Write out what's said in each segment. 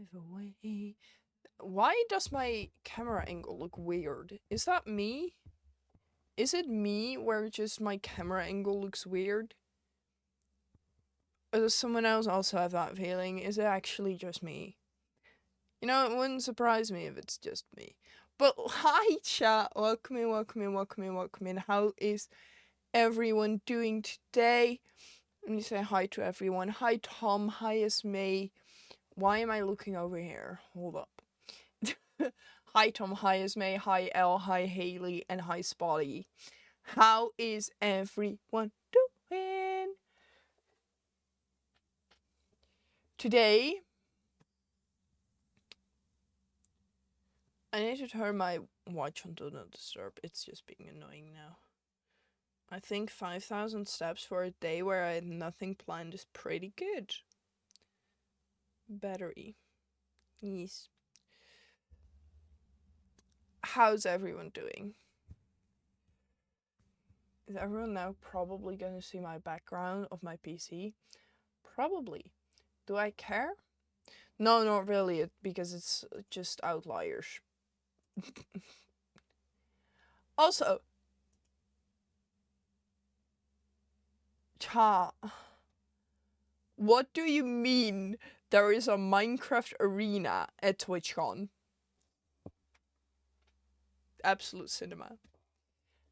drive away. Why does my camera angle look weird? Is that me? Is it me where just my camera angle looks weird? Or does someone else also have that feeling? Is it actually just me? You know, it wouldn't surprise me if it's just me. But hi chat, welcome in, welcome in, welcome in, welcome in. How is everyone doing today? Let me say hi to everyone. Hi Tom, hi Esme. Why am I looking over here? Hold up. Hi Tom, hi Esme, hi Elle, hi Haley, and hi Spotty. How is everyone doing? Today, I need to turn my watch on Do Not Disturb. It's just being annoying now. I think 5,000 steps for a day where I had nothing planned is pretty good. Battery. Yes. How's everyone doing? Is everyone now probably going to see my background of my PC? Probably. Do I care? No, not really, because it's just outliers. Also, chat. What do you mean there is a Minecraft arena at Twitchcon? Absolute cinema.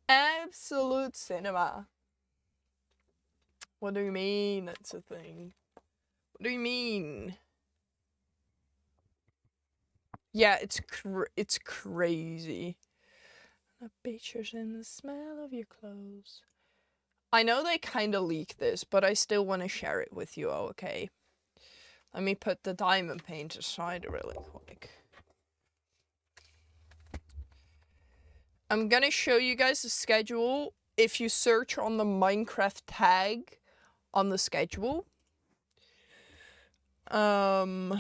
Absolute cinema. What do you mean that's a thing? What do you mean? Yeah, it's crazy. The pictures and the smell of your clothes. I know they kind of leaked this, but I still want to share it with you, okay? Let me put the diamond paint aside really quick. I'm gonna show you guys the schedule. If you search on the Minecraft tag on the schedule. You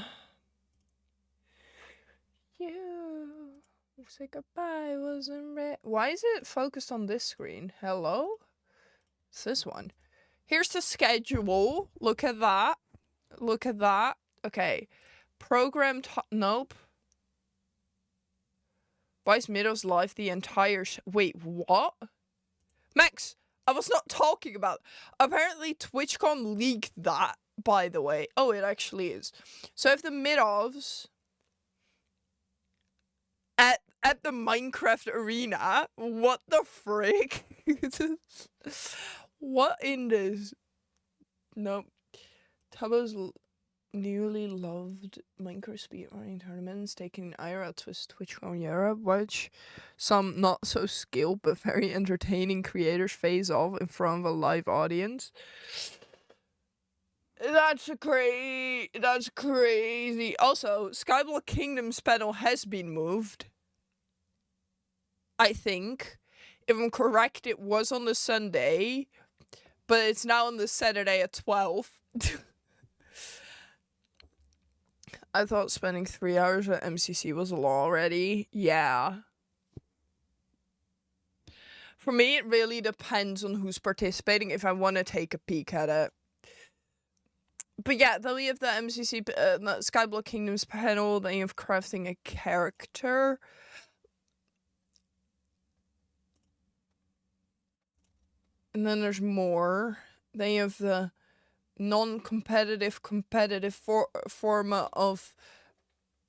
say goodbye wasn't ready. Why is it focused on this screen? Hello? It's this one. Here's the schedule. Look at that. Look at that. Okay. Program nope. Why is Meadows live the entire wait, what? Max, I was not talking about. Apparently TwitchCon leaked that, by the way. Oh, it actually is. So if the Meadows at the Minecraft arena, what the frick? What in this? Nope. Tubbo's newly loved Minecraft speedrunning tournaments taking IRL TwitchCon Europe, which some not so skilled but very entertaining creators face off in front of a live audience. That's crazy. Also, Skyblock Kingdom's panel has been moved. I think. If I'm correct, it was on the Sunday, but it's now on the Saturday at 12. I thought spending 3 hours at MCC was a law already. Yeah. For me, it really depends on who's participating if I want to take a peek at it. But yeah, then we have the MCC, Skyblock Kingdoms panel, then you have crafting a character. And then there's more. Then you have the non-competitive, competitive format of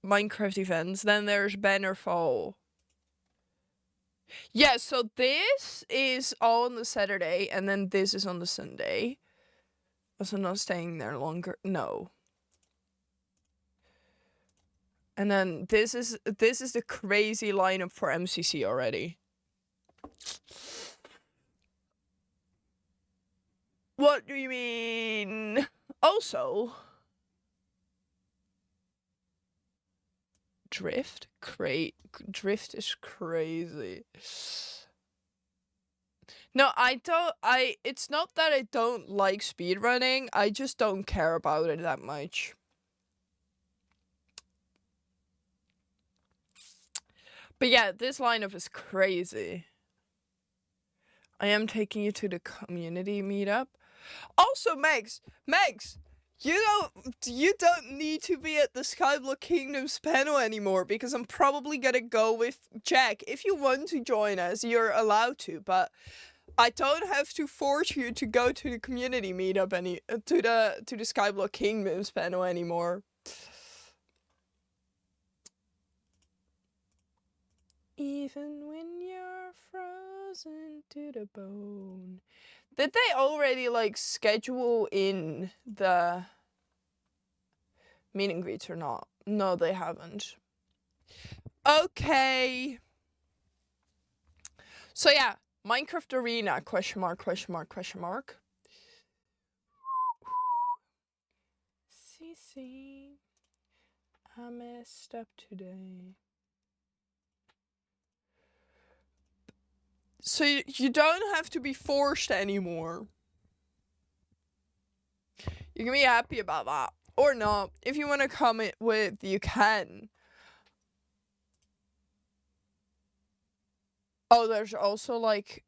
Minecraft events. Then there's Bannerfall. Yeah, so this is all on the Saturday, and then this is on the Sunday. Also not staying there longer. No. And then this is the crazy lineup for MCC already. What do you mean? Also, Drift? Drift is crazy. No, it's not that I don't like speedrunning, I just don't care about it that much. But yeah, this lineup is crazy. I am taking you to the community meetup. Also, Megs, You don't need to be at the Skyblock Kingdoms panel anymore, because I'm probably gonna go with Jack. If you want to join us, you're allowed to, but I don't have to force you to go to the community meetup to the Skyblock Kingdoms panel anymore. Even when you're frozen to the bone. Did they already like schedule in the meet and greets or not? No, they haven't. Okay. So yeah, Minecraft Arena, question mark, question mark, question mark. CC, I messed up today. So you don't have to be forced anymore. You can be happy about that. Or not. If you want to comment with, you can. Oh, there's also like...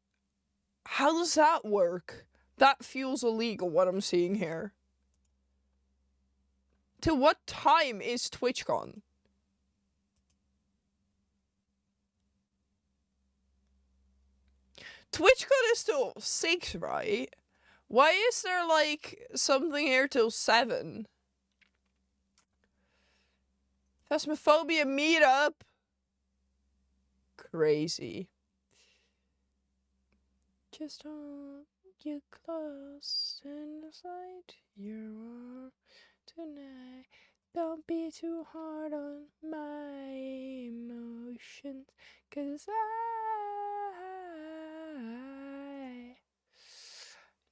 How does that work? That feels illegal, what I'm seeing here. Till what time is Twitchcon? Twitchcon is till 6, right? Why is there like something here till 7? Phasmophobia meetup. Crazy. Just hold you close inside your arm tonight. Don't be too hard on my emotions, 'cause I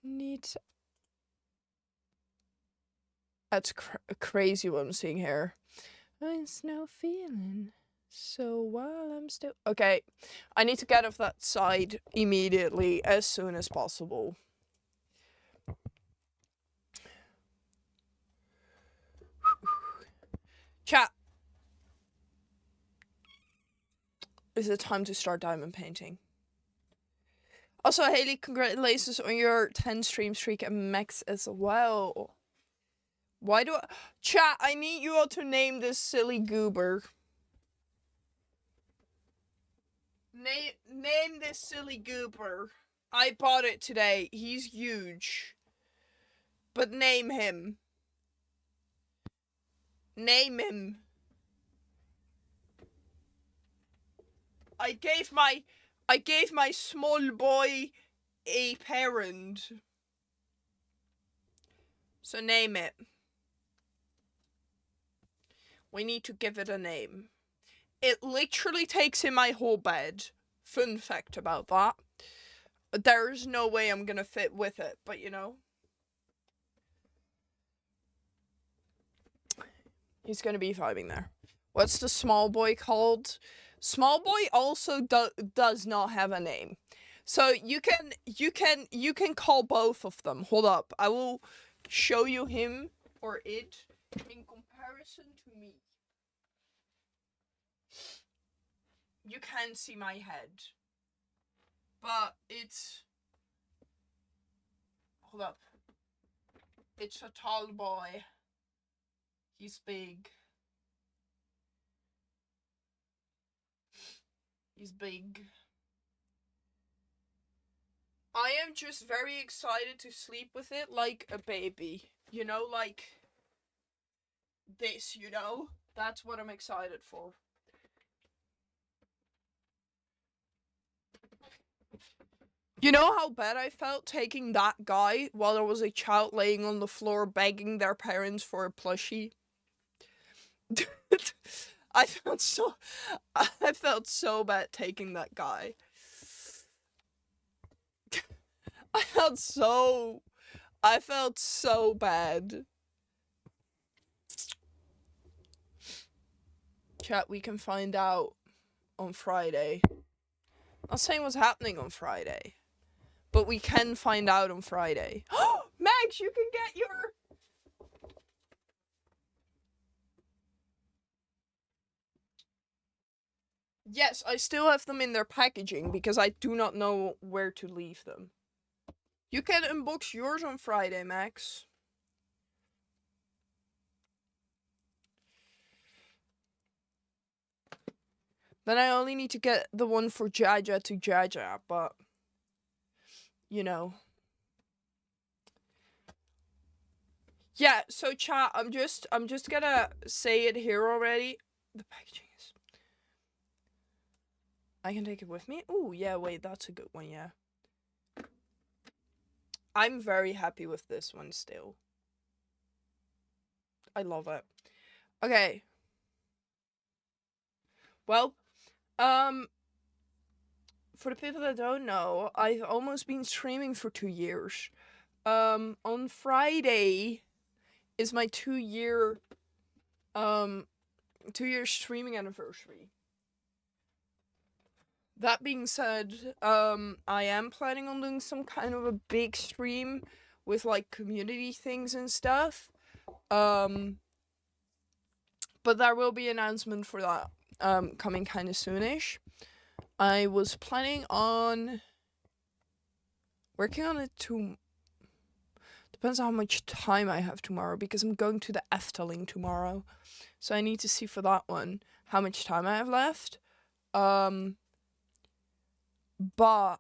need to... That's crazy what I'm seeing here. It's no feeling. So while I'm still... Okay, I need to get off that side immediately, as soon as possible. Chat. Is it time to start diamond painting? Also, Haley, congratulations on your 10 stream streak and Max as well. Why do I... Chat, I need you all to name this silly goober. Name this silly goober. I bought it today. He's huge. But name him. Name him. I gave my small boy a parent. So name it. We need to give it a name. It literally takes in my whole bed. Fun fact about that. There's no way I'm gonna fit with it, but you know. He's gonna be vibing there. What's the small boy called? Small boy also does not have a name. So you can call both of them. Hold up. I will show you him or it in comparison to me. You can see my head. But it's... Hold up. It's a tall boy. He's big. He's big. I am just very excited to sleep with it like a baby. You know, like this, you know? That's what I'm excited for. You know how bad I felt taking that guy while there was a child laying on the floor begging their parents for a plushie? I felt so bad taking that guy. I felt so bad. Chat, we can find out on Friday. I'm not saying what's happening on Friday, but we can find out on Friday. Max, you can get your... Yes, I still have them in their packaging because I do not know where to leave them. You can unbox yours on Friday, Max. Then I only need to get the one for Jaja to Jaja, but you know. Yeah, so chat, I'm just gonna say it here already. The packaging is... I can take it with me? Oh, yeah, wait, that's a good one, yeah. I'm very happy with this one still. I love it. Okay. Well, for the people that don't know, I've almost been streaming for 2 years. On Friday is my 2-year streaming anniversary. That being said, I am planning on doing some kind of a big stream with like community things and stuff. But there will be an announcement for that coming kind of soonish. I was planning on working on it depends on how much time I have tomorrow, because I'm going to the Efteling tomorrow. So I need to see for that one how much time I have left. But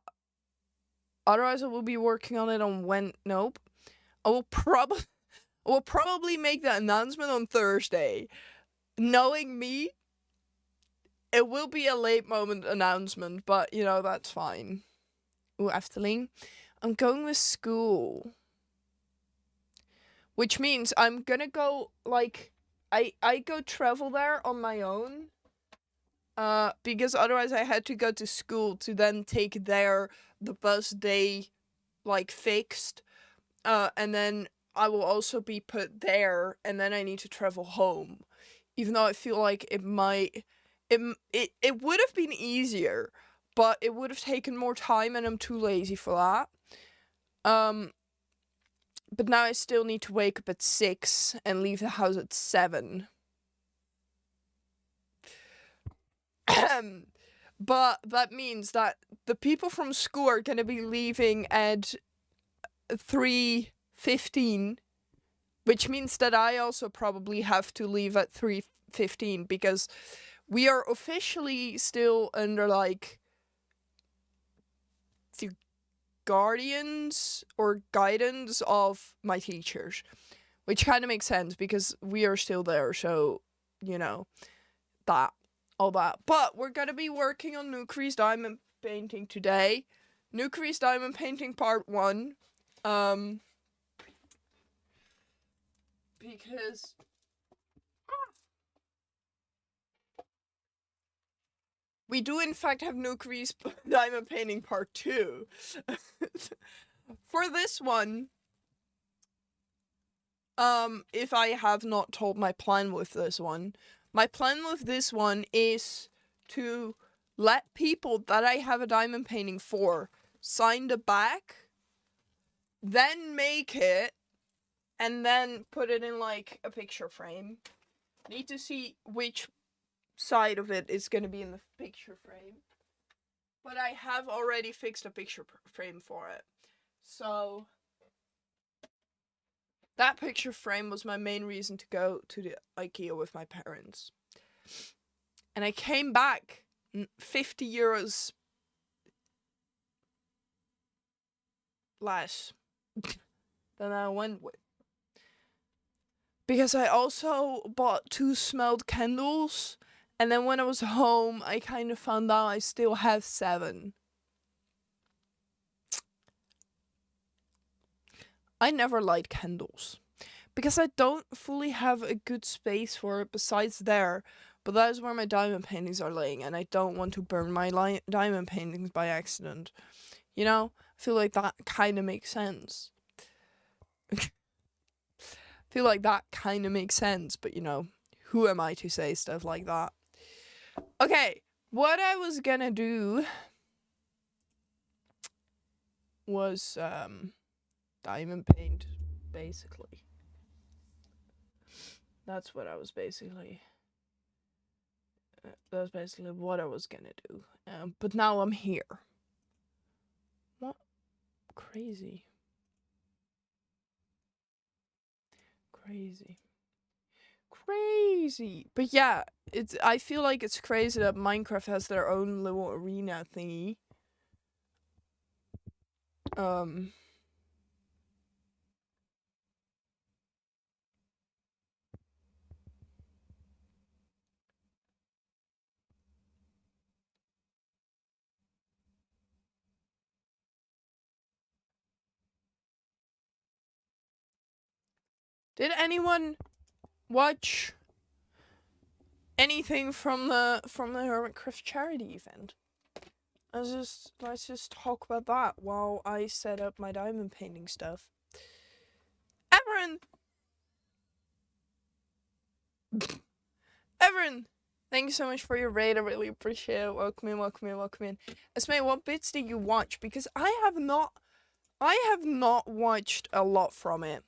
otherwise I will be working on it on nope. I will probably make the announcement on Thursday. Knowing me, it will be a late moment announcement, but you know, that's fine. Ooh, Efteling. I'm going with school. Which means I'm gonna go, like, I go travel there on my own. Because otherwise I had to go to school to then take the bus day, like, fixed. And then I will also be put there, and then I need to travel home. Even though I feel like it would have been easier, but it would have taken more time, and I'm too lazy for that. But now I still need to wake up at 6 and leave the house at 7. But that means that the people from school are gonna be leaving at 3:15, which means that I also probably have to leave at 3:15, because we are officially still under, like, the guardians or guidance of my teachers, which kind of makes sense because we are still there, so, you know, all that. But we're gonna be working on Nukri's diamond painting today. Nukri's diamond painting part 1. Because we do in fact have Nukri's diamond painting part 2. For this one, if I have not told my plan with this one, my plan with this one is to let people that I have a diamond painting for sign the back, then make it, and then put it in, like, a picture frame. Need to see which side of it is gonna be in the picture frame. But I have already fixed a picture frame for it. So that picture frame was my main reason to go to the IKEA with my parents. And I came back 50 euros less than I went with. Because I also bought 2 smelled candles, and then when I was home, I kind of found out I still have 7. I never light candles, because I don't fully have a good space for it besides there, but that is where my diamond paintings are laying, and I don't want to burn my diamond paintings by accident. You know? I feel like that kind of makes sense. Feel like that kind of makes sense, but you know, who am I to say stuff like that? Okay, what I was gonna do was diamond paint, basically. That's what I was basically. That's basically what I was gonna do. But now I'm here. What? Crazy. crazy. But yeah, I feel like it's crazy that Minecraft has their own little arena thingy. Did anyone watch anything from the Hermitcraft charity event? Let's just talk about that while I set up my diamond painting stuff. Everin! Everin! Thank you so much for your raid. I really appreciate it. Welcome in, welcome in, welcome in. Esme, what bits did you watch? Because I have not watched a lot from it.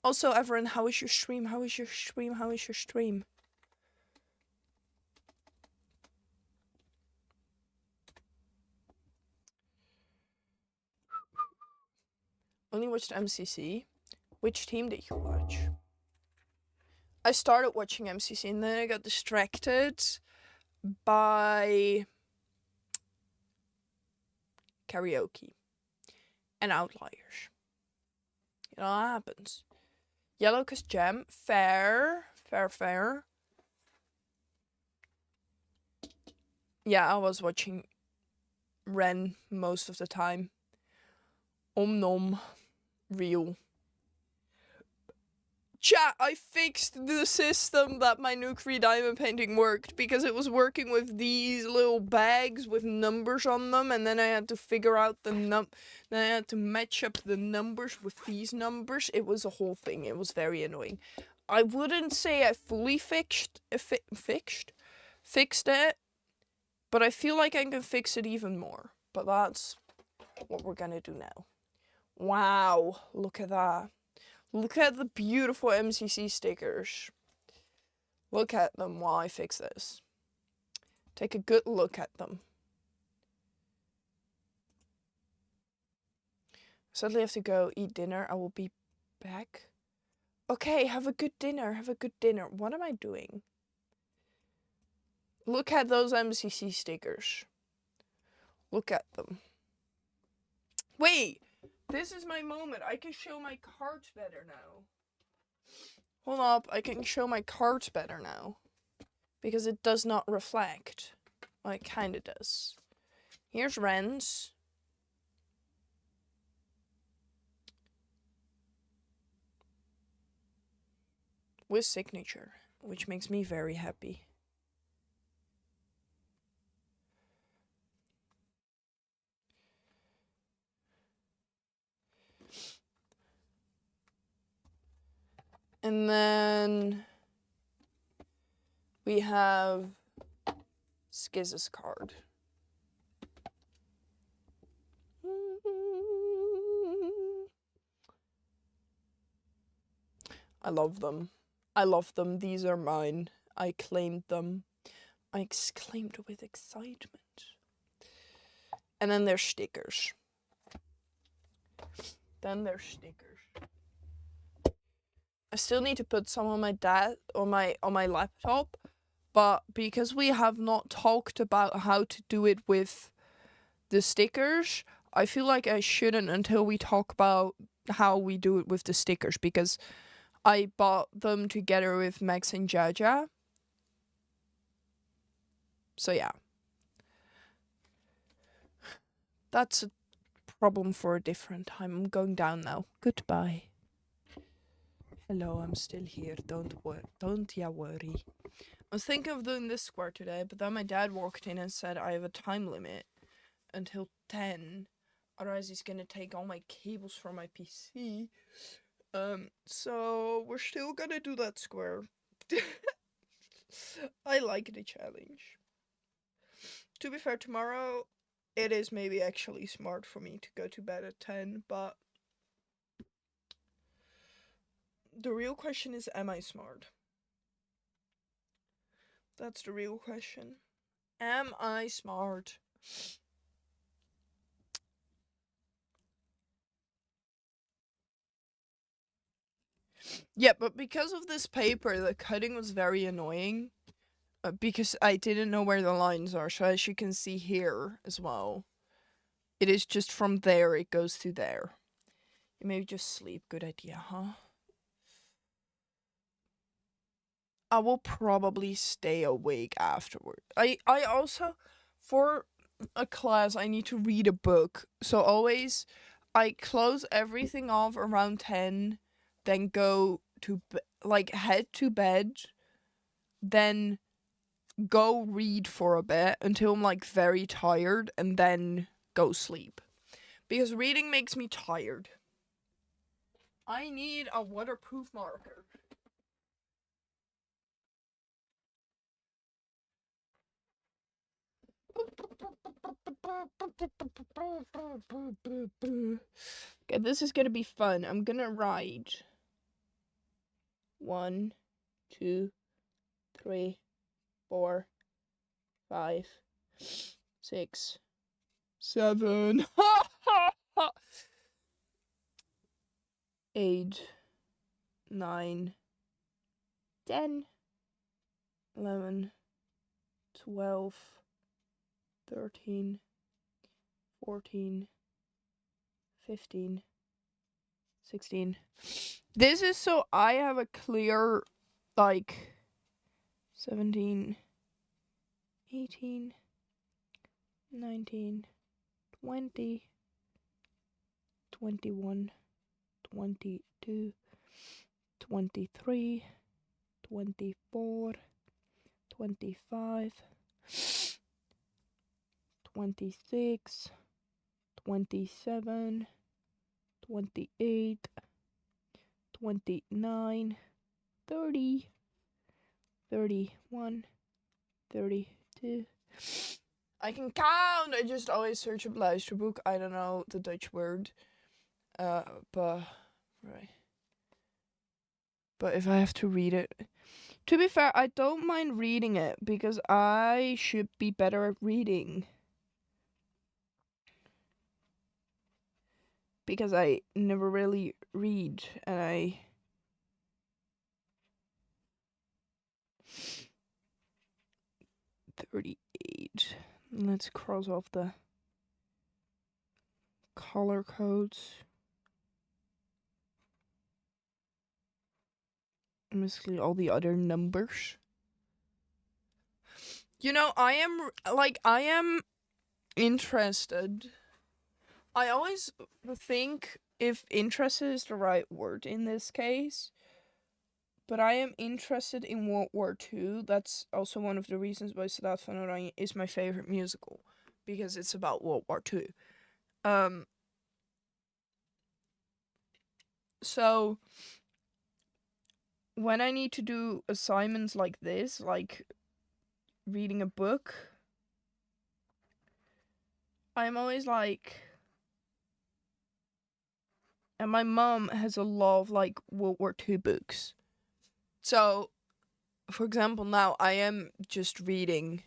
Also, Everin, how is your stream? How is your stream? How is your stream? Only watched MCC. Which team did you watch? I started watching MCC and then I got distracted by karaoke and outliers. You know what happens. Yellow cause gem. Fair. Yeah, I was watching Ren most of the time. Nom. Real. Chat, I fixed the system that my nuclear diamond painting worked because it was working with these little bags with numbers on them, and then I had to figure out then I had to match up the numbers with these numbers. It was a whole thing. It was very annoying. I wouldn't say I fully fixed it, but I feel like I can fix it even more. But that's what we're gonna do now. Wow, look at that. Look at the beautiful MCC stickers. Look at them while I fix this. Take a good look at them. Sadly, I have to go eat dinner. I will be back. Okay, have a good dinner. Have a good dinner. What am I doing? Look at those MCC stickers. Look at them. Wait, this is my moment. I can show my cards better now. Hold up, I can show my cards better now. Because it does not reflect. Well, it kinda does. Here's Ren's. With signature, which makes me very happy. And then we have Skiz's card. I love them. I love them. These are mine. I claimed them. I exclaimed with excitement. And then there's stickers. I still need to put some on my on my laptop, but because we have not talked about how to do it with the stickers, I feel like I shouldn't until we talk about how we do it with the stickers, because I bought them together with Max and Jaja. So yeah. That's a problem for a different time. I'm going down now. Goodbye. Hello, I'm still here. Don't ya worry. I was thinking of doing this square today, but then my dad walked in and said I have a time limit until 10. Otherwise he's gonna take all my cables from my PC. So we're still gonna do that square. I like the challenge. To be fair, tomorrow it is maybe actually smart for me to go to bed at 10, but the real question is, am I smart? That's the real question. Am I smart? Yeah, but because of this paper, the cutting was very annoying. Because I didn't know where the lines are, so as you can see here as well, it is just from there, it goes to there. You maybe just sleep, good idea, huh? I will probably stay awake afterward. I also, for a class, I need to read a book, so always I close everything off around 10, then go to, head to bed, then go read for a bit until I'm like very tired and then go sleep. Because reading makes me tired. I need a waterproof marker. Okay, this is gonna be fun. I'm gonna write 1, 2, 3, 4, 5, 6, 7, 8, 9, 10, 11, 12, 13, 14, 15, 16. This is so I have a clear, 17, 18, 19, 20, 21, 22, 23, 24, 25, 26, 27, 28, 29, 30, 31, 32. I can count! I just always search up luisterboek. I don't know the Dutch word. But right. But if I have to read it. To be fair, I don't mind reading it because I should be better at reading. Because I never really read and I 38. Let's cross off the color codes. Basically all the other numbers. You know, I am interested. I always think if interested is the right word in this case. But I am interested in World War II. That's also one of the reasons why Soldaat van Oranje is my favorite musical. Because it's about World War II. So when I need to do assignments like this, like reading a book, I'm always like, and my mom has a lot of like World War II books. So, for example, now I am just reading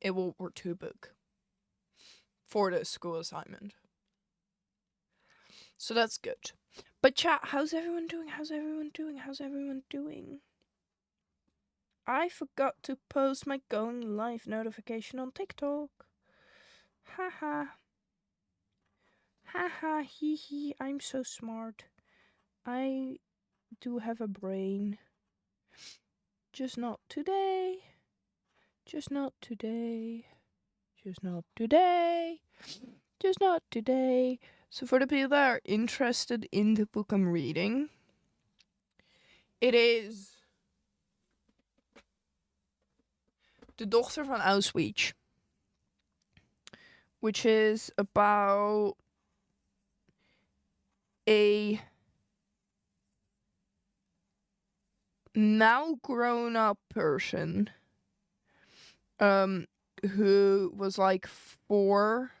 a World War II book for the school assignment. So that's good. But chat, how's everyone doing? How's everyone doing? How's everyone doing? I forgot to post my going live notification on TikTok. Haha. Haha, hee hee, I'm so smart. I do have a brain. Just not today. Just not today. Just not today. Just not today. So for the people that are interested in the book I'm reading, it is De Dochter van Auschwitz, which is about a now grown up person who was like 4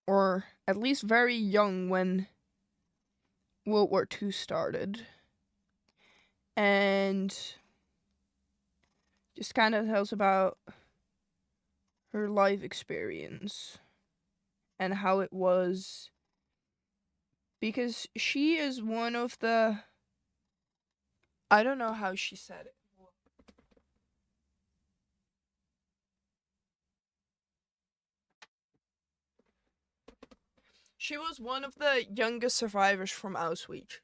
or at least very young when World War II started, and just kind of tells about her life experience and how it was Because she is one of the... I don't know how she said it. She was one of the youngest survivors from Auschwitz.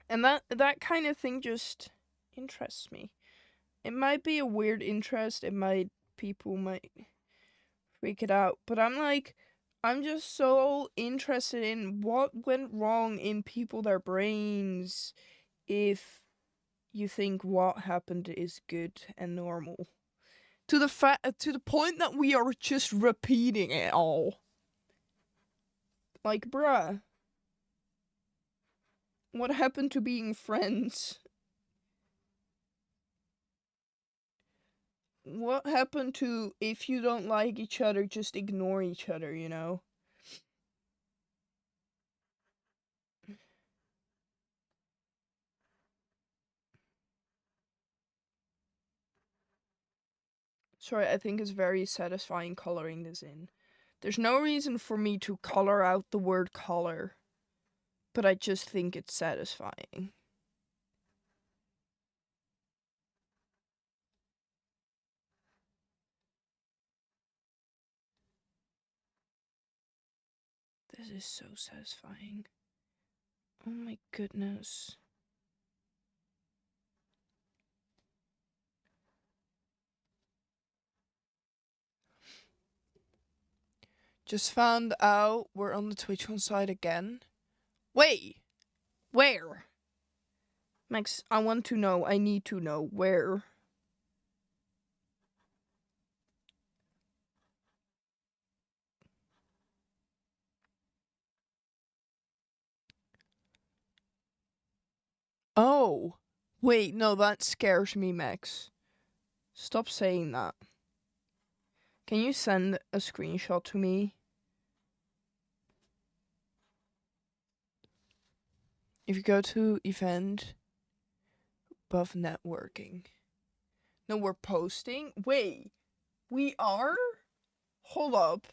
And that kind of thing just interests me. It might be a weird interest, people might freak it out, but I'm just so interested in what went wrong in their brains if you think what happened is good and normal. To the point that we are just repeating it all. Like, bruh. What happened to being friends? What happened to if you don't like each other, just ignore each other, you know? Sorry, I think it's very satisfying coloring this in. There's no reason for me to color out the word color, but I just think it's satisfying. This is so satisfying. Oh my goodness. Just found out we're on the Twitchcon side again. Wait! Where? Max, I want to know. I need to know. Where? Oh. Wait, no, that scares me, Max. Stop saying that. Can you send a screenshot to me? If you go to event, above networking. No, we're posting? Wait, we are? Hold up.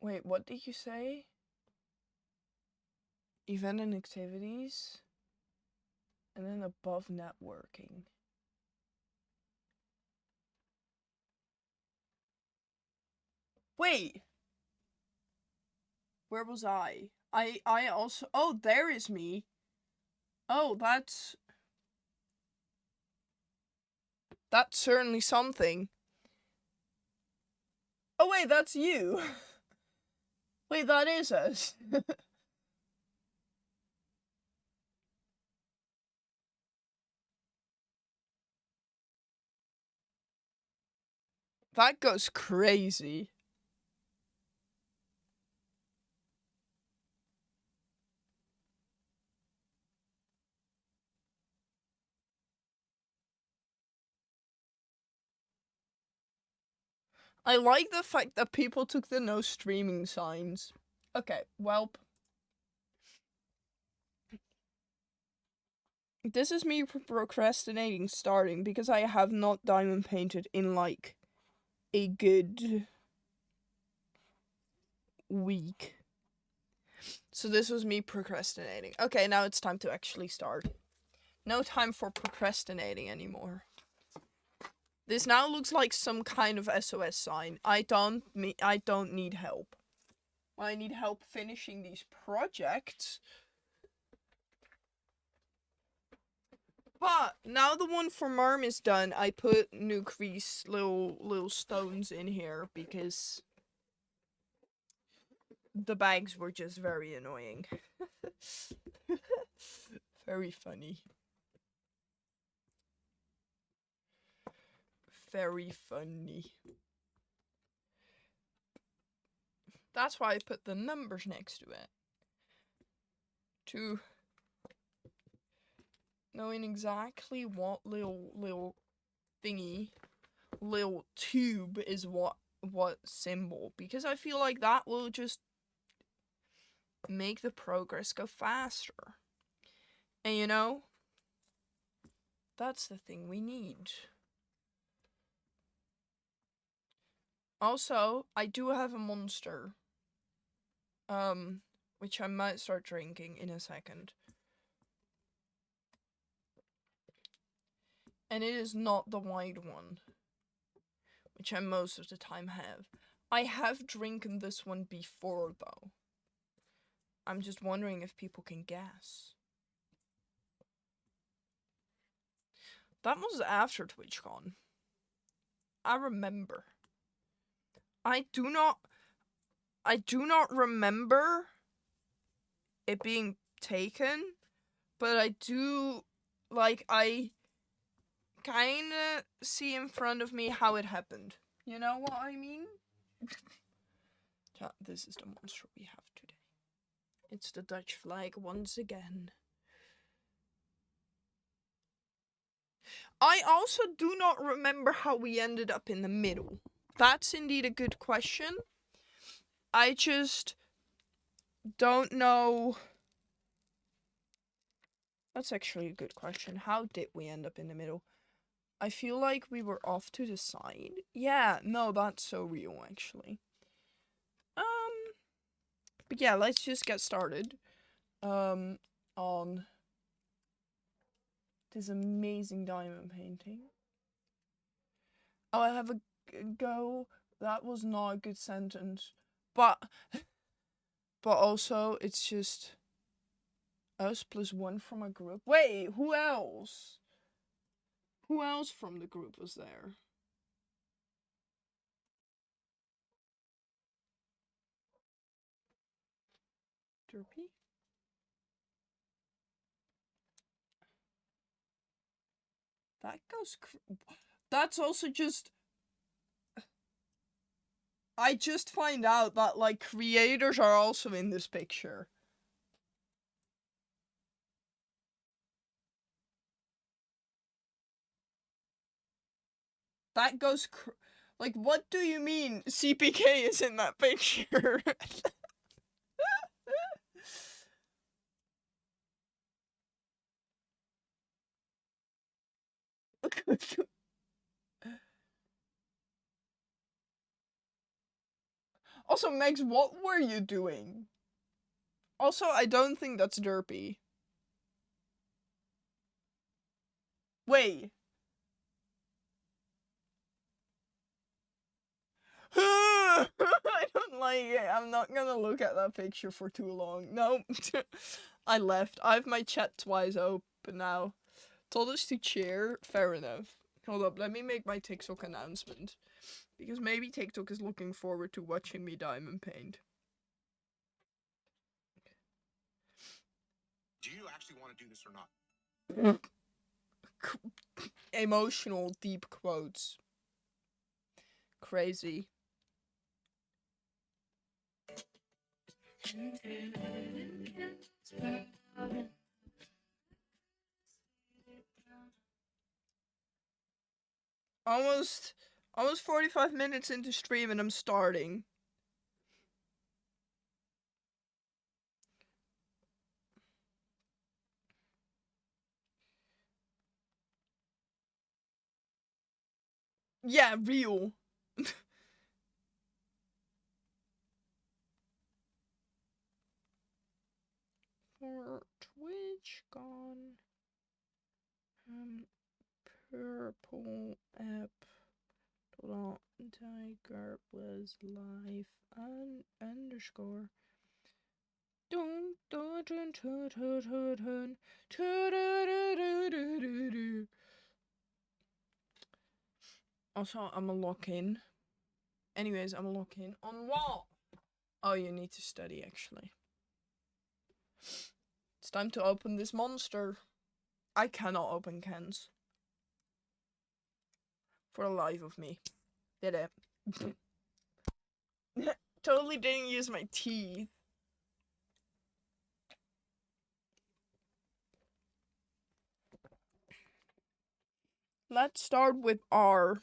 Wait, what did you say? Event and activities? And then above networking. Wait! Where was I? I also... Oh, there is me. Oh, that's certainly something. Oh, wait, that's you. Wait, that is us. That goes crazy. I like the fact that people took the no streaming signs. Okay, well. This is me procrastinating starting because I have not diamond painted in like a good week. So this was me procrastinating. Okay, now it's time to actually start. No time for procrastinating anymore. This now looks like some kind of SOS sign. I don't need help. I need help finishing these projects. But now the one for Merm is done, I put new crease little stones in here because the bags were just very annoying. Very funny. Very funny. That's why I put the numbers next to it. To knowing exactly what little thingy, little tube is what symbol. Because I feel like that will just make the progress go faster. And you know, that's the thing we need. Also, I do have a monster. Which I might start drinking in a second. And it is not the white one, which I most of the time have. I have drinking this one before, though. I'm just wondering if people can guess. That was after Twitchcon. I remember. I do not remember it being taken, but I do, like, I kinda see in front of me how it happened. You know what I mean? This is the monster we have today. It's the Dutch flag once again. I also do not remember how we ended up in the middle. That's indeed a good question. I just don't know. That's actually a good question. How did we end up in the middle? I feel like we were off to the side. Yeah, no, that's so real, actually. But yeah, let's just get started. On this amazing diamond painting. Oh, I have a go. That was not a good sentence. But also, it's just us plus one from a group. Wait, who else? Who else from the group was there? Derpy? That goes. That's also just. I just find out that, like, creators are also in this picture. That goes. Like, what do you mean CPK is in that picture? Also, Megs, what were you doing? Also, I don't think that's derpy. Wait. I don't like it. I'm not gonna look at that picture for too long. No. I left. I have my chat twice open now. Told us to cheer. Fair enough. Hold up, let me make my TikTok announcement. Because maybe TikTok is looking forward to watching me diamond paint. Do you actually want to do this or not? Emotional, deep quotes. Crazy. Almost 45 minutes into stream and I'm starting. Yeah, real. For Twitchcon. Purple app. Tiger was live underscore. Also, I'm a lock in. Anyways, I'm a lock in. On what? Oh, you need to study, actually. It's time to open this monster. I cannot open cans. For the life of me. Did it. Totally didn't use my teeth. Let's start with R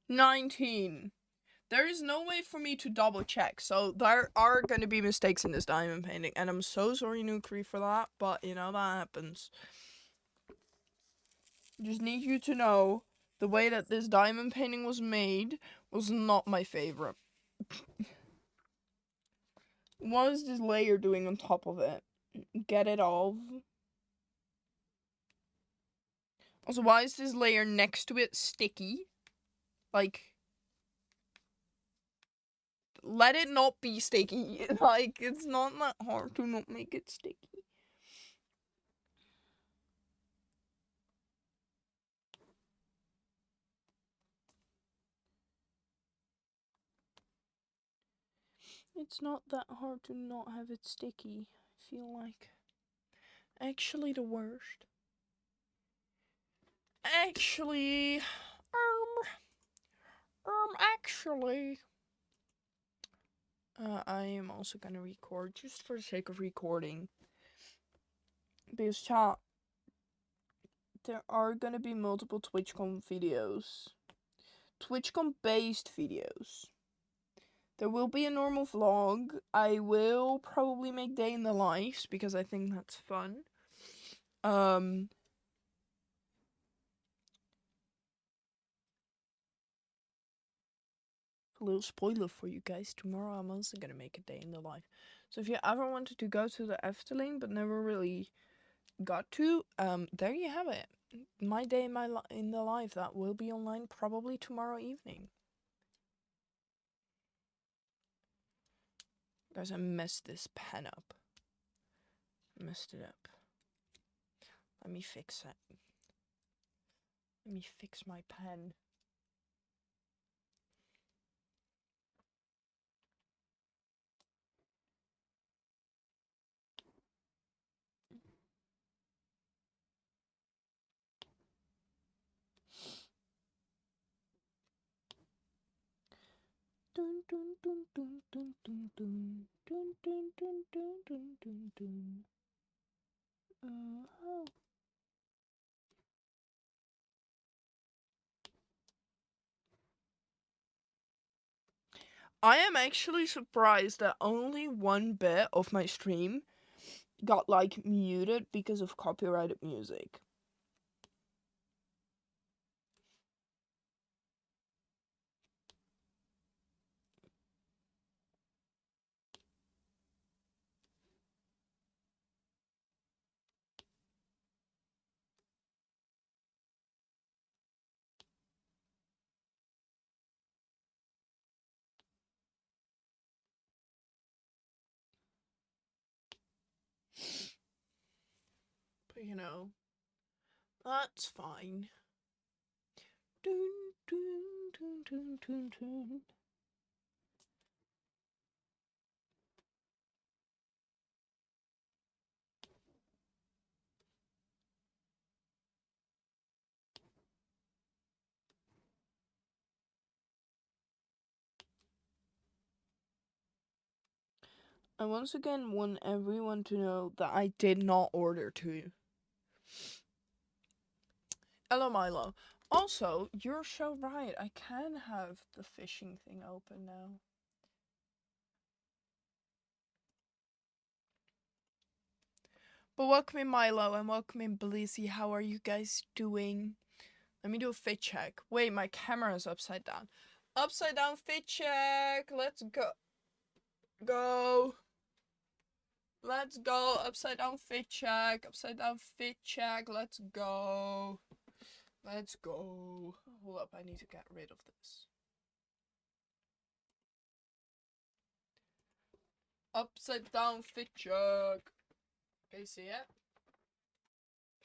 19. There is no way for me to double check, so there are going to be mistakes in this diamond painting, and I'm so sorry, Nukri, for that, but, you know, that happens. Just need you to know The way that this diamond painting was made was not my favorite. What is this layer doing on top of it? Get it off. Also, why is this layer next to it sticky? Like, let it not be sticky. Like, it's not that hard to not make it sticky. It's not that hard to not have it sticky, I feel like. Actually, the worst. Actually, actually. I am also gonna record just for the sake of recording. Because chat, there are gonna be multiple Twitchcon videos. Twitchcon based videos. There will be a normal vlog. I will probably make day in the lives because I think that's fun. A little spoiler for you guys. Tomorrow I'm also gonna make a day in the life. So if you ever wanted to go to the Efteling but never really got to, there you have it. My day in the life that will be online probably tomorrow evening. Guys, I messed this pen up. Messed it up. Let me fix it. Let me fix my pen. Dun dun dun dun dun dun dun dun dun dun dun dun dun dun. Oh. I am actually surprised that only one bit of my stream got like muted because of copyrighted music. But you know, that's fine. Dun, dun, dun, dun, dun, dun. I once again want everyone to know that I did not order two. Hello, Milo. Also, you're so right. I can have the fishing thing open now. But welcome in, Milo, and welcome in, Blizzy. How are you guys doing? Let me do a fit check. Wait, my camera's upside down. Upside down fit check. Let's go. Go. Let's go. Upside down fit check. Upside down fit check. Let's go. Let's go. Hold up, I need to get rid of this. Upside down fit check. Okay, see it?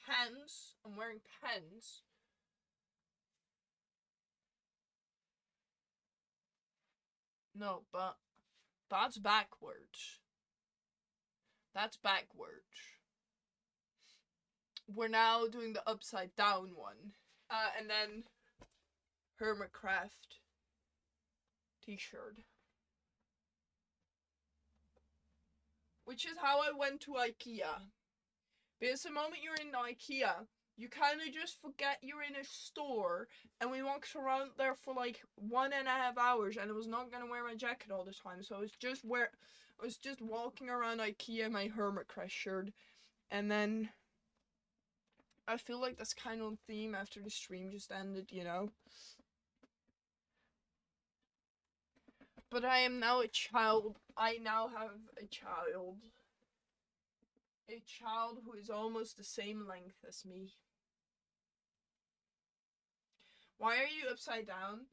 Pants. I'm wearing pants. No, but that's backwards. That's backwards. We're now doing the upside down one. And then Hermitcraft t-shirt. Which is how I went to IKEA. Because the moment you're in IKEA, you kind of just forget you're in a store, and we walked around there for like 1.5 hours, and I was not gonna wear my jacket all the time, so I was just walking around IKEA in my Hermitcraft shirt, and then I feel like that's kind of on theme after the stream just ended, you know? But I am now a child. I now have a child. A child who is almost the same length as me. Why are you upside down?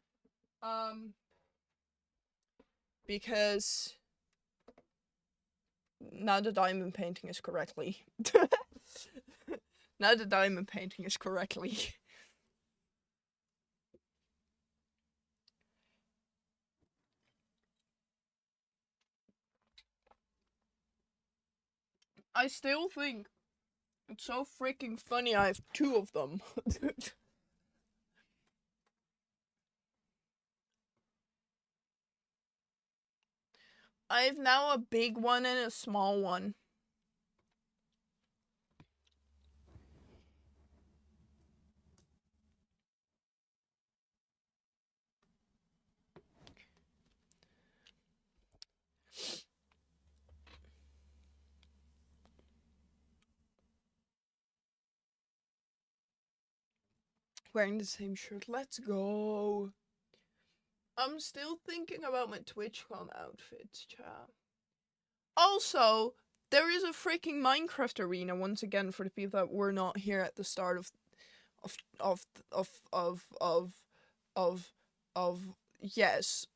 Because now the diamond painting is correctly. Now the diamond painting is correctly. I still think it's so freaking funny I have two of them. I have now a big one and a small one. Wearing the same shirt. Let's go. I'm still thinking about my Twitchcon outfits, chat. Also, there is a freaking Minecraft arena once again for the people that were not here at the start of yes.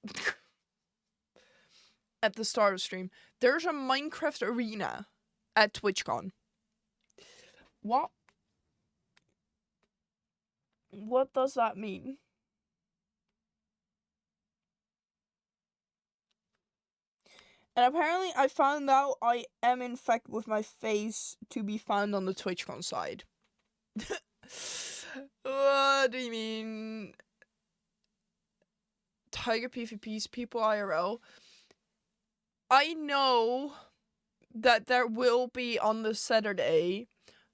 At the start of stream. There's a Minecraft arena at Twitchcon. What? What does that mean? And apparently I found out I am infected with my face to be found on the TwitchCon side. What do you mean? Tiger PvPs, people IRL. I know that there will be on the Saturday,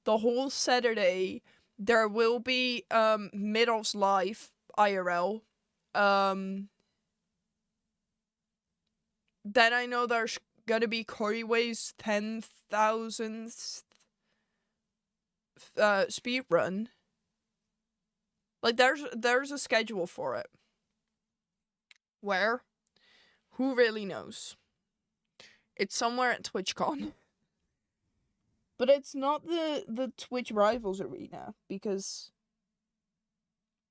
the whole Saturday, there will be Middles Live IRL. Then I know there's gonna be Coryway's 10,000th speed run. Like there's a schedule for it. Where? Who really knows? It's somewhere at TwitchCon. But it's not the Twitch Rivals arena because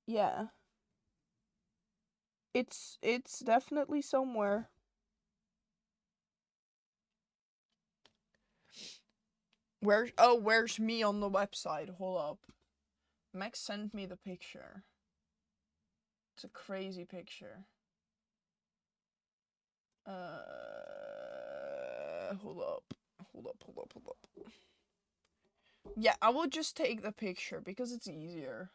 yeah. It's definitely somewhere. Where's me on the website? Hold up. Max sent me the picture. It's a crazy picture. Hold up. Yeah, I will just take the picture because it's easier.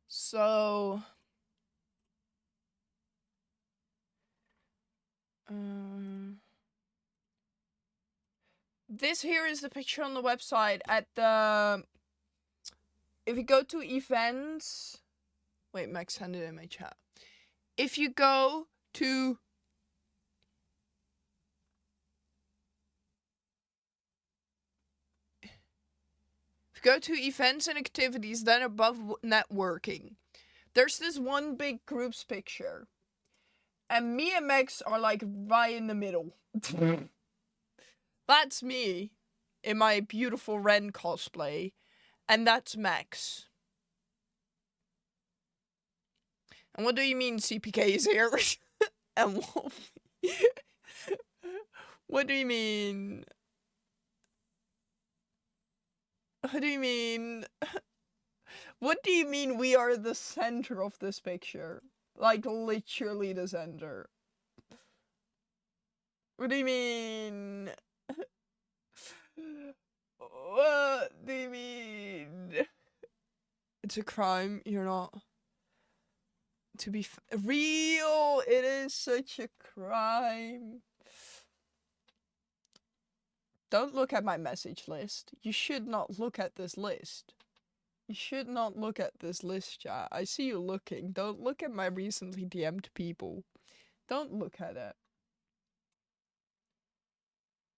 So this here is the picture on the website at the. If you go to events, wait, Max sent it in my chat. If you go to events and activities, then above networking, there's this one big groups picture. And me and Max are like right in the middle. That's me in my beautiful Ren cosplay. And that's Max. And what do you mean CPK is here? And what do you mean? What do you mean? What do you mean we are the center of this picture? Like, literally the center. What do you mean? What do you mean? It's a crime, you're not. To be real, it is such a crime. Don't look at my message list. You should not look at this list. You should not look at this list, chat. I see you looking. Don't look at my recently DM'd people. Don't look at it.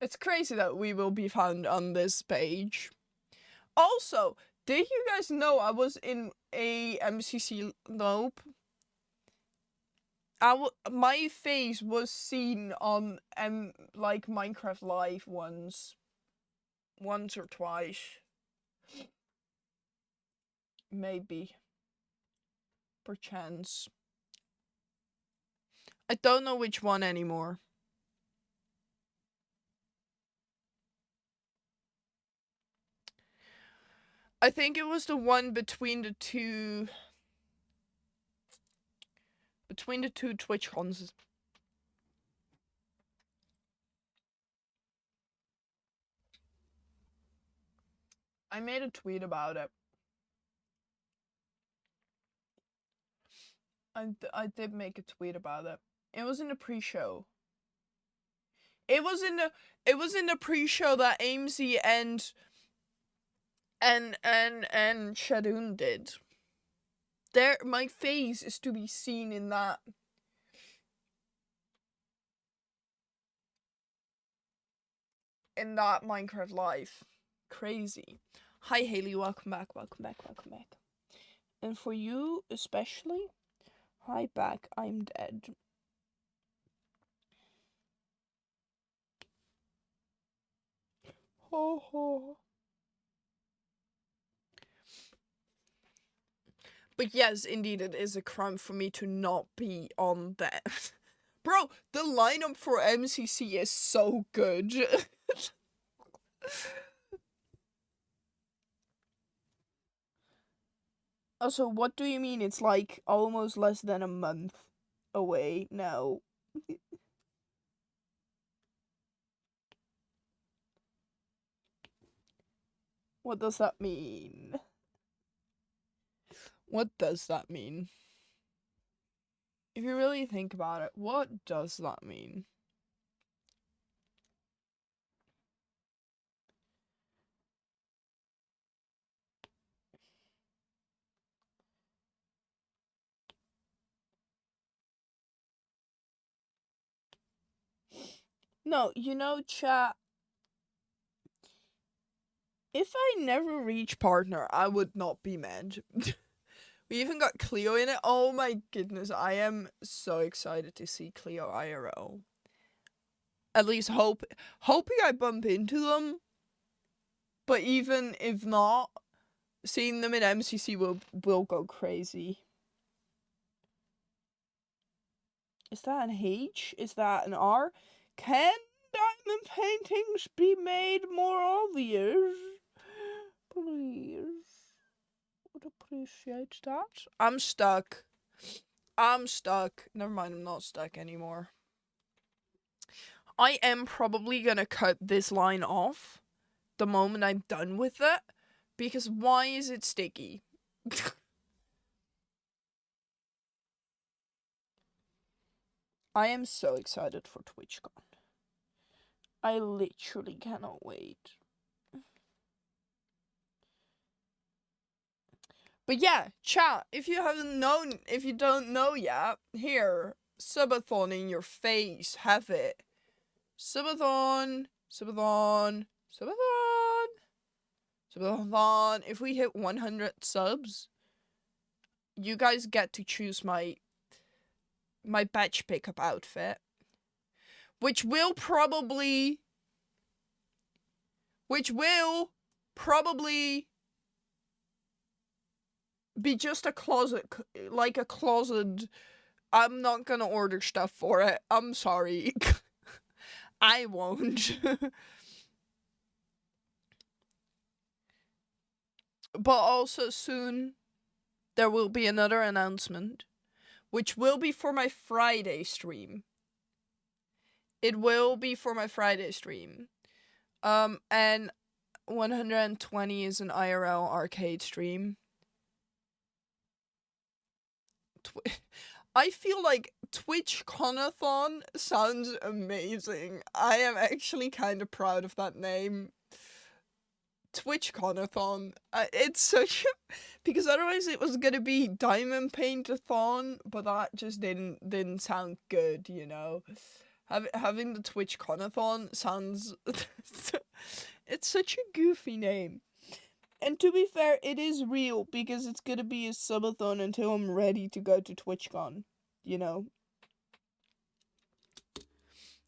It's crazy that we will be found on this page. Also, did you guys know I was in a MCC? Nope. My face was seen on like Minecraft Live once or twice, maybe, perchance. I don't know which one anymore. I think it was the one between the two Twitchcons. I made a tweet about it. I did make a tweet about it. It was in the pre-show. It was in the pre-show that Amesy and Shadoon did. There, my face is to be seen in that. In that Minecraft Live. Crazy. Hi Haley, welcome back. And for you especially, hi back, I'm dead. Ho ho. But yes, indeed, it is a crime for me to not be on that. Bro, the lineup for MCC is so good. Also, what do you mean it's like almost less than a month away now? What does that mean? What does that mean? If you really think about it, what does that mean? No, you know, chat, if I never reach partner, I would not be mad. We even got Cleo in it. Oh my goodness, I am so excited to see Cleo IRL. At least hoping I bump into them. But even if not, seeing them in MCC will go crazy. Is that an H? Is that an R? Can diamond paintings be made more obvious? Please. Would appreciate that. I'm stuck. Never mind, I'm not stuck anymore. I am probably gonna cut this line off the moment I'm done with it, because why is it sticky? I am so excited for Twitchcon. I literally cannot wait. But yeah, chat, if you don't know yet, here, subathon in your face, have it. Subathon. If we hit 100 subs, you guys get to choose my batch pickup outfit, which will probably be just a closet, like a closet. I'm not gonna order stuff for it. I'm sorry. I won't. But also soon, there will be another announcement, which will be for my Friday stream. It will be for my Friday stream. And 120 is an IRL arcade stream. I feel like Twitchconathon sounds amazing. I am actually kind of proud of that name. Twitchconathon. It's such a... because otherwise it was gonna be Diamond Paint-a-thon, but that just didn't sound good, you know? Having the Twitchconathon sounds... It's such a goofy name. And to be fair, it is real, because it's gonna be a subathon until I'm ready to go to TwitchCon, you know?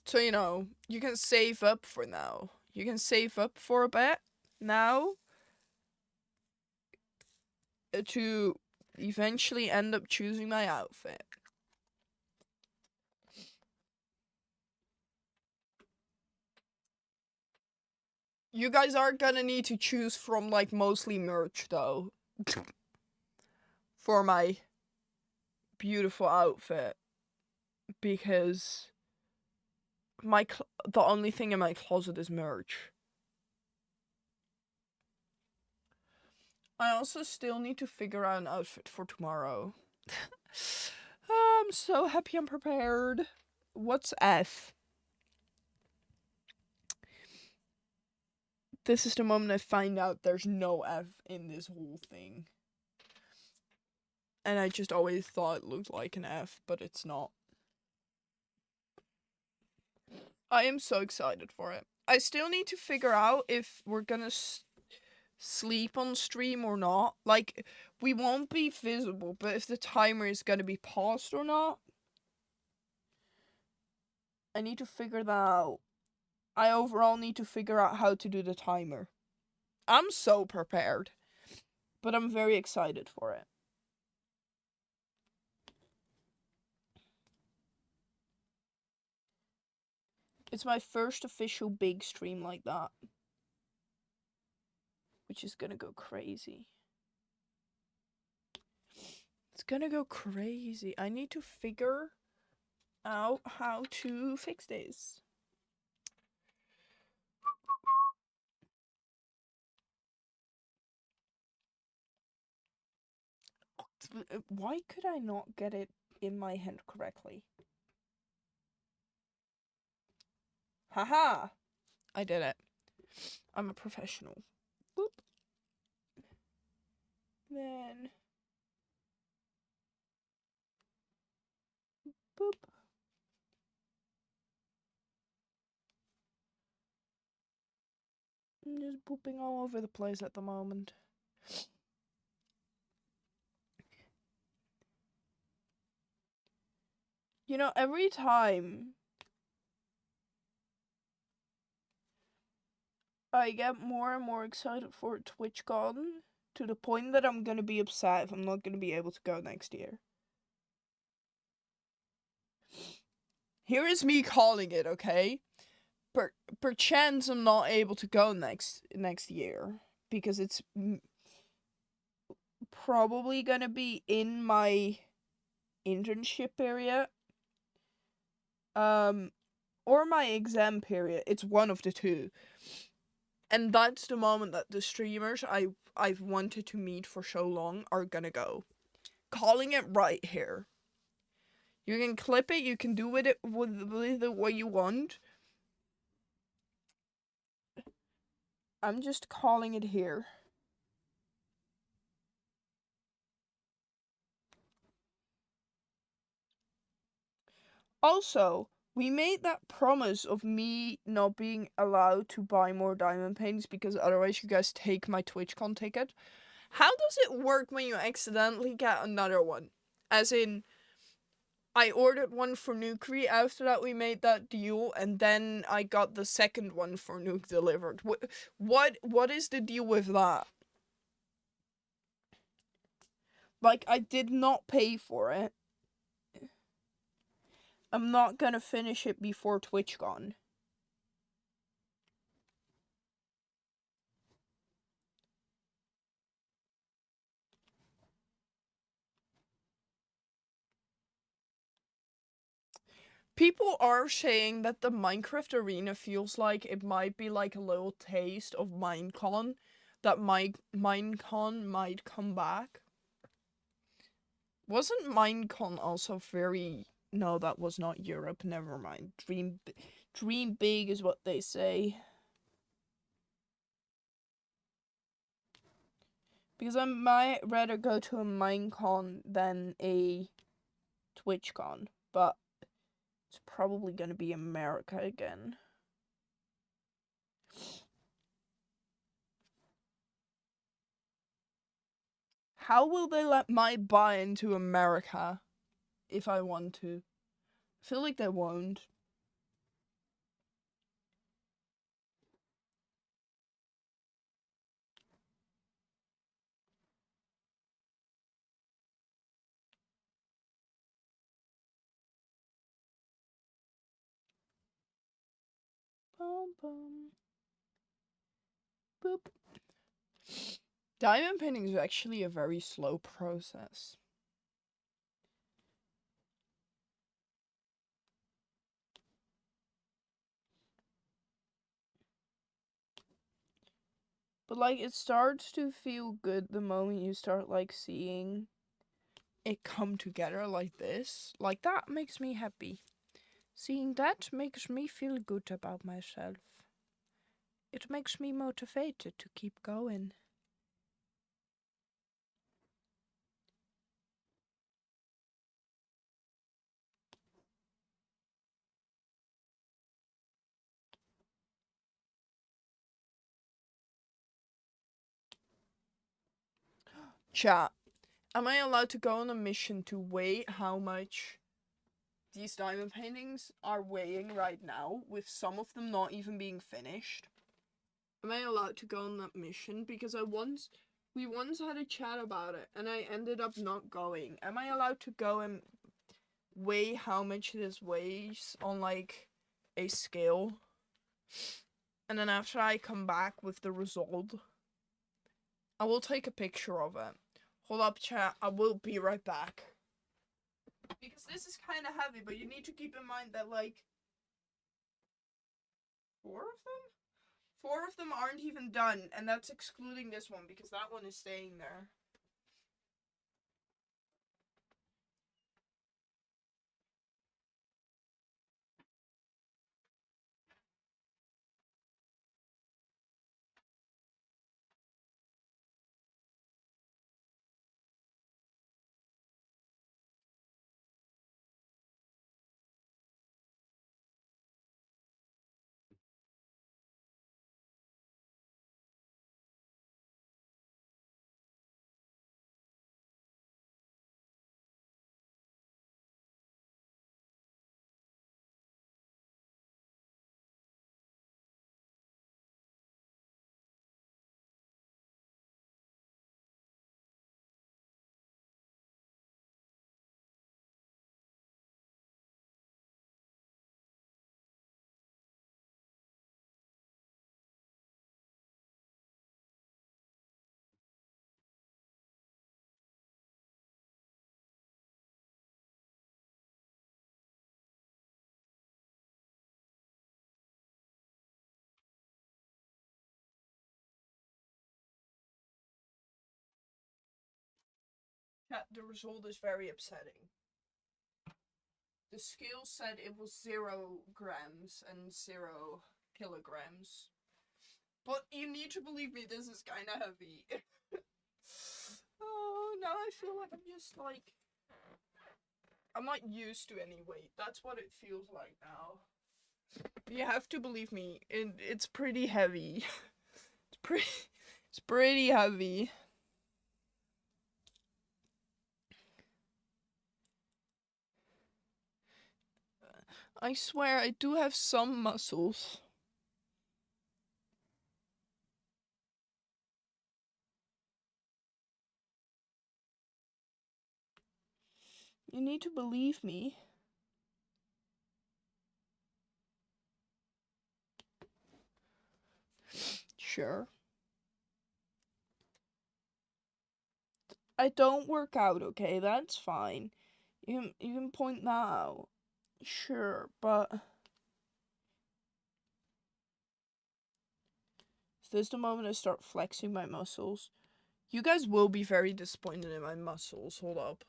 So, you know, you can save up for now. You can save up for a bit now to eventually end up choosing my outfit. You guys are gonna need to choose from, like, mostly merch, though. For my beautiful outfit. Because the only thing in my closet is merch. I also still need to figure out an outfit for tomorrow. I'm so happy I'm prepared. What's F? This is the moment I find out there's no F in this whole thing. And I just always thought it looked like an F, but it's not. I am so excited for it. I still need to figure out if we're gonna sleep on stream or not. Like, we won't be visible, but if the timer is gonna be paused or not. I need to figure that out. I overall need to figure out how to do the timer. I'm so prepared, but I'm very excited for it. It's my first official big stream like that, which is gonna go crazy. It's gonna go crazy. I need to figure out how to fix this. Why could I not get it in my hand correctly? Haha! I did it. I'm a professional. Boop. Then... boop. I'm just booping all over the place at the moment. You know, every time I get more and more excited for TwitchCon, to the point that I'm gonna be upset if I'm not gonna be able to go next year. Here is me calling it, okay? Perchance I'm not able to go next year, because it's probably gonna be in my internship area, or my exam period. It's one of the two. And that's the moment that the streamers I've wanted to meet for so long are gonna go. Calling it right here. You can clip it, you can do with it what you want. I'm just calling it here. Also, we made that promise of me not being allowed to buy more diamond paintings because otherwise you guys take my TwitchCon ticket. How does it work when you accidentally get another one? As in, I ordered one for Nukri, after that we made that deal, and then I got the second one for Nuke delivered. What is the deal with that? Like, I did not pay for it. I'm not gonna finish it before TwitchCon. People are saying that the Minecraft arena feels like it might be like a little taste of Minecon. That Minecon might come back. Wasn't Minecon also very... No, that was not Europe. Never mind. Dream big is what they say. Because I might rather go to a Minecon than a TwitchCon. But it's probably gonna be America again. How will they let my buy into America if I want to? I feel like they won't. Bum, bum. Boop. Diamond painting is actually a very slow process. But like, it starts to feel good the moment you start like seeing it come together like this. Like, that makes me happy. Seeing that makes me feel good about myself. It makes me motivated to keep going. Chat, am I allowed to go on a mission to weigh how much these diamond paintings are weighing right now, with some of them not even being finished? Am I allowed to go on that mission? Because we once had a chat about it, and I ended up not going. Am I allowed to go and weigh how much this weighs on, like, a scale? And then after I come back with the result, I will take a picture of it. Hold up, chat. I will be right back. Because this is kind of heavy, but you need to keep in mind that, like, 4 of them? 4 of them aren't even done, and that's excluding this one, because that one is staying there. Chat, the result is very upsetting. The scale said it was 0 grams and 0 kilograms. But you need to believe me, this is kind of heavy. Oh, now I feel like I'm just like... I'm not used to any weight. That's what it feels like now. You have to believe me, it's pretty heavy. It's pretty heavy. I swear, I do have some muscles. You need to believe me. Sure. I don't work out, okay? That's fine. You can point that out. Sure, but... Is this the moment I start flexing my muscles? You guys will be very disappointed in my muscles. Hold up.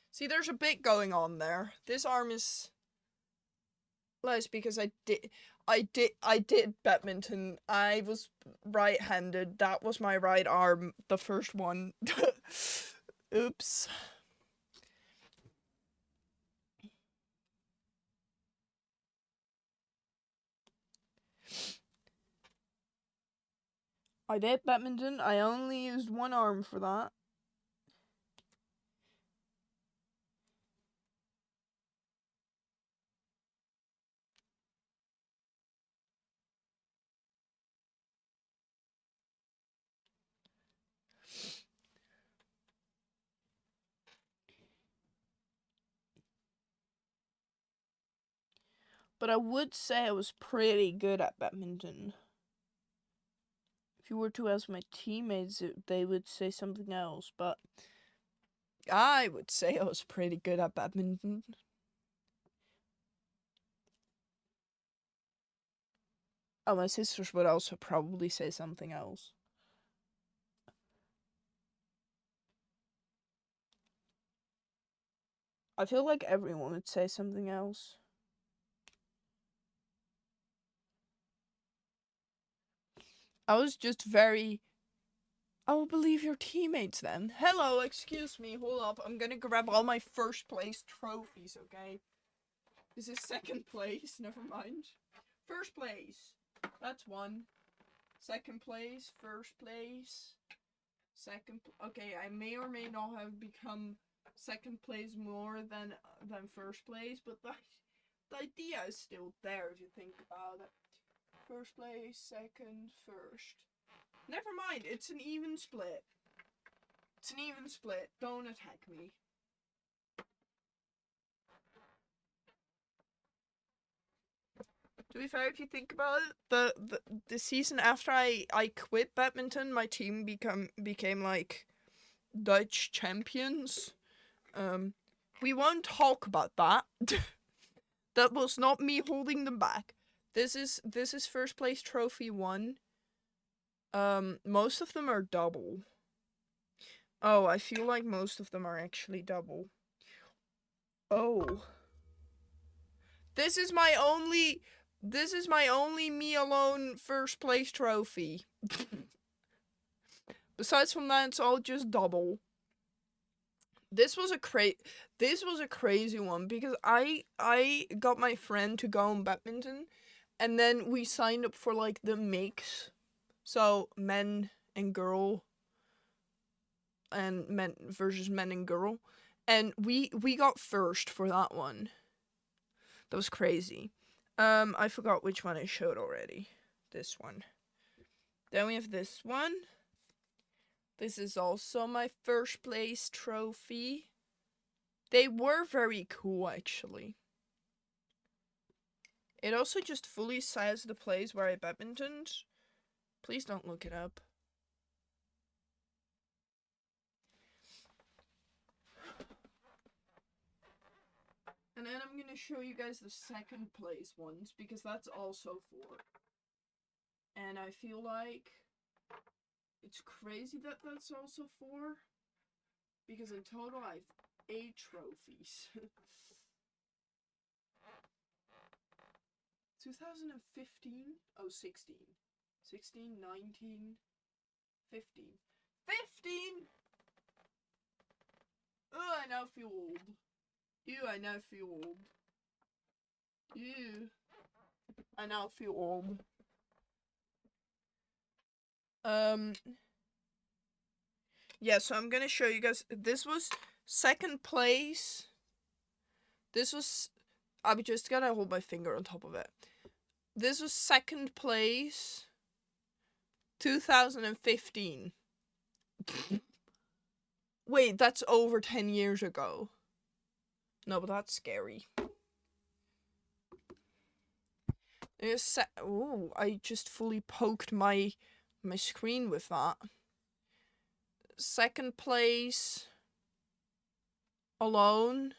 See, there's a bit going on there. This arm is less because I did badminton. I was right-handed. That was my right arm, the first one. Oops. I did badminton. I only used one arm for that. But I would say I was pretty good at badminton. If you were to ask my teammates, they would say something else, but I would say I was pretty good at badminton. Oh, my sisters would also probably say something else. I feel like everyone would say something else. I was just very... I will believe your teammates then. Hello, excuse me, hold up. I'm gonna grab all my first place trophies, okay? This is second place, never mind. First place, that's one. Second place, first place, okay, I may or may not have become second place more than first place, but the idea is still there if you think about it. First place, second, first. Never mind, it's an even split. It's an even split. Don't attack me. To be fair, if you think about it, the season after I quit badminton, my team became like Dutch champions. We won't talk about that. That was not me holding them back. This is first place trophy 1. Most of them are double. Oh, I feel like most of them are actually double. Oh. This is my only me alone first place trophy. Besides from that, it's all just double. This was a crazy one because I got my friend to go on badminton, and then we signed up for like the mix, so men and girl, and men versus men and girl, and we got first for that one. That was crazy. I forgot which one I showed already. This one. Then we have this one. This is also my first place trophy. They were very cool, actually. It also just fully says the place where I badmintoned. Please don't look it up. And then I'm gonna show you guys the second place ones, because that's also 4. And I feel like it's crazy that that's also 4, because in total I have 8 trophies. 2015? Oh, 16. 16, 19, 15. 15! Oh, I now feel old. Ew, I now feel old. Ew. I now feel old. Yeah, so I'm gonna show you guys. This was second place. This was... I just gotta hold my finger on top of it. This was second place. 2015. Wait, that's over 10 years ago. No, but that's scary. Ooh, I just fully poked my screen with that. Second place alone,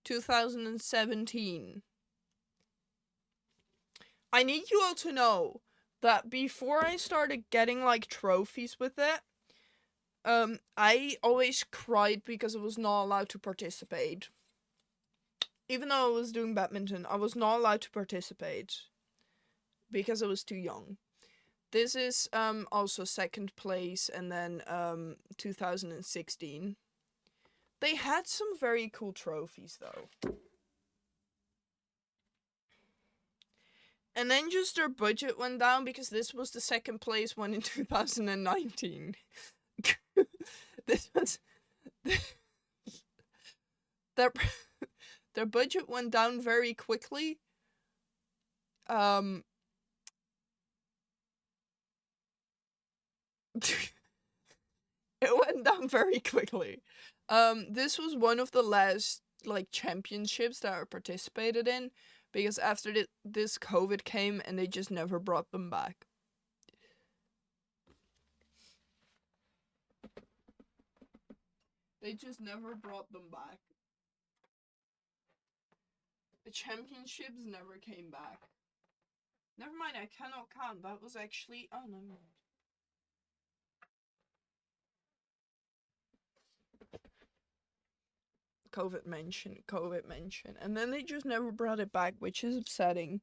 2017. I need you all to know that before I started getting like trophies with it, I always cried because I was not allowed to participate. Even though I was doing badminton, I was not allowed to participate because I was too young. This is also second place, and then 2016. They had some very cool trophies though. And then just their budget went down because this was the second place one in 2019. This was their their budget went down very quickly. It went down very quickly. This was one of the last like championships that I participated in because after this COVID came and they just never brought them back. They just never brought them back. The championships never came back. Never mind, I cannot count. That was actually... Oh, no. COVID mention. And then they just never brought it back, which is upsetting.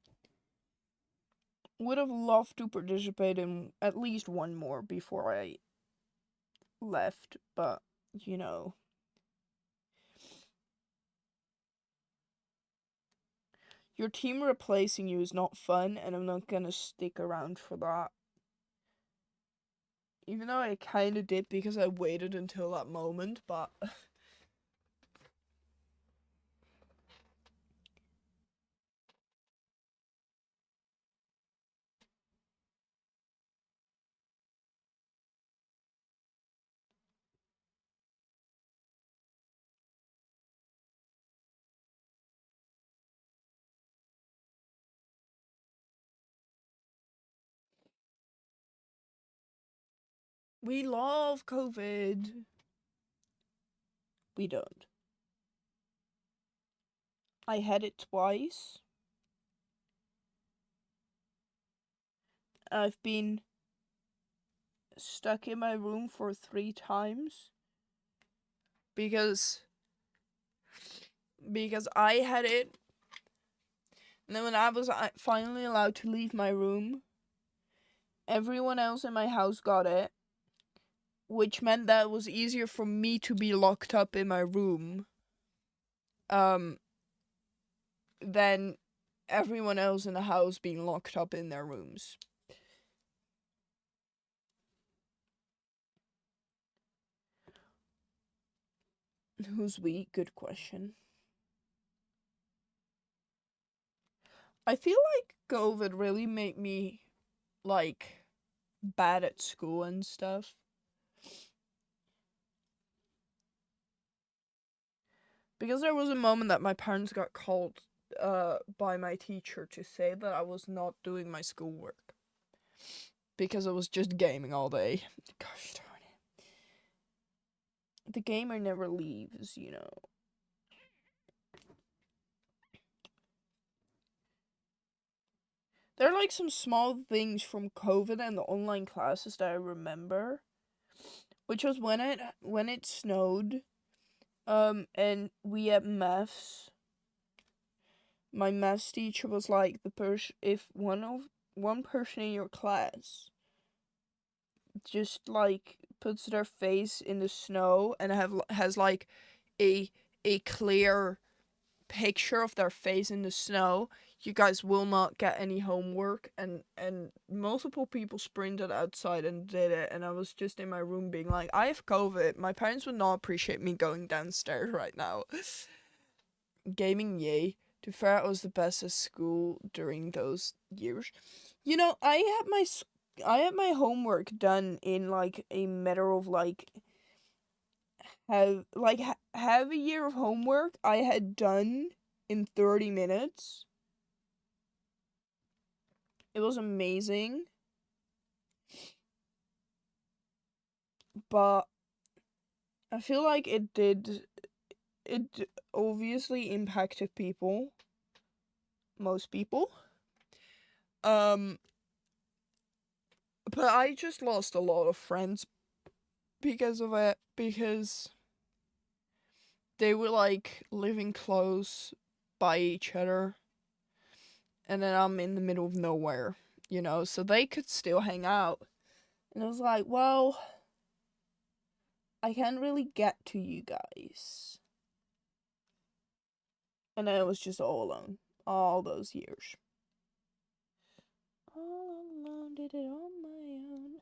Would have loved to participate in at least one more before I left, but, you know. Your team replacing you is not fun, and I'm not gonna stick around for that. Even though I kinda did because I waited until that moment, but... We love COVID. We don't. I had it twice. I've been stuck in my room for 3 times. Because I had it. And then when I was finally allowed to leave my room, everyone else in my house got it. Which meant that it was easier for me to be locked up in my room. Than everyone else in the house being locked up in their rooms. Who's we? Good question. I feel like COVID really made me, like, bad at school and stuff. Because there was a moment that my parents got called by my teacher to say that I was not doing my schoolwork. Because I was just gaming all day. Gosh darn it. The gamer never leaves, you know. There are like some small things from COVID and the online classes that I remember. Which was when it snowed. And we had maths. My maths teacher was like, if one person in your class just like puts their face in the snow and has like a clear picture of their face in the snow, you guys will not get any homework. And multiple people sprinted outside and did it, and I was just in my room being like, I have COVID. My parents would not appreciate me going downstairs right now. Gaming, yay. To be fair, I was the best at school during those years. You know, I had my homework done in like a matter of like have a year of homework I had done in 30 minutes. It was amazing. But I feel like it obviously impacted people. Most people. But I just lost a lot of friends because of it, because they were like living close by each other, and then I'm in the middle of nowhere, you know, so they could still hang out. And I was like, well, I can't really get to you guys. And I was just all alone all those years. All alone, did it on my own.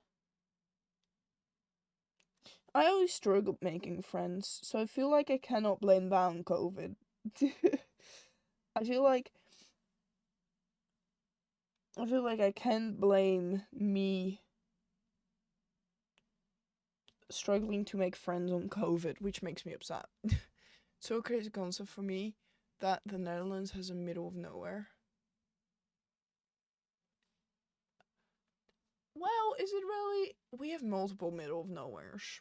I always struggled making friends, so I feel like I cannot blame that on COVID. I feel like I can't blame me struggling to make friends on COVID, which makes me upset. So a crazy concept for me that the Netherlands has a middle of nowhere. Well, is it really? We have multiple middle of nowheres.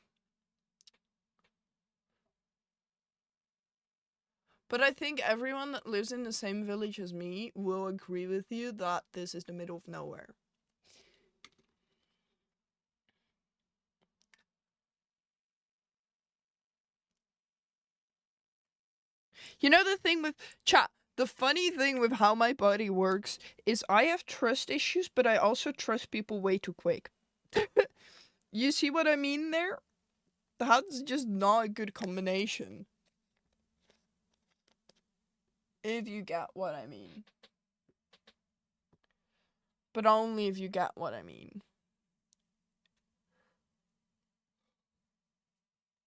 But I think everyone that lives in the same village as me will agree with you that this is the middle of nowhere. You know the thing with chat, the funny thing with how my body works is I have trust issues, but I also trust people way too quick. You see what I mean there? That's just not a good combination. If you get what I mean. But only if you get what I mean.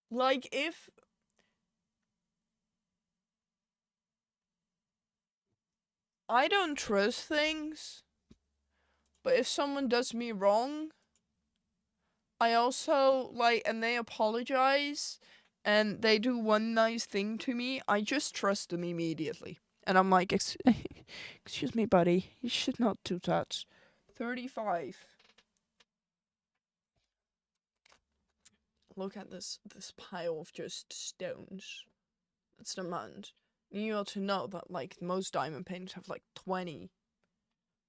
Like, if I don't trust things, but if someone does me wrong, I also, like, and they apologize, and they do one nice thing to me, I just trust them immediately. And I'm like, excuse me, buddy, you should not do that. 35. Look at this pile of just stones. That's the amount. You ought to know that, like, most diamond paintings have, like, 20.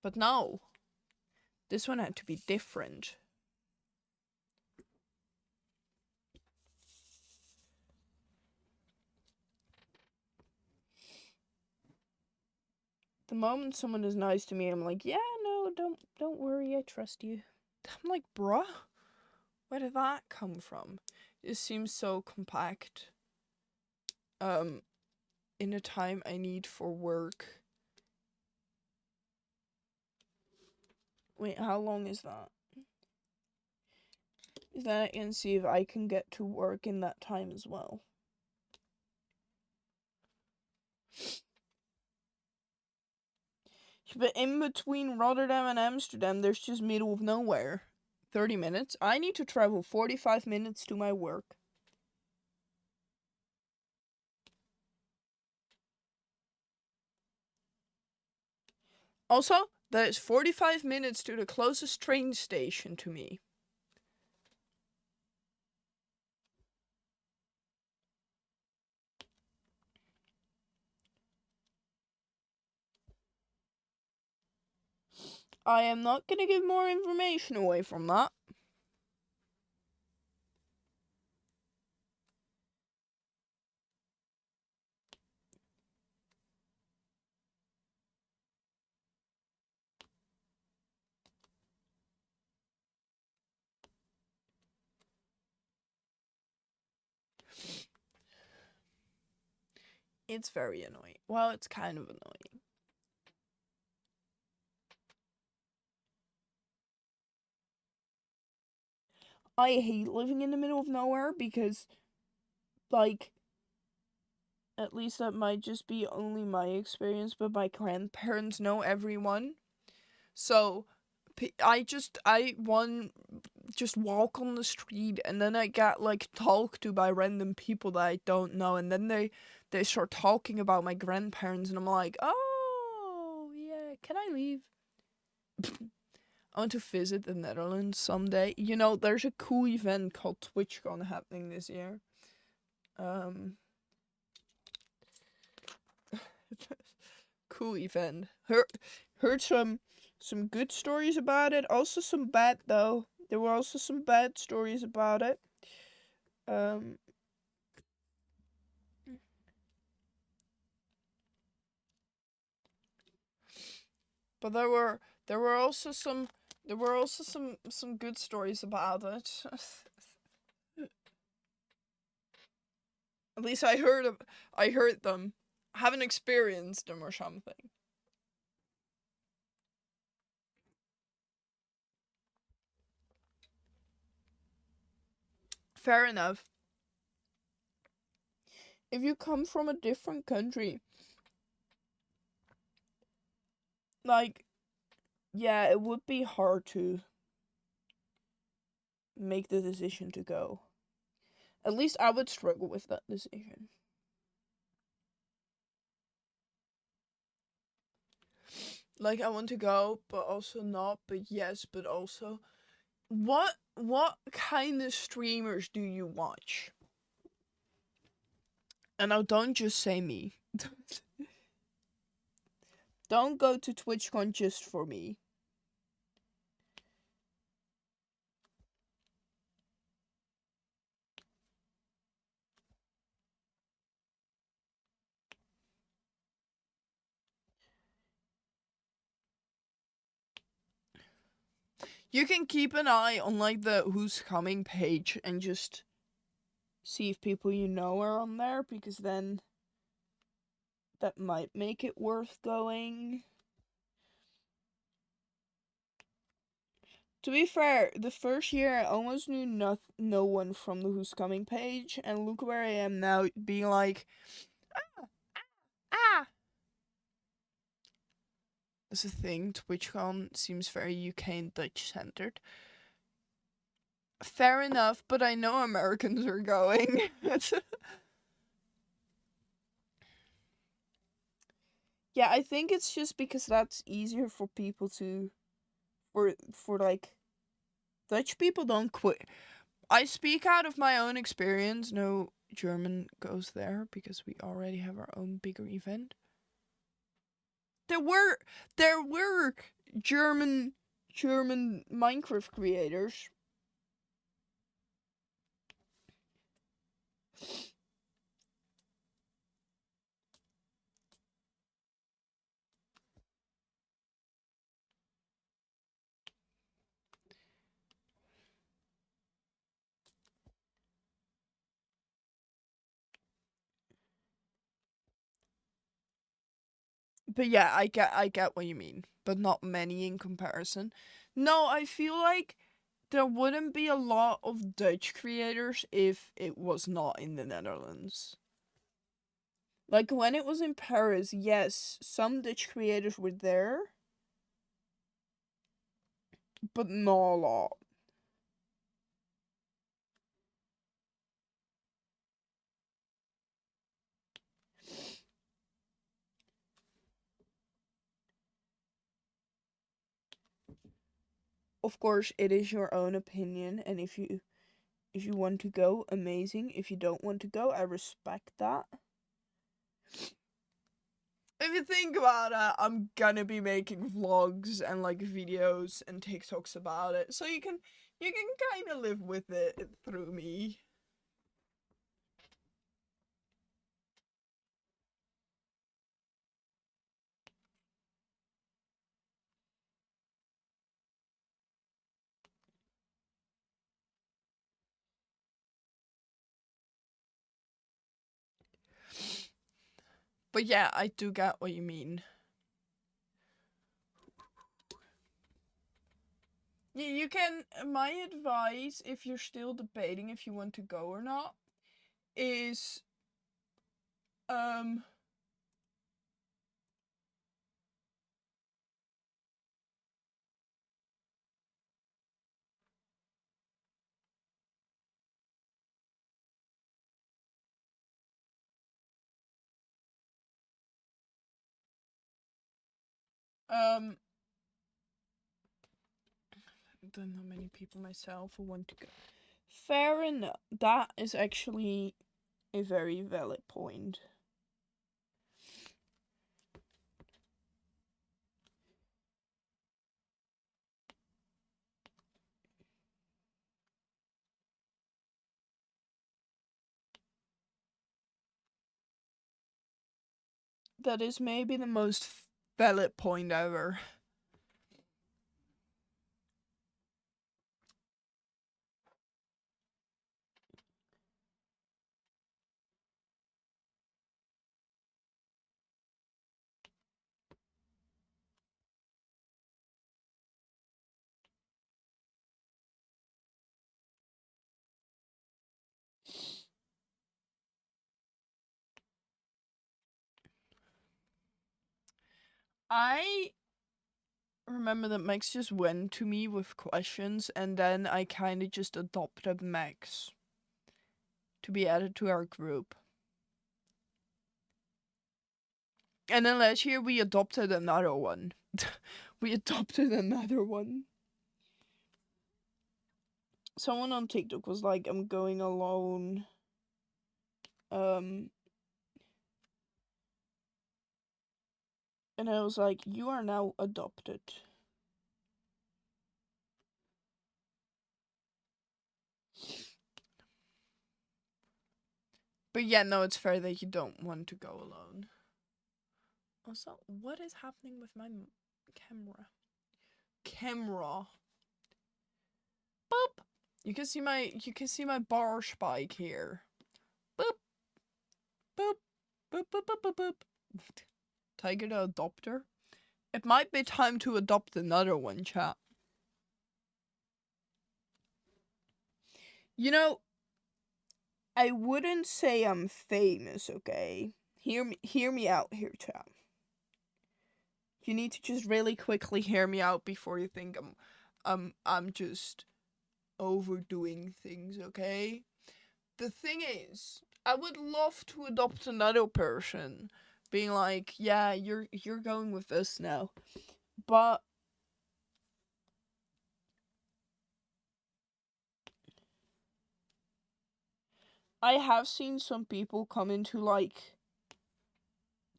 But no. This one had to be different. The moment someone is nice to me, I'm like, yeah, no, don't worry, I trust you. I'm like, bruh, where did that come from? It seems so compact. In the time I need for work. Wait, how long is that? Is that I can see if I can get to work in that time as well. But in between Rotterdam and Amsterdam, there's just middle of nowhere. 30 minutes. I need to travel 45 minutes to my work. Also, there's 45 minutes to the closest train station to me. I am not gonna give more information away from that. It's very annoying. Well, it's kind of annoying. I hate living in the middle of nowhere because, like, at least that might just be only my experience, but my grandparents know everyone. So, I just walk on the street and then I get, like, talked to by random people that I don't know, and then they start talking about my grandparents, and I'm like, oh, yeah, can I leave? I want to visit the Netherlands someday. You know, there's a cool event called Twitchcon happening this year. Cool event. Heard some good stories about it. Also some bad though. There were also some bad stories about it. But there were also some good stories about it. At least I heard them. I haven't experienced them or something. Fair enough. If you come from a different country, like, yeah, it would be hard to make the decision to go. At least I would struggle with that decision. Like, I want to go, but also not, but yes, but also. What kind of streamers do you watch? And now don't just say me. Don't go to Twitchcon just for me. You can keep an eye on like the who's coming page and just see if people you know are on there, because then that might make it worth going. To be fair, the first year I almost knew no one from the Who's Coming page, and look where I am now, being like, ah. That's a thing. TwitchCon seems very UK and Dutch centered. Fair enough, but I know Americans are going. Yeah, I think it's just because that's easier for people to, for like, Dutch people don't quit. I speak out of my own experience. No German goes there because we already have our own bigger event. There were German Minecraft creators. But yeah, I get what you mean, but not many in comparison. No, I feel like there wouldn't be a lot of Dutch creators if it was not in the Netherlands. Like when it was in Paris, yes, some Dutch creators were there, but not a lot. Of course, it is your own opinion, and if you want to go, amazing. If you don't want to go, I respect that. If you think about it, I'm gonna be making vlogs and like videos and TikToks about it, so you can kind of live with it through me. But yeah, I do get what you mean. You can. My advice, if you're still debating if you want to go or not, is um. I don't know many people myself who want to go. Fair enough. That is actually a very valid point. That is maybe the most valid point ever. I remember that Max just went to me with questions, and then I kind of just adopted Max to be added to our group. And then last year we adopted another one. We adopted another one. Someone on TikTok was like, I'm going alone. And I was like, you are now adopted. But yeah, no, it's fair that you don't want to go alone. Also, what is happening with my camera? Boop. You can see my bar spike here. Boop. Boop. Boop boop boop boop boop. Tiger the adopter. It might be time to adopt another one, chat. You know, I wouldn't say I'm famous, okay? Hear me out here, chat. You need to just really quickly hear me out before you think I'm just overdoing things, okay? The thing is, I would love to adopt another person, being like, yeah, you're going with us now. But I have seen some people come into like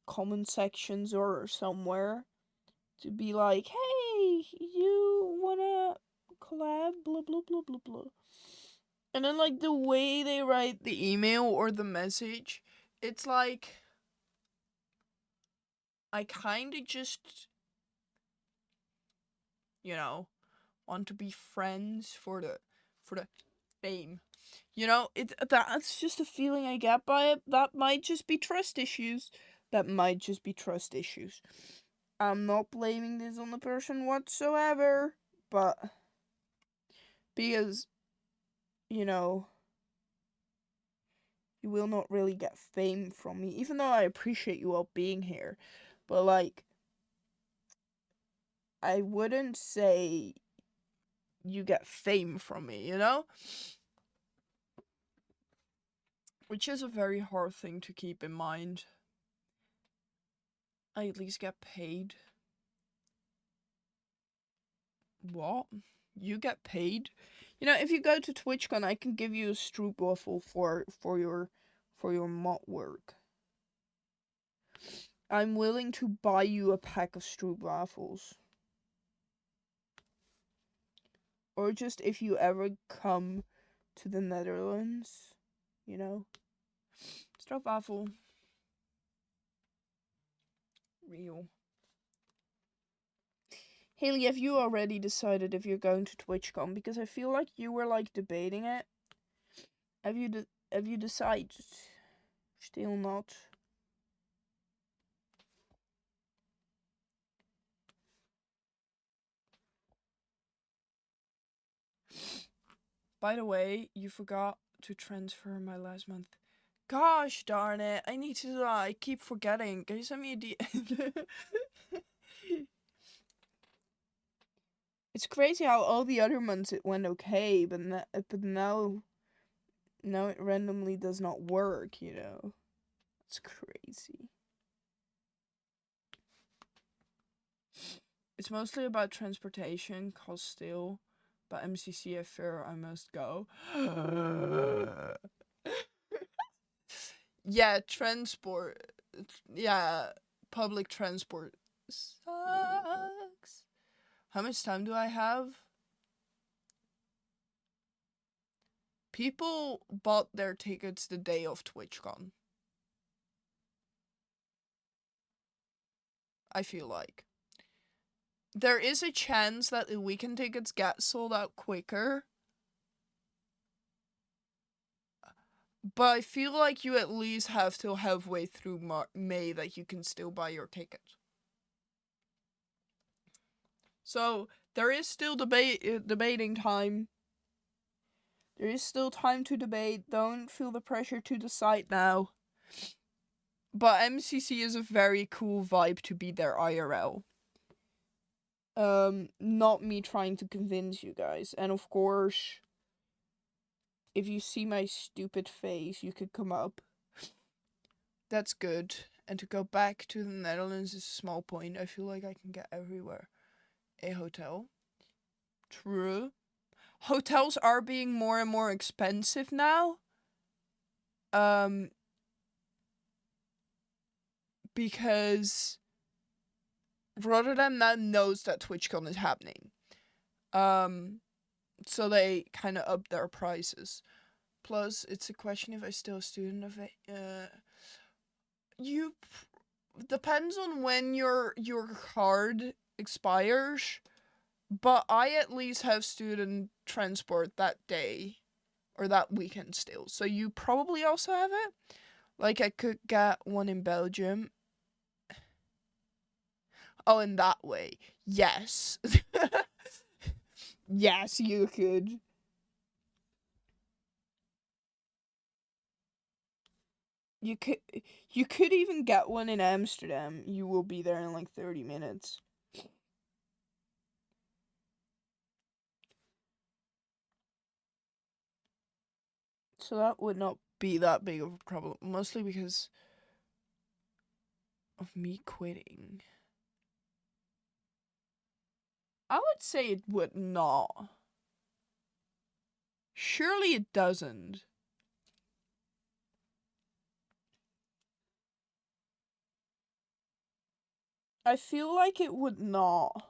comment sections or somewhere to be like, hey, you wanna collab, blah blah blah blah blah. And then like the way they write the email or the message, it's like I kinda just, you know, want to be friends for the fame. You know, that's just a feeling I get by it. That might just be trust issues. I'm not blaming this on the person whatsoever, but because, you know, you will not really get fame from me, even though I appreciate you all being here. But like, I wouldn't say you get fame from me, you know? Which is a very hard thing to keep in mind. I at least get paid. What? You get paid? You know, if you go to Twitchcon, I can give you a stroopwafel for your mod work. I'm willing to buy you a pack of stroopwafels. Or just if you ever come to the Netherlands, you know. Stroopwafel. Real. Haley, have you already decided if you're going to TwitchCon? Because I feel like you were like debating it. Have you decided? Still not. By the way, you forgot to transfer my last month. Gosh darn it! I need to. I keep forgetting. Can you send me a D? It's crazy how all the other months it went okay, but now it randomly does not work. You know, it's crazy. It's mostly about transportation, cause still, but MCC I fear I must go. Yeah, transport. Yeah, public transport sucks. How much time do I have? People bought their tickets the day of TwitchCon. I feel like. There is a chance that the weekend tickets get sold out quicker. But I feel like you at least have till halfway through May that you can still buy your ticket. So there is still debating time. There is still time to debate. Don't feel the pressure to decide now. But MCC is a very cool vibe to be there IRL. Not me trying to convince you guys. And of course, if you see my stupid face, you could come up. That's good. And to go back to the Netherlands is a small point. I feel like I can get everywhere. A hotel. True. Hotels are being more and more expensive now. Because Rotterdam now knows that TwitchCon is happening. So they kind of up their prices. Plus, it's a question if I'm still a student of it. Depends on when your card expires, but I at least have student transport that day or that weekend still. So you probably also have it. Like I could get one in Belgium. Oh, in that way. Yes. Yes, you could. You could even get one in Amsterdam. You will be there in like 30 minutes. So that would not be that big of a problem, mostly because of me quitting. I would say it would not. Surely it doesn't. I feel like it would not.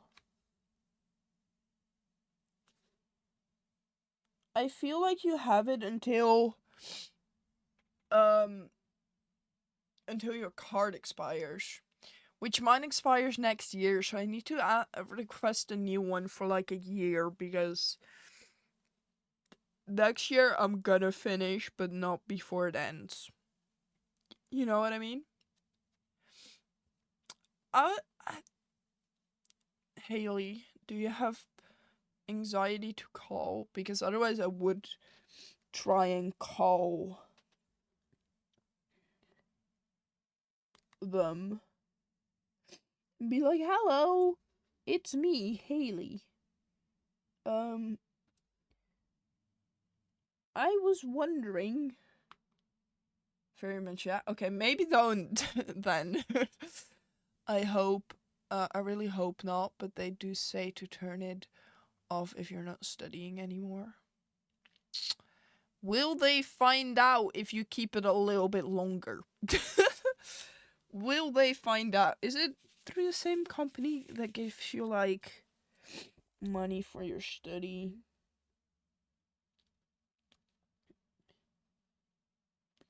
I feel like you have it until your card expires. Which mine expires next year, so I need to request a new one for like a year, because next year I'm gonna finish, but not before it ends. You know what I mean? Haley, do you have anxiety to call? Because otherwise I would try and call them. Be like, hello, it's me, Haley. I was wondering. Very much, yeah. Okay, maybe don't then. I hope, I really hope not, but they do say to turn it off if you're not studying anymore. Will they find out if you keep it a little bit longer? Will they find out? Is it through the same company that gives you, like, money for your study?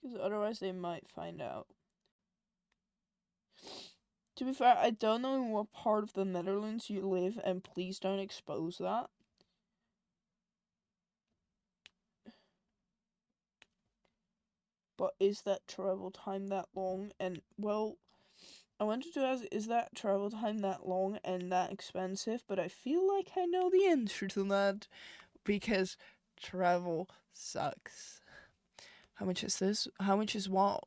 Because otherwise they might find out. To be fair, I don't know in what part of the Netherlands you live, and please don't expose that. But is that travel time that long? And, well, I wanted to ask, is that travel time that long and that expensive? But I feel like I know the answer to that, because travel sucks. How much is this? How much is what?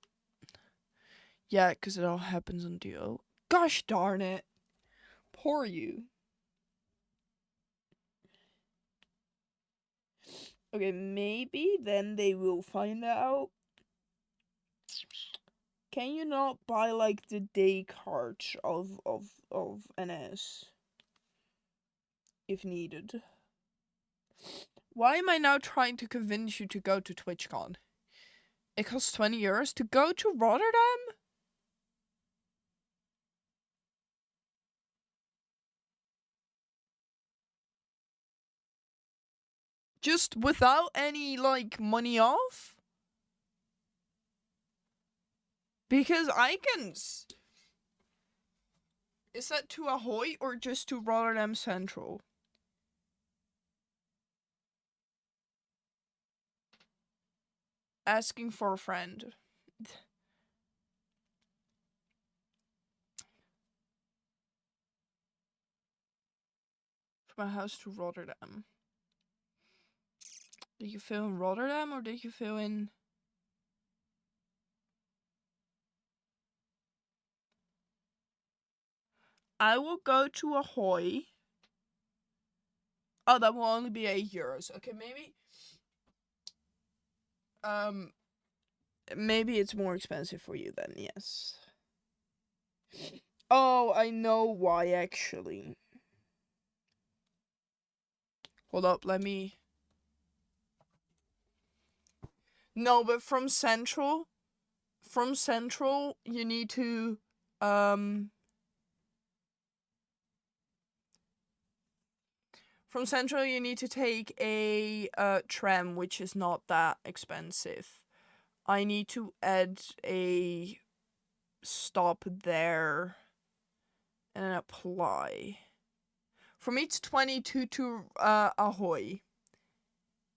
Yeah, because it all happens on Duo. Gosh darn it. Poor you. Okay, maybe then they will find out. Can you not buy, like, the day cards of NS? If needed. Why am I now trying to convince you to go to TwitchCon? It costs 20 euros to go to Rotterdam? Just without any, like, money off? Because I can... Is that to Ahoy or just to Rotterdam Central? Asking for a friend. From my house to Rotterdam. Did you feel in Rotterdam or did you feel in... I will go to Ahoy. Oh, that will only be €8. Okay, maybe it's more expensive for you then, yes. Oh, I know why, actually. Hold up, let me... No, but from Central, you need to, from Central, you need to take a tram, which is not that expensive. I need to add a stop there and apply. For me, it's 22 to Ahoy.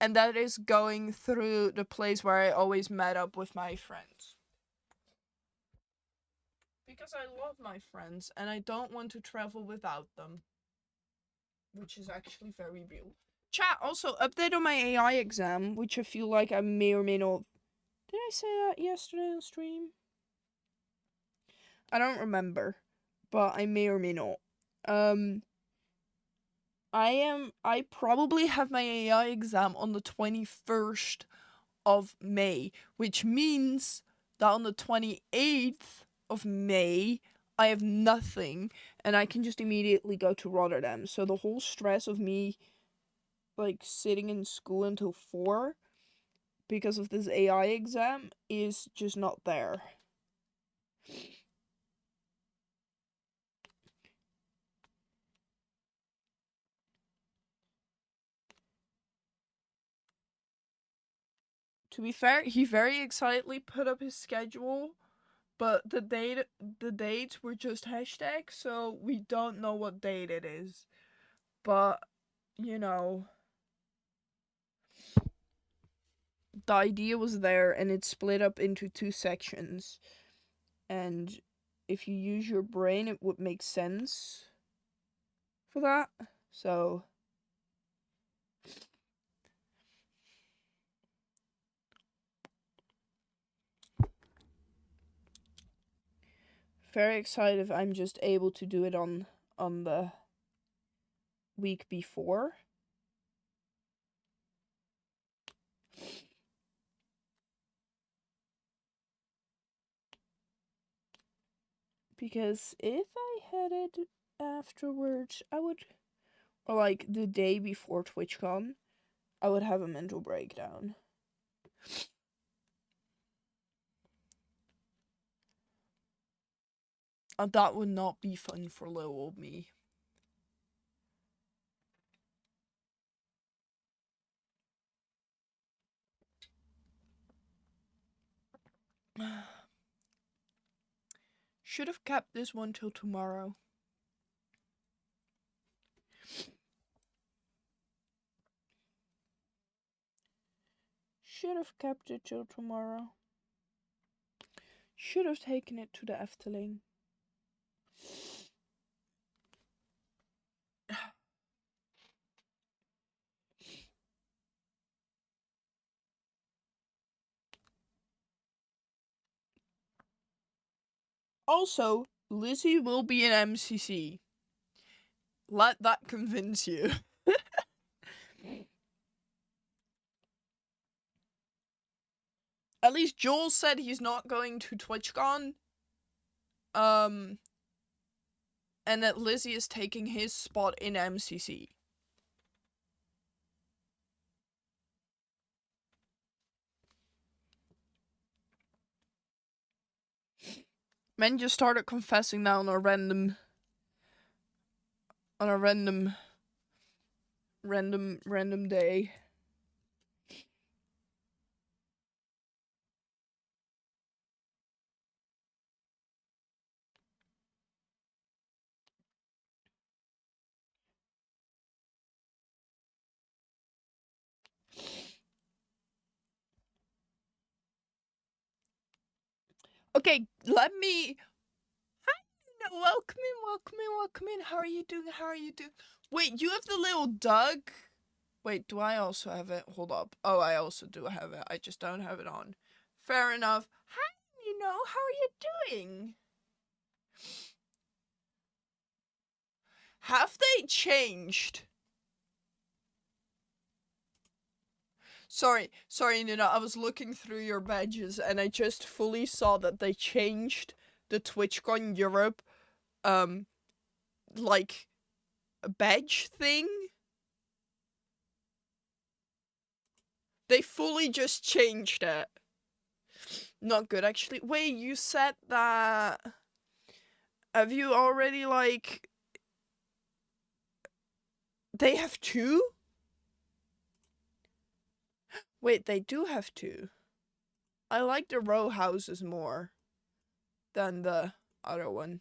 And that is going through the place where I always met up with my friends. Because I love my friends, and I don't want to travel without them. Which is actually very real. Chat, also, update on my AI exam, which I feel like I may or may not... Did I say that yesterday on stream? I don't remember, but I may or may not. I probably have my AI exam on the 21st of May, which means that on the 28th of May, I have nothing, and I can just immediately go to Rotterdam. So the whole stress of me, like, sitting in school until 4 because of this AI exam is just not there. To be fair, he very excitedly put up his schedule, but the dates were just hashtags, so we don't know what date it is. But, you know, the idea was there, and it's split up into 2 sections. And if you use your brain, it would make sense for that. So... very excited if I'm just able to do it on the week before. Because if I had it afterwards, I would... or like the day before Twitchcon, I would have a mental breakdown. And that would not be fun for little old me. Should have kept this one till tomorrow. Should have kept it till tomorrow. Should have taken it to the Efteling. Also, Lizzie will be in MCC. Let that convince you. At least Joel said he's not going to TwitchCon. And that Lizzie is taking his spot in MCC. Men just started confessing now on a random day. Okay, let me... Hi, welcome in. How are you doing? Wait, you have the little Doug? Wait, do I also have it? Hold up. Oh, I also do have it. I just don't have it on. Fair enough. Hi, how are you doing? Have they changed? Sorry, Nina, I was looking through your badges and I just fully saw that they changed the Twitchcon Europe, like, badge thing. They fully just changed it. Not good, actually. Wait, you said that... Have you already, like... They have 2? Wait, they do have 2. I like the row houses more than the other one.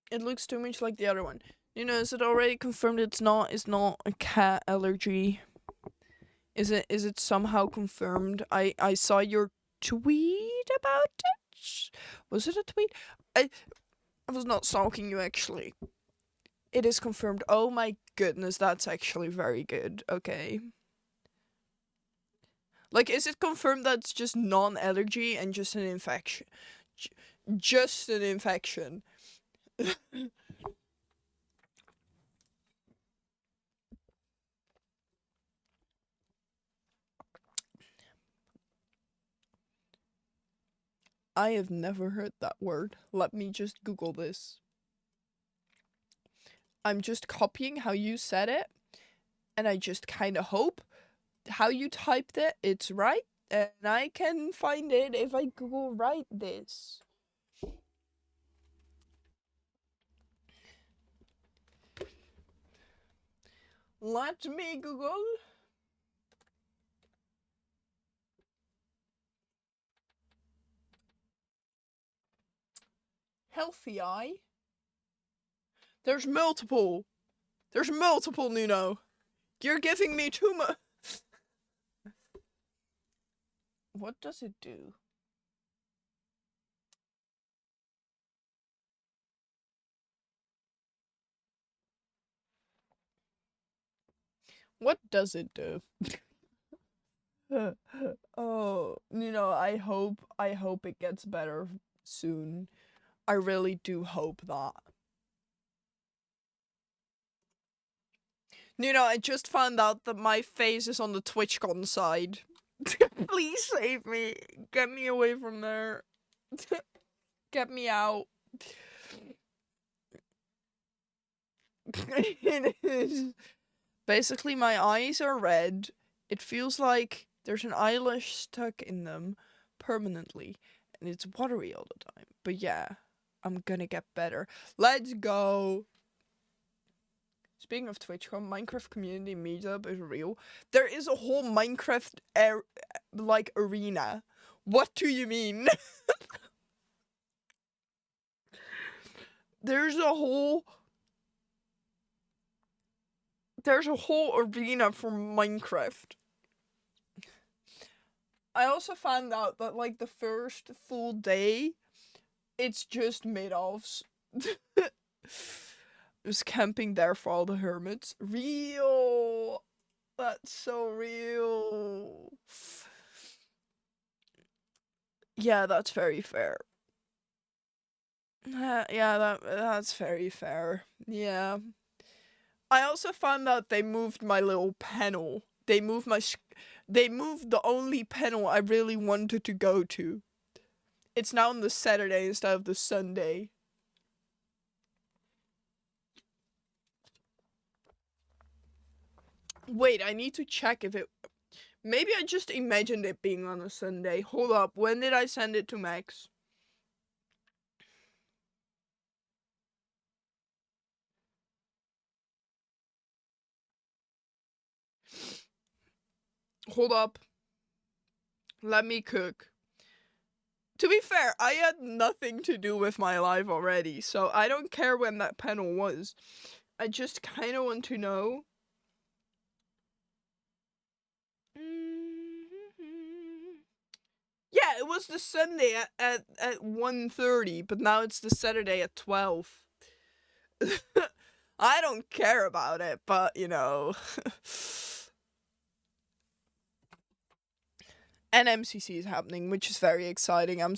It looks too much like the other one. You know, is it already confirmed it's not a cat allergy? Is it somehow confirmed? I saw your tweet about it. Was it a tweet? I was not stalking you, actually. It is confirmed. Oh my goodness, that's actually very good. Okay. Like, is it confirmed that it's just non-allergy and just an infection? Just an infection. I have never heard that word. Let me just Google this. I'm just copying how you said it, and I just kind of hope how you typed it, it's right, and I can find it if I Google write this. Let me Google. Healthy eye. There's multiple. There's multiple, Nuno. You're giving me too much. What does it do? What does it do? Oh, I hope it gets better soon. I really do hope that. I just found out that my face is on the Twitchcon side. Please save me. Get me away from there. Get me out. It is. Basically, my eyes are red. It feels like there's an eyelash stuck in them permanently. And it's watery all the time. But yeah, I'm gonna get better. Let's go. Speaking of TwitchCon, Minecraft community meetup is real. There is a whole Minecraft arena. What do you mean? There's a whole arena for Minecraft. I also found out that, like, the first full day, it's just mid-offs. Just camping there for all the hermits. Real! That's so real. Yeah, that's very fair. Yeah, that's very fair. Yeah. I also found out they moved my little panel. They moved the only panel I really wanted to go to. It's now on the Saturday instead of the Sunday. Wait, I need to check if it... Maybe I just imagined it being on a Sunday. Hold up, when did I send it to Max? Hold up. Let me cook. To be fair, I had nothing to do with my life already, so I don't care when that panel was. I just kind of want to know. Yeah, it was the Sunday at 1:30, but now it's the Saturday at 12. I don't care about it, but, NMCC is happening, which is very exciting. I'm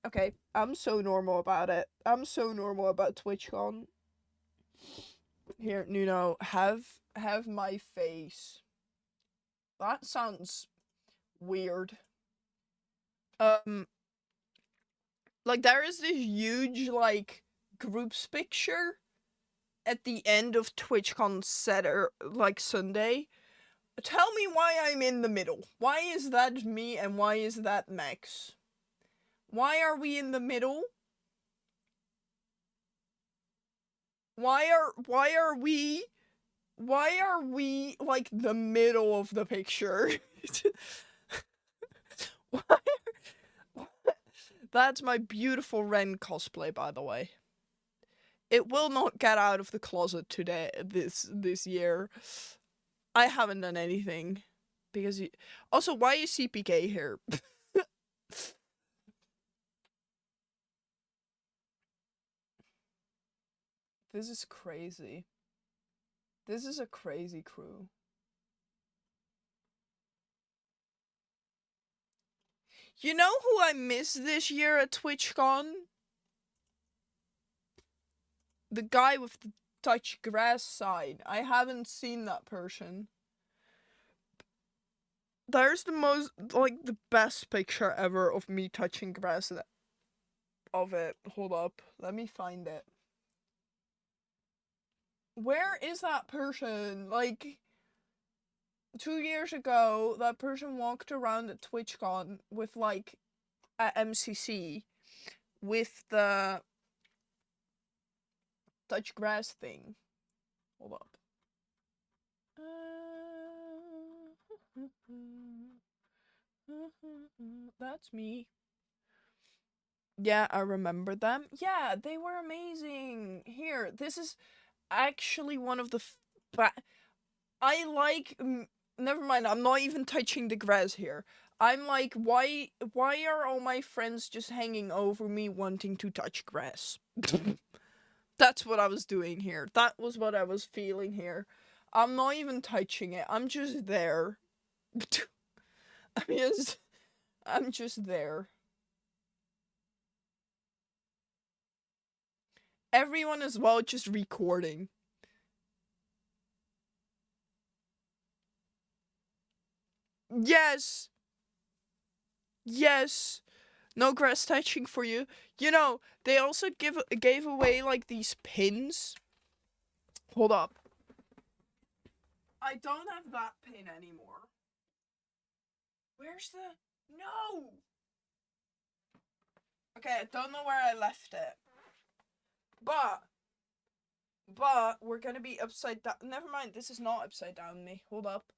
Okay, I'm so normal about it. I'm so normal about TwitchCon. Here, Nuno, have my face. That sounds weird. Like there is this huge like groups picture at the end of TwitchCon Saturday, like Sunday. Tell me why I'm in the middle. Why is that me and why is that Max? Why are we in the middle? Why are we like the middle of the picture? Why? That's my beautiful Ren cosplay, by the way. It will not get out of the closet today this year. I haven't done anything because also why is CPK here? This is crazy. This is a crazy crew. You know who I missed this year at TwitchCon? The guy with the touch grass sign. I haven't seen that person. There's the most, like, the best picture ever of me touching grass of it. Hold up. Let me find it. Where is that person? Like, 2 years ago, that person walked around at TwitchCon with, like, at MCC with the touch grass thing. Hold up. That's me. Yeah, I remember them. Yeah, they were amazing. Here, this is actually one of the I like never mind, I'm not even touching the grass here. I'm like, why are all my friends just hanging over me wanting to touch grass? That's what I was doing here. That was what I was feeling here. I'm not even touching it. I'm just there. I'm just there. Everyone as well just recording. Yes. Yes. No grass touching for you. You know, they also gave away like these pins. Hold up. I don't have that pin anymore. Where's the No. Okay, I don't know where I left it. But we're gonna be upside down. Never mind, this is not upside down me. Hold up.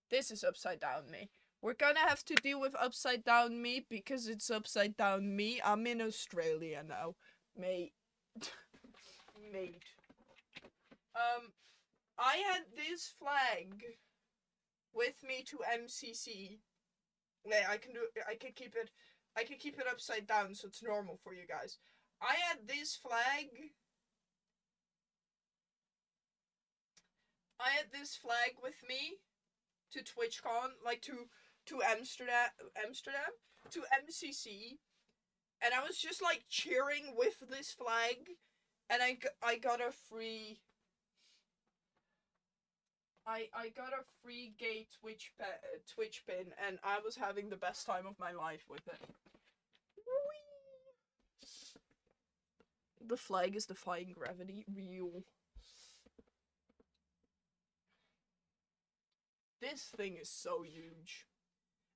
This is upside down me. We're gonna have to deal with upside down me because it's upside down me. I'm in Australia now. Mate. Mate. I had this flag with me to MCC. Wait, I can keep it upside down so it's normal for you guys. I had this flag. I had this flag with me to TwitchCon, like to Amsterdam, to MCC, and I was just like cheering with this flag, and I got a free. I got a free gay Twitch pin, and I was having the best time of my life with it. The flag is defying gravity. Real. This thing is so huge.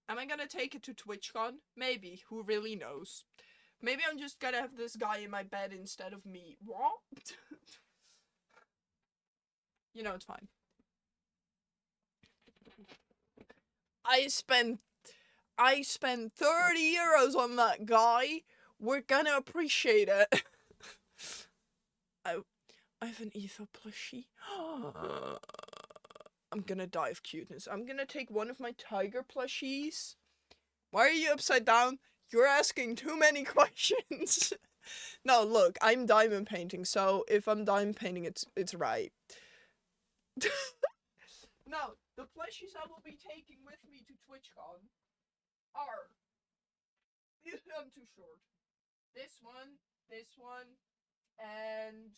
Am I gonna take it to TwitchCon? Maybe. Who really knows? Maybe I'm just gonna have this guy in my bed instead of me. What? You know, it's fine. I spent 30 euros on that guy. We're gonna appreciate it. I have an ether plushie. I'm gonna die of cuteness. I'm gonna take one of my tiger plushies. Why are you upside down? You're asking too many questions. No, look, I'm diamond painting, so if I'm diamond painting, it's right. No, the plushies I will be taking with me to TwitchCon are... I'm too short. this one, and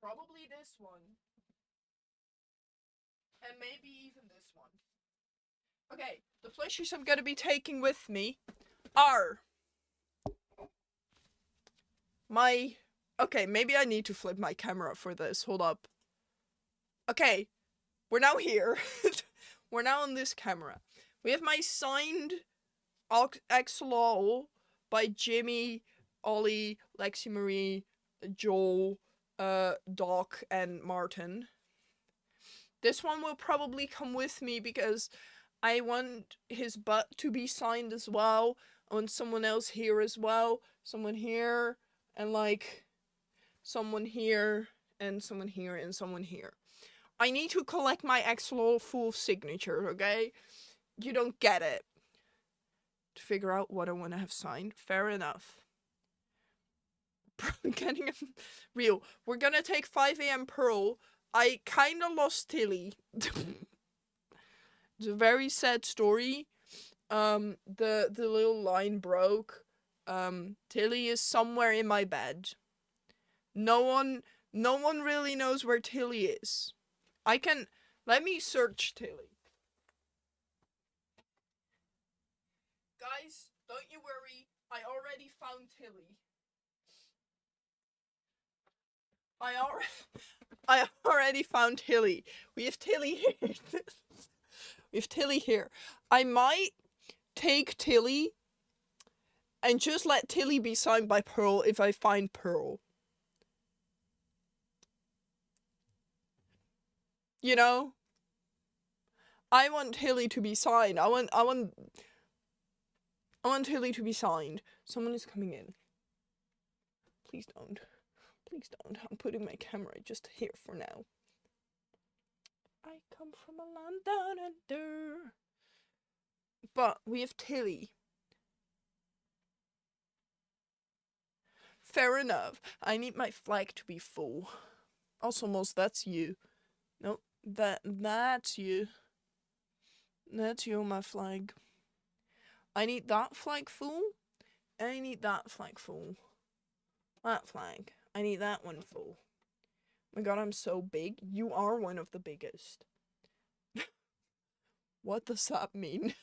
probably this one. And maybe even this one. Okay, the plushies I'm gonna be taking with me are my... Okay, maybe I need to flip my camera for this. Hold up. Okay, we're now here. We're now on this camera. We have my signed Axolotl by Jimmy, Ollie, Lexi Marie, Joel, Doc, and Martin. This one will probably come with me because I want his butt to be signed as well. I want someone else here as well. Someone here, and like someone here, and someone here, and someone here. I need to collect my Axolotl full signature, okay? You don't get it. To figure out what I want to have signed. Fair enough. Getting real. We're gonna take 5 a.m. Pearl. I kinda lost Tilly. It's a very sad story. The little line broke. Tilly is somewhere in my bed. No one really knows where Tilly is. Let me search Tilly. Guys, don't you worry. I already found Tilly. I already found Tilly. We have Tilly here. We have Tilly here. I might take Tilly and just let Tilly be signed by Pearl if I find Pearl. You know? I want Tilly to be signed. I want Tilly to be signed. Someone is coming in. Please don't. Please don't. I'm putting my camera just here for now. I come from a land down under. But we have Tilly. Fair enough. I need my flag to be full. Also, Moz, that's you. No, that's you. That's you on my flag. I need that flag full. I need that flag full. That flag. I need that one full. Oh my god, I'm so big. You are one of the biggest. What does that mean?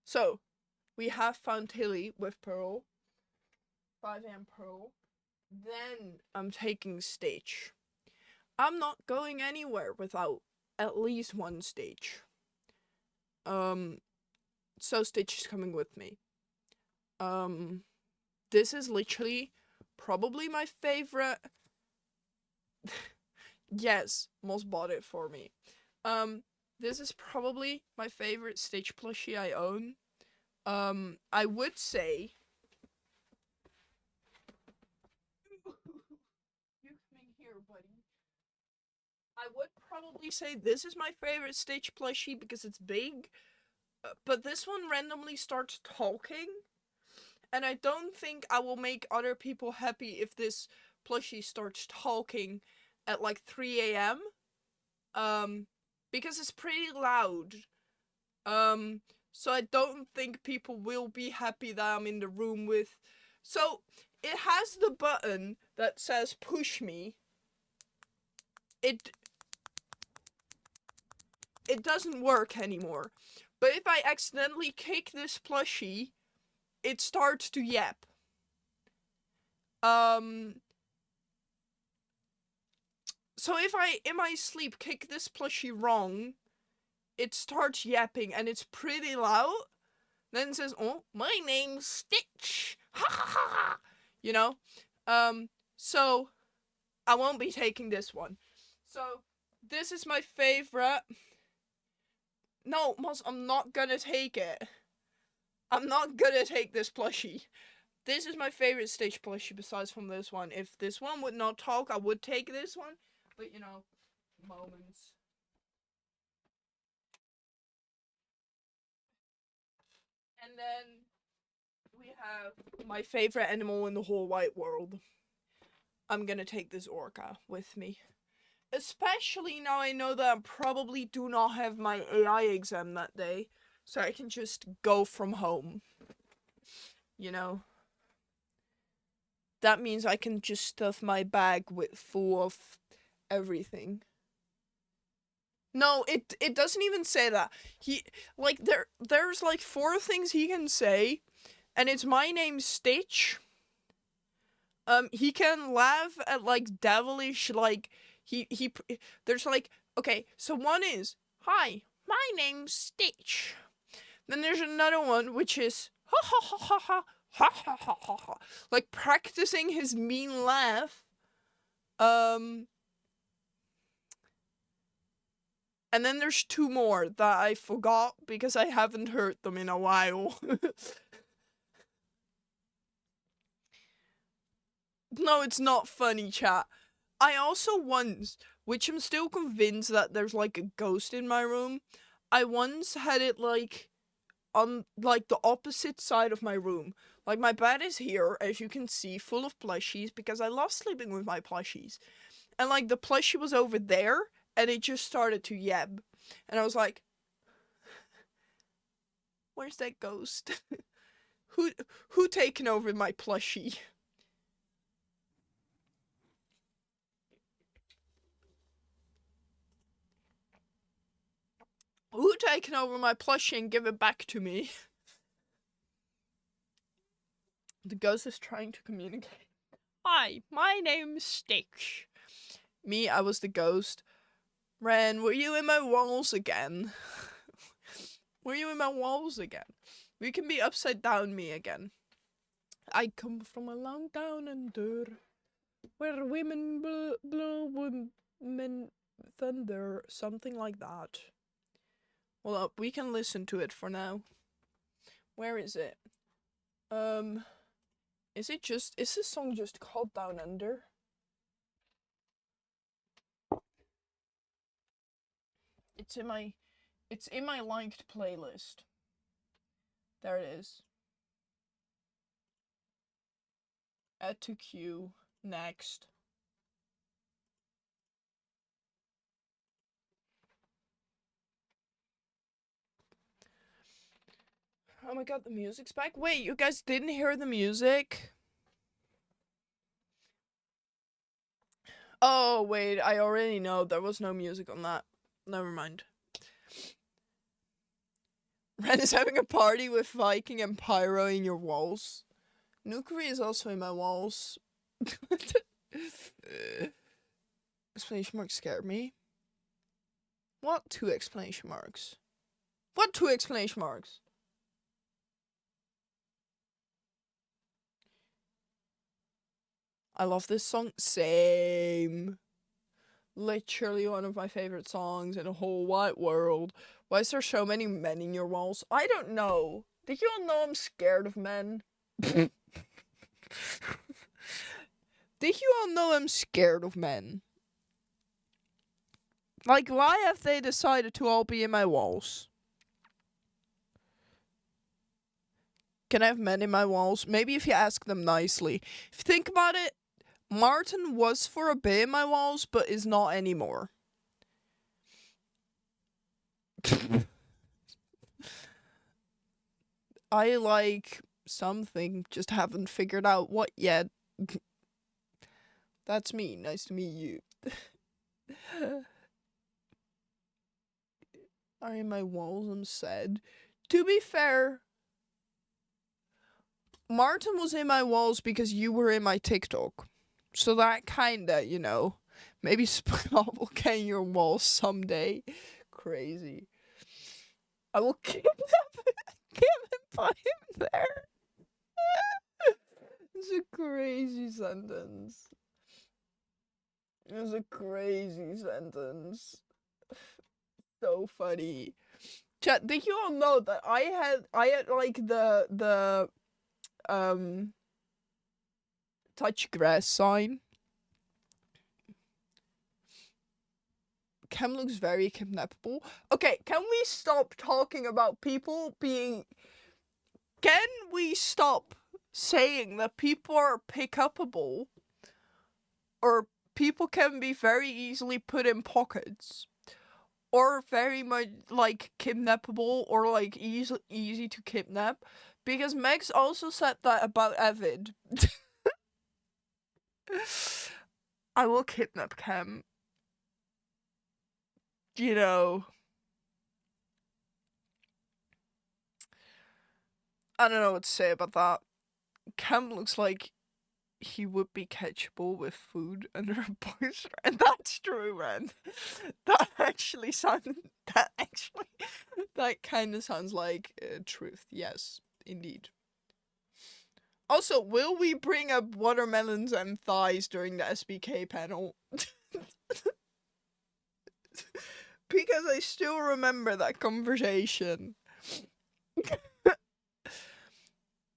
So, we have found Tilly with Pearl. 5 a.m. Pearl. Then I'm taking Stitch. I'm not going anywhere without at least one Stitch. So Stitch is coming with me. This is literally probably my favorite. Yes, Moss bought it for me. This is probably my favorite Stitch plushie I own. I would say you coming here, buddy. I would probably say this is my favorite Stitch plushie because it's big, but this one randomly starts talking, and I don't think I will make other people happy if this plushie starts talking at like 3 a.m. Because it's pretty loud. So I don't think people will be happy that I'm in the room with. So it has the button that says push me. It doesn't work anymore. But if I accidentally kick this plushie, it starts to yap. So if I, in my sleep, kick this plushie wrong, it starts yapping, and it's pretty loud. Then it says, "Oh, my name's Stitch." Ha ha ha ha. You know? So I won't be taking this one. So this is my favorite. No, Moz, I'm not gonna take it. I'm not gonna take this plushie. This is my favorite Stitch plushie besides from this one. If this one would not talk, I would take this one. But, you know, moments. And then we have my favorite animal in the whole wide world. I'm gonna take this orca with me. Especially now I know that I probably do not have my AI exam that day. So I can just go from home. You know? That means I can just stuff my bag with full of everything. No, it doesn't even say that. He like there's like 4 things he can say, and it's my name's Stitch. He can laugh at like devilish like he there's like okay, so one is hi, my name's Stitch. Then there's another one which is ha ha ha ha ha ha ha ha ha ha, like practicing his mean laugh. And then there's 2 more that I forgot because I haven't heard them in a while. No, it's not funny, chat. I also once, which I'm still convinced that there's like a ghost in my room, I once had it like on like the opposite side of my room. Like my bed is here, as you can see, full of plushies because I love sleeping with my plushies. And like the plushie was over there and it just started to yab. And I was like, where's that ghost? Who taken over my plushie? Who taken over my plushie and give it back to me? The ghost is trying to communicate. Hi, my name's Stitch. Me, I was the ghost. Ren, were you in my walls again? Were you in my walls again? We can be upside down me again. I come from a land down under, where women blow women thunder, something like that. Well, we can listen to it for now. Where is it? Is this song just called Down Under? It's in my liked playlist. There it is. Add to queue. Next. Oh my god, the music's back. Wait, you guys didn't hear the music? Oh, wait, I already know there was no music on that. Never mind. Ren is having a party with Viking and Pyro in your walls. Nukri is also in my walls. Exclamation mark scared me. What 2 exclamation marks? What 2 exclamation marks? I love this song. Same. Literally one of my favorite songs in the whole wide world. Why is there so many men in your walls? I don't know. Did you all know I'm scared of men? Did you all know I'm scared of men? Like, why have they decided to all be in my walls? Can I have men in my walls? Maybe if you ask them nicely. If you think about it, Martin was for a bit in my walls, but is not anymore. I like something, just haven't figured out what yet. That's me. Nice to meet you. Are in my walls? I'm sad. To be fair, Martin was in my walls because you were in my TikTok. So that kinda, you know, maybe Spinal will get in your walls someday. Crazy. I will kidnap him and put him there. It's a crazy sentence. It's a crazy sentence. So funny. Chat, did you all know that I had like the touch grass sign? Chem looks very kidnappable. Okay, can we stop talking about people being... Can we stop saying that people are pick-upable? Or people can be very easily put in pockets? Or very much, like, kidnappable or, like, easy to kidnap? Because Megs also said that about Evid. I will kidnap Cam. You know. I don't know what to say about that. Cam looks like he would be catchable with food under a bush, and that's true, man. That kind of sounds like truth. Yes, indeed. Also, will we bring up watermelons and thighs during the SBK panel? Because I still remember that conversation.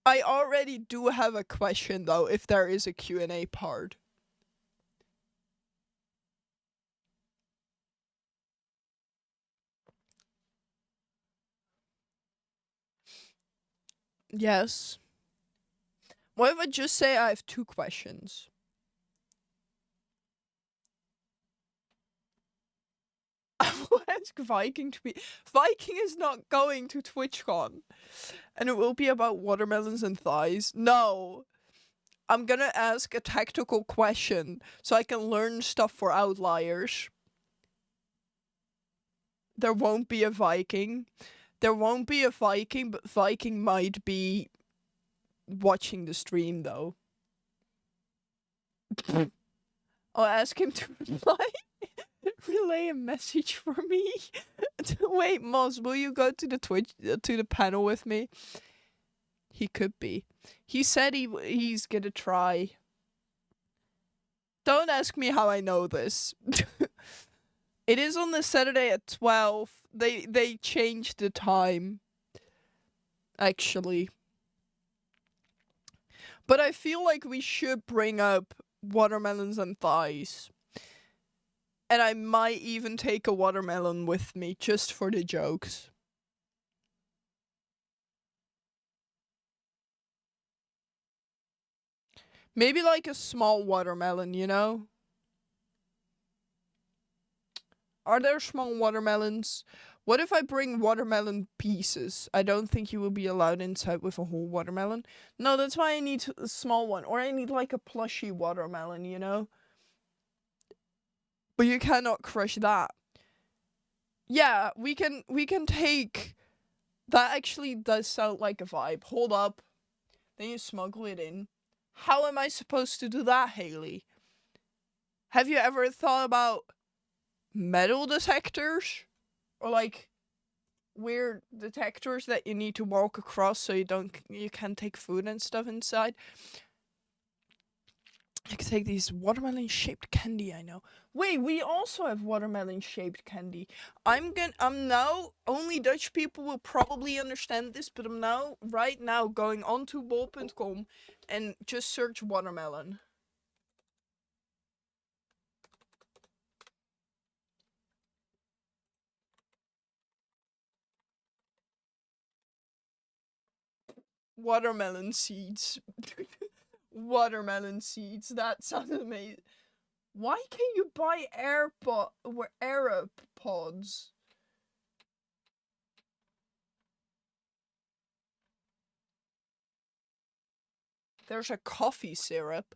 I already do have a question though, if there is a Q&A part. Yes. What if I just say I have 2 questions? I will ask Viking to be. Viking is not going to Twitchcon. And it will be about watermelons and thighs. No. I'm gonna ask a tactical question so I can learn stuff for outliers. There won't be a Viking. There won't be a Viking, but Viking might be watching the stream though. I'll ask him to relay a message for me. Wait, Moz, will you go to the panel with me? He could be. He said he's gonna try. Don't ask me how I know this. It is on the Saturday at 12. They changed the time. Actually. But I feel like we should bring up watermelons and thighs. And I might even take a watermelon with me, just for the jokes. Maybe like a small watermelon, you know? Are there small watermelons? What if I bring watermelon pieces? I don't think you will be allowed inside with a whole watermelon. No, that's why I need a small one. Or I need like a plushy watermelon, you know? But you cannot crush that. Yeah, we can take... That actually does sound like a vibe. Hold up. Then you smuggle it in. How am I supposed to do that, Haley? Have you ever thought about metal detectors? Or like weird detectors that you need to walk across so you can't take food and stuff inside? I can take these watermelon-shaped candy, I know. Wait, we also have watermelon-shaped candy. I'm now, only Dutch people will probably understand this, but I'm now, right now, going onto bol.com and just search watermelon. Watermelon seeds. Watermelon seeds, that sounds amazing. Why can't you buy AirPods? There's a coffee syrup.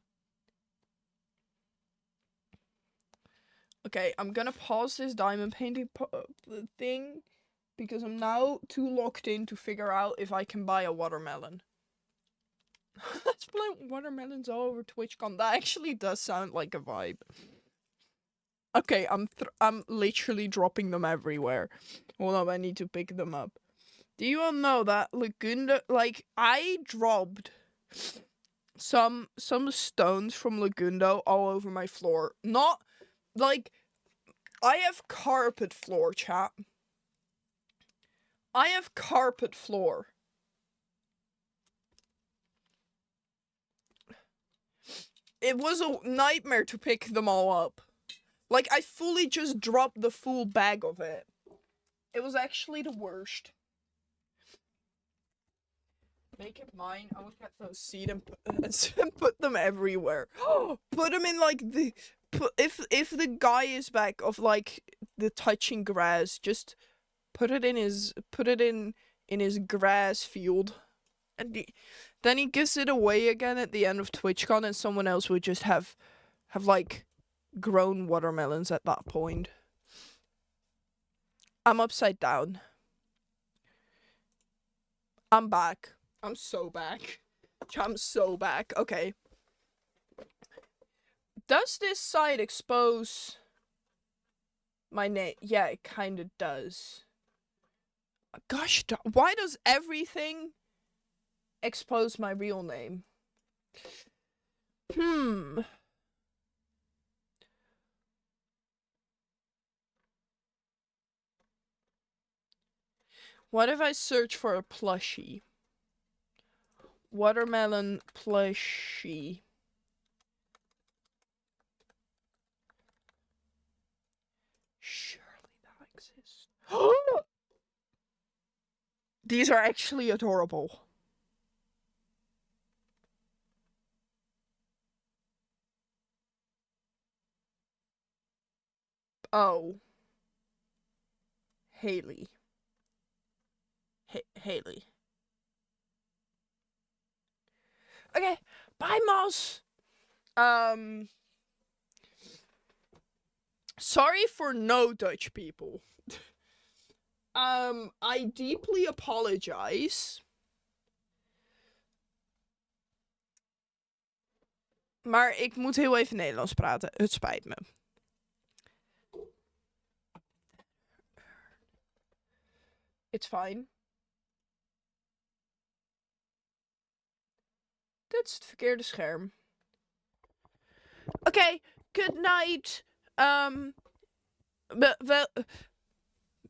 Okay, I'm gonna pause this diamond painting thing because I'm now too locked in to figure out if I can buy a watermelon. Let's plant watermelons all over Twitchcon. That actually does sound like a vibe. Okay, I'm literally dropping them everywhere. Hold on, I need to pick them up. Do you all know that Lagunda, like, I dropped some stones from Lagundo all over my floor. Not, like, I have carpet floor, chat. I have carpet floor. It was a nightmare to pick them all up. Like, I fully just dropped the full bag of it. It was actually the worst. Make it mine. I will get those seeds and put them everywhere. Put them in like the... If the guy is back of like the touching grass, just put it in his grass field. And then he gives it away again at the end of Twitchcon, and someone else would just have like grown watermelons at that point. I'm upside down. I'm back. I'm so back. I'm so back. Okay. Does this side expose my name? Yeah, it kind of does. Gosh, why does everything expose my real name? What if I search for a plushie? Watermelon plushie. Surely that exists. These are actually adorable. Oh. Haley. Haley. Okay, bye, Moss. Sorry for no Dutch people. I deeply apologize. Maar ik moet heel even Nederlands praten. Het spijt me. It's fine. Dit is het verkeerde scherm. Oké, good night.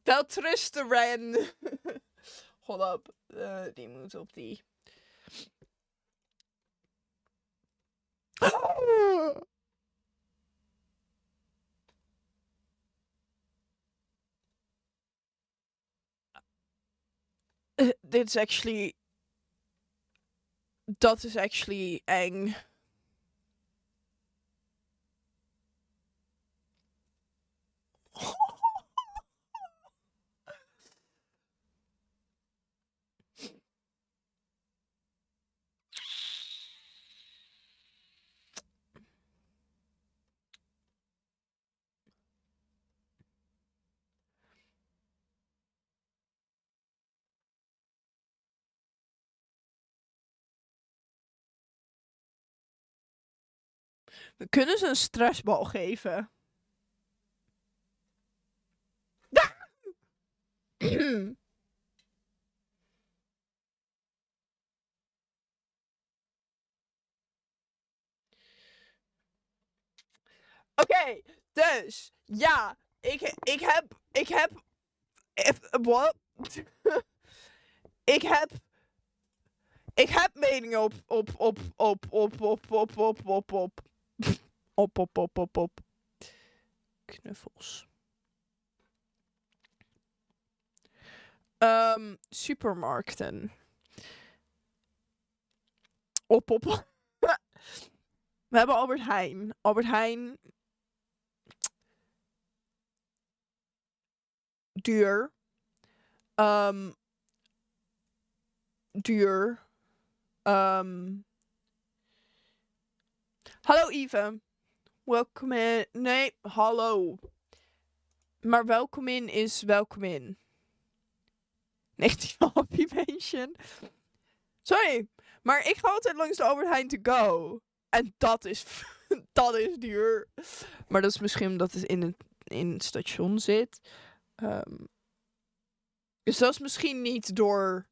Wel trusten, Ren. Hold up. Die moet op die. Dit is actually... Dat is actually eng. We kunnen ze een stressbal geven. Oké, dus ja, ik heb wat? Ik heb meningen op knuffels. Supermarkten. Op. We hebben Albert Heijn. Albert Heijn. Duur. Duur. Hallo Yves. Welkom in. Nee, hallo. Maar welkom in is welkom in. Negatieve happy mention. Sorry, maar ik ga altijd langs de Albert Heijn to go. En dat is duur. Maar dat is misschien omdat het in het station zit. Dus dat is misschien niet door...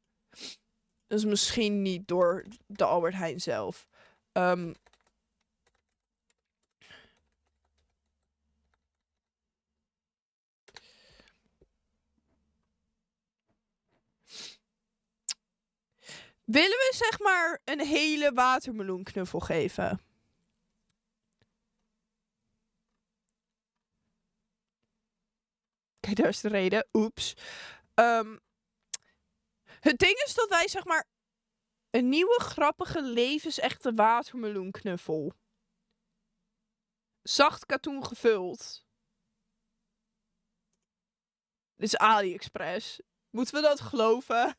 Dat is misschien niet door de Albert Heijn zelf. Willen we zeg maar een hele watermeloenknuffel geven? Kijk, daar is de reden. Oeps. Het ding is dat wij zeg maar een nieuwe grappige levensechte watermeloenknuffel. Zacht katoen gevuld. Dit is AliExpress. Moeten we dat geloven?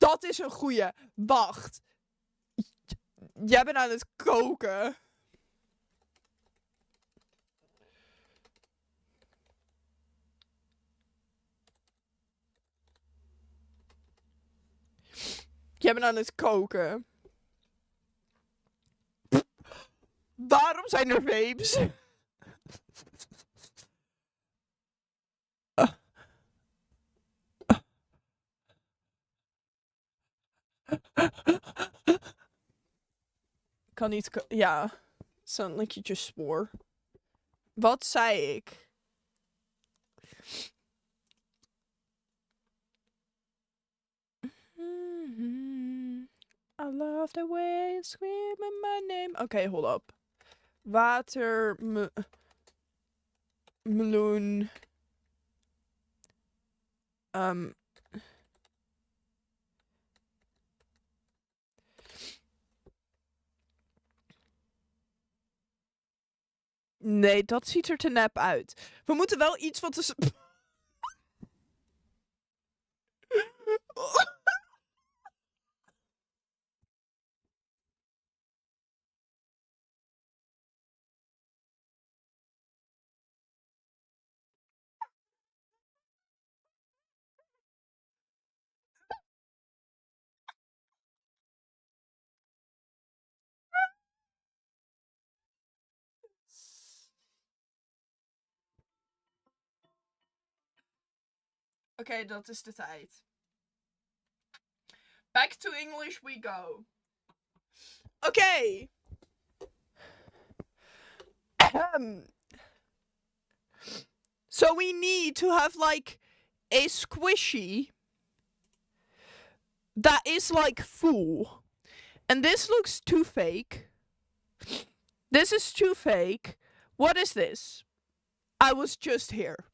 Dat is een goeie. Wacht. Jij bent aan het koken. Jij bent aan het koken. Waarom zijn er vapes? Kan niet... Ja. Sound like you just swore. Wat zei ik? I love the way you scream my name. Okay, hold up. Watermeloen. Nee, dat ziet er te nep uit. We moeten wel iets wat is... Oké, dat is de tijd. Back to English we go. Okay. So we need to have like a squishy that is like full. And this looks too fake. This is too fake. What is this? I was just here.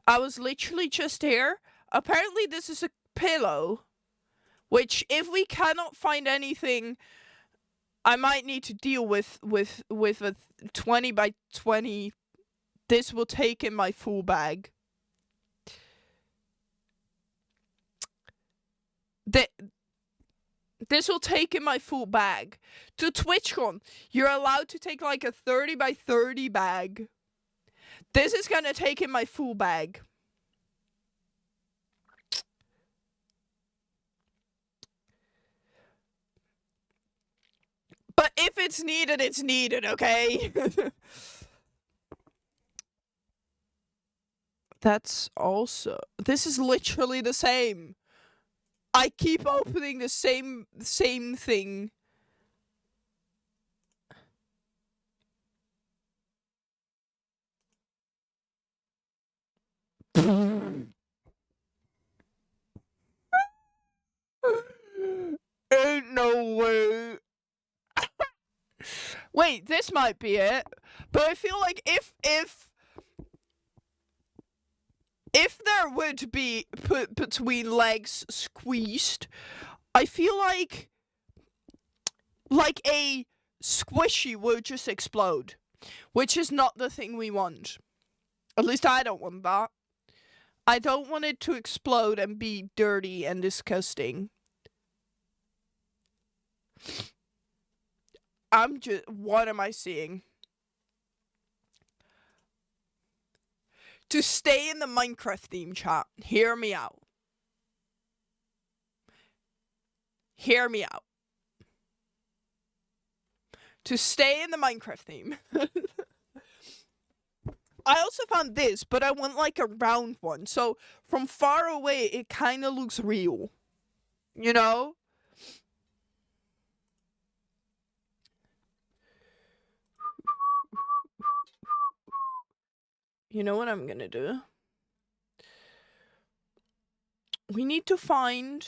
I was literally just here. Apparently this is a pillow. Which, if we cannot find anything, I might need to deal with a 20 by 20. This will take in my full bag. This will take in my full bag. To Twitchcon, you're allowed to take like a 30 by 30 bag. This is gonna take in my full bag. But if it's needed, it's needed, okay? That's also... This is literally the same. I keep opening the same thing. Ain't no way. Wait, this might be it. But I feel like if there would be put between legs squeezed, I feel like a squishy would just explode, which is not the thing we want. At least I don't want that. I don't want it to explode and be dirty and disgusting. What am I seeing? To stay in the Minecraft theme, chat, hear me out. Hear me out. To stay in the Minecraft theme. I also found this, but I want like a round one. So from far away, it kind of looks real. You know? You know what I'm gonna do? We need to find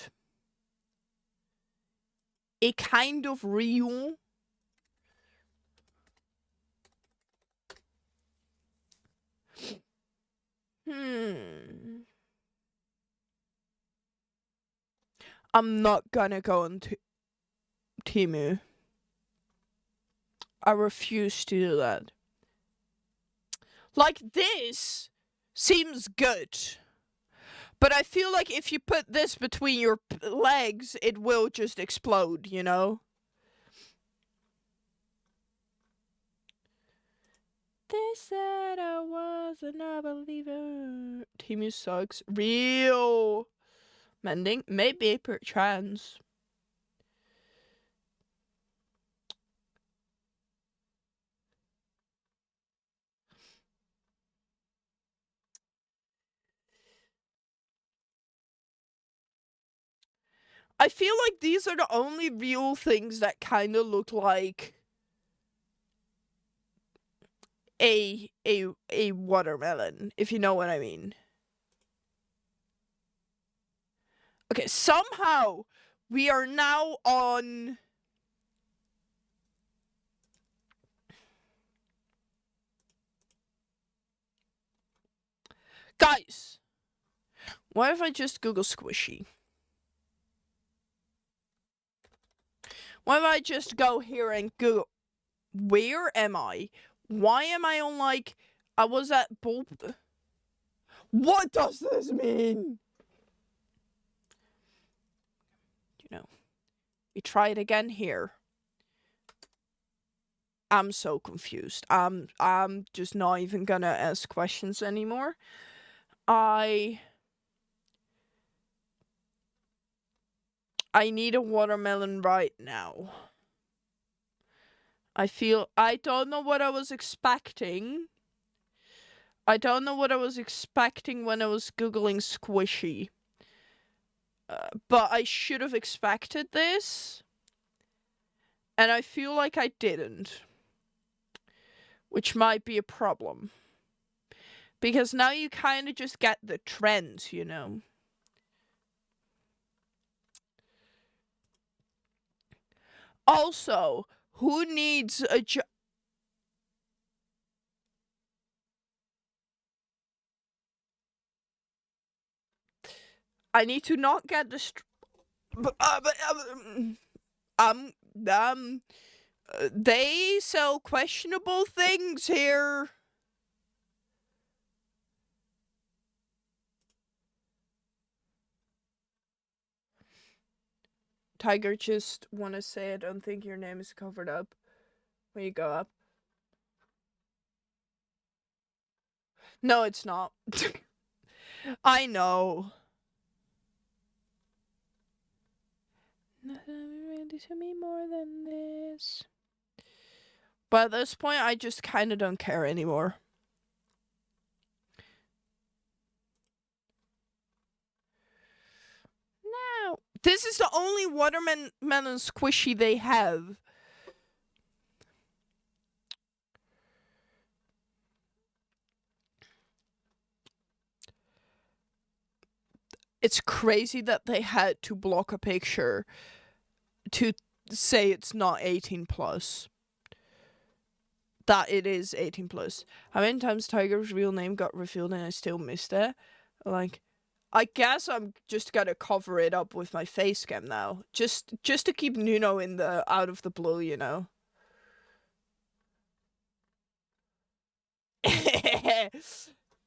a kind of real I'm not gonna go on Temu. I refuse to do that. Like, this seems good. But I feel like if you put this between your legs, it will just explode, you know? They said I was a non-believer. Timu sucks. Real. Mending? Maybe, perchance. I feel like these are the only real things that kind of look like a watermelon, if you know what I mean. Okay, somehow we are now on guys. What if I just Google squishy? What if I just go here and Google where am I? Why am I on like I was at bulb? What does this mean? You know, we try it again here. I'm so confused. I'm just not even gonna ask questions anymore. I need a watermelon right now. I don't know what I was expecting. I don't know what I was expecting when I was Googling squishy. But I should have expected this. And I feel like I didn't. Which might be a problem. Because now you kind of just get the trends, you know. Also, who needs a I need to not get they sell questionable things here. Tiger, just want to say I don't think your name is covered up when you go up. No, it's not. I know. Nothing really to me more than this. But at this point, I just kind of don't care anymore. No. This is the only watermelon squishy they have. It's crazy that they had to block a picture to say it's not 18 plus. That it is 18 plus. How many times Tiger's real name got revealed and I still missed it? Like, I guess I'm just gonna cover it up with my face cam now. Just to keep Nuno in the out of the blue, you know.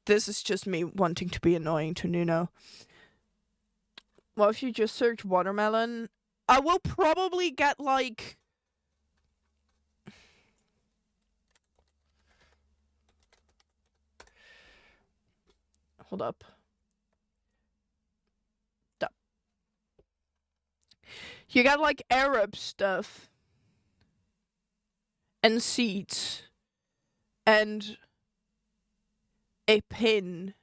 This is just me wanting to be annoying to Nuno. Well, if you just search watermelon, I will probably get like hold up. You got like Arab stuff and seeds and a pin.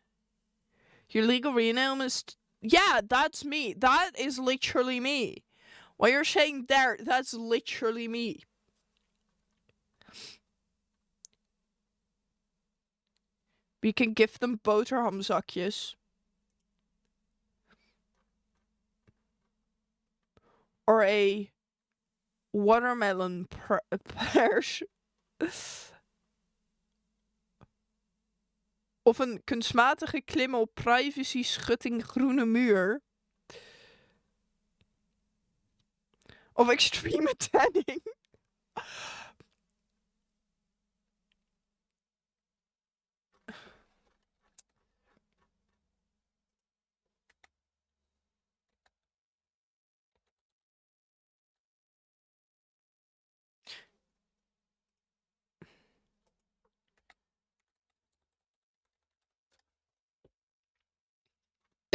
Your legal rename is yeah, that's me. That is literally me. What you're saying there, that's literally me. We can give them boterhamzakjes. Or a watermelon pers. Of een kunstmatige klim op privacy schutting groene muur. Of extreme tanning.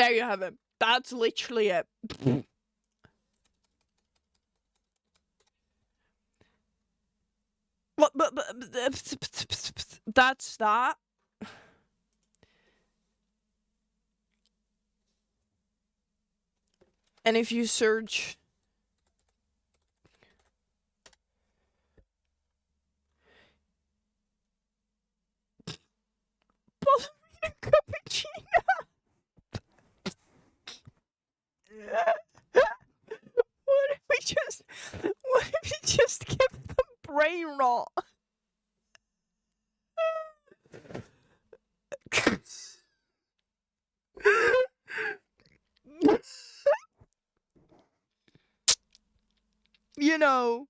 There you have it. That's literally it. What? But that's that. And if you search ballerina cappuccino. What if we just give them brain rot? You know.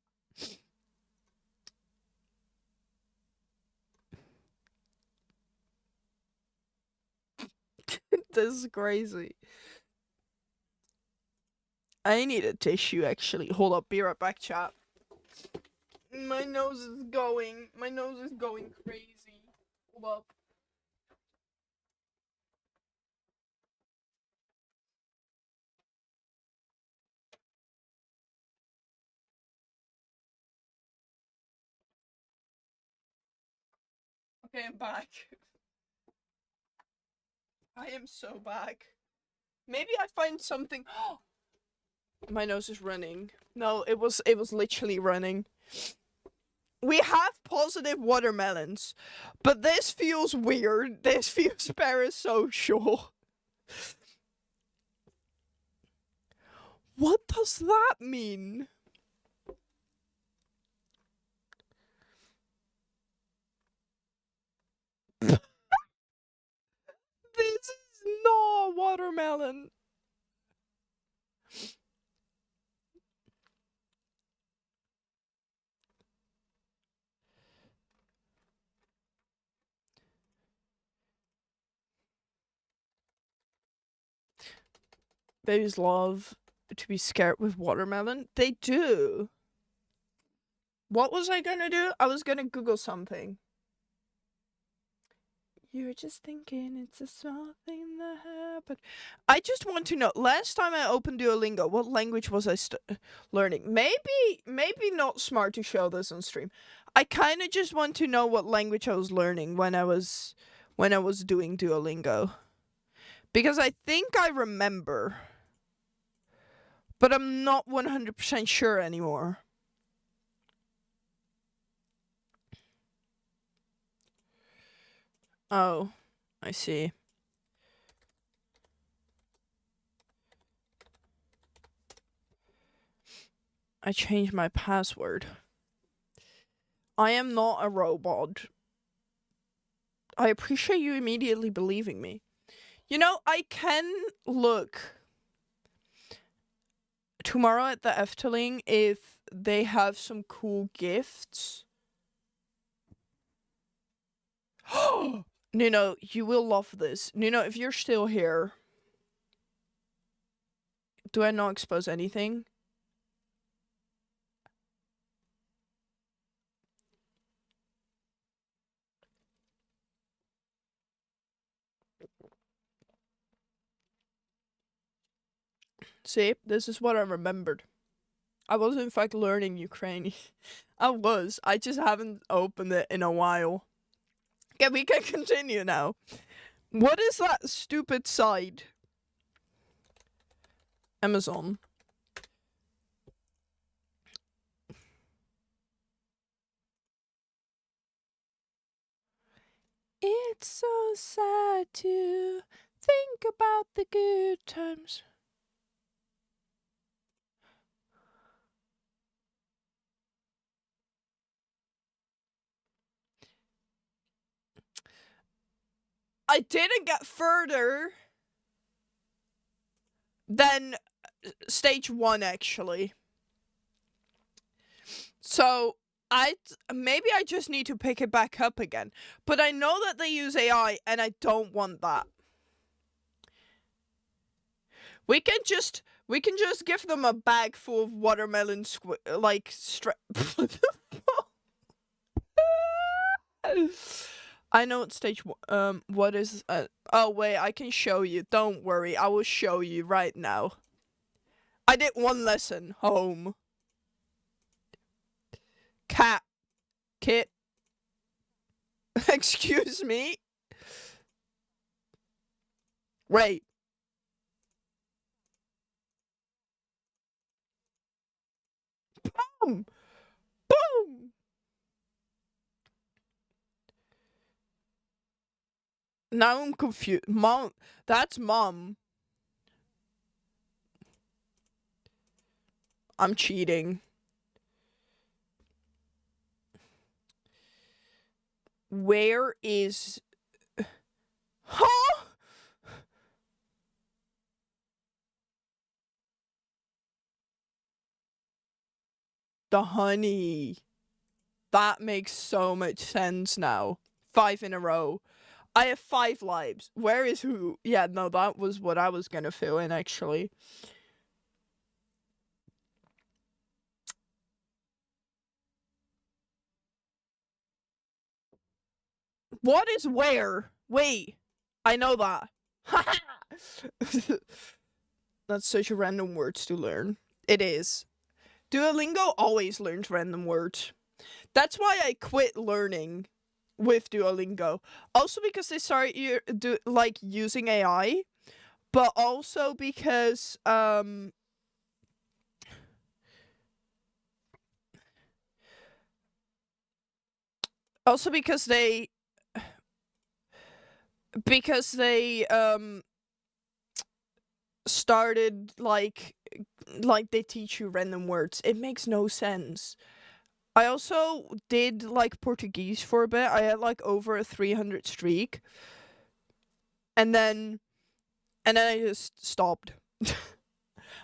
This is crazy. I need a tissue, actually. Hold up, be right back, chat. My nose is going crazy. Hold up. Okay, I'm back. I am so back. Maybe I find something. My nose is running. No, it was literally running. We have positive watermelons, but this feels weird. This feels parasocial. What does that mean? This is not a watermelon. Babies love to be scared with watermelon. They do. What was I gonna do? I was gonna Google something. You were just thinking it's a small thing that happened. I just want to know. Last time I opened Duolingo, what language was I learning? Maybe not smart to show this on stream. I kind of just want to know what language I was learning when I was doing Duolingo, because I think I remember, but I'm not 100% sure anymore. Oh, I see. I changed my password. I am not a robot. I appreciate you immediately believing me. You know, I can look tomorrow at the Efteling if they have some cool gifts. Nuno, you will love this. Nuno, if you're still here, do I not expose anything? See, this is what I remembered. I was in fact learning Ukrainian. I was. I just haven't opened it in a while. Okay, we can continue now. What is that stupid site? Amazon. It's so sad to think about the good times. I didn't get further than stage 1, actually. So maybe I just need to pick it back up again. But I know that they use AI, and I don't want that. We can just give them a bag full of watermelon I know it's stage what is oh wait, I can show you. Don't worry, I will show you right now. I did one lesson. Home. Cat. Kit. Excuse me? Wait. Boom! Boom! Now I'm confused. Mom, that's mom. I'm cheating. Where is... Huh? The honey. That makes so much sense now. 5 in a row. I have 5 lives. Where is who? Yeah, no, that was what I was gonna fill in, actually. What is where? Wait. I know that. That's such a random words to learn. It is. Duolingo always learns random words. That's why I quit learning with Duolingo. Also because they start using AI, but also because they started like they teach you random words. It makes no sense. I also did like Portuguese for a bit. I had like over a 300 streak. And then I just stopped. I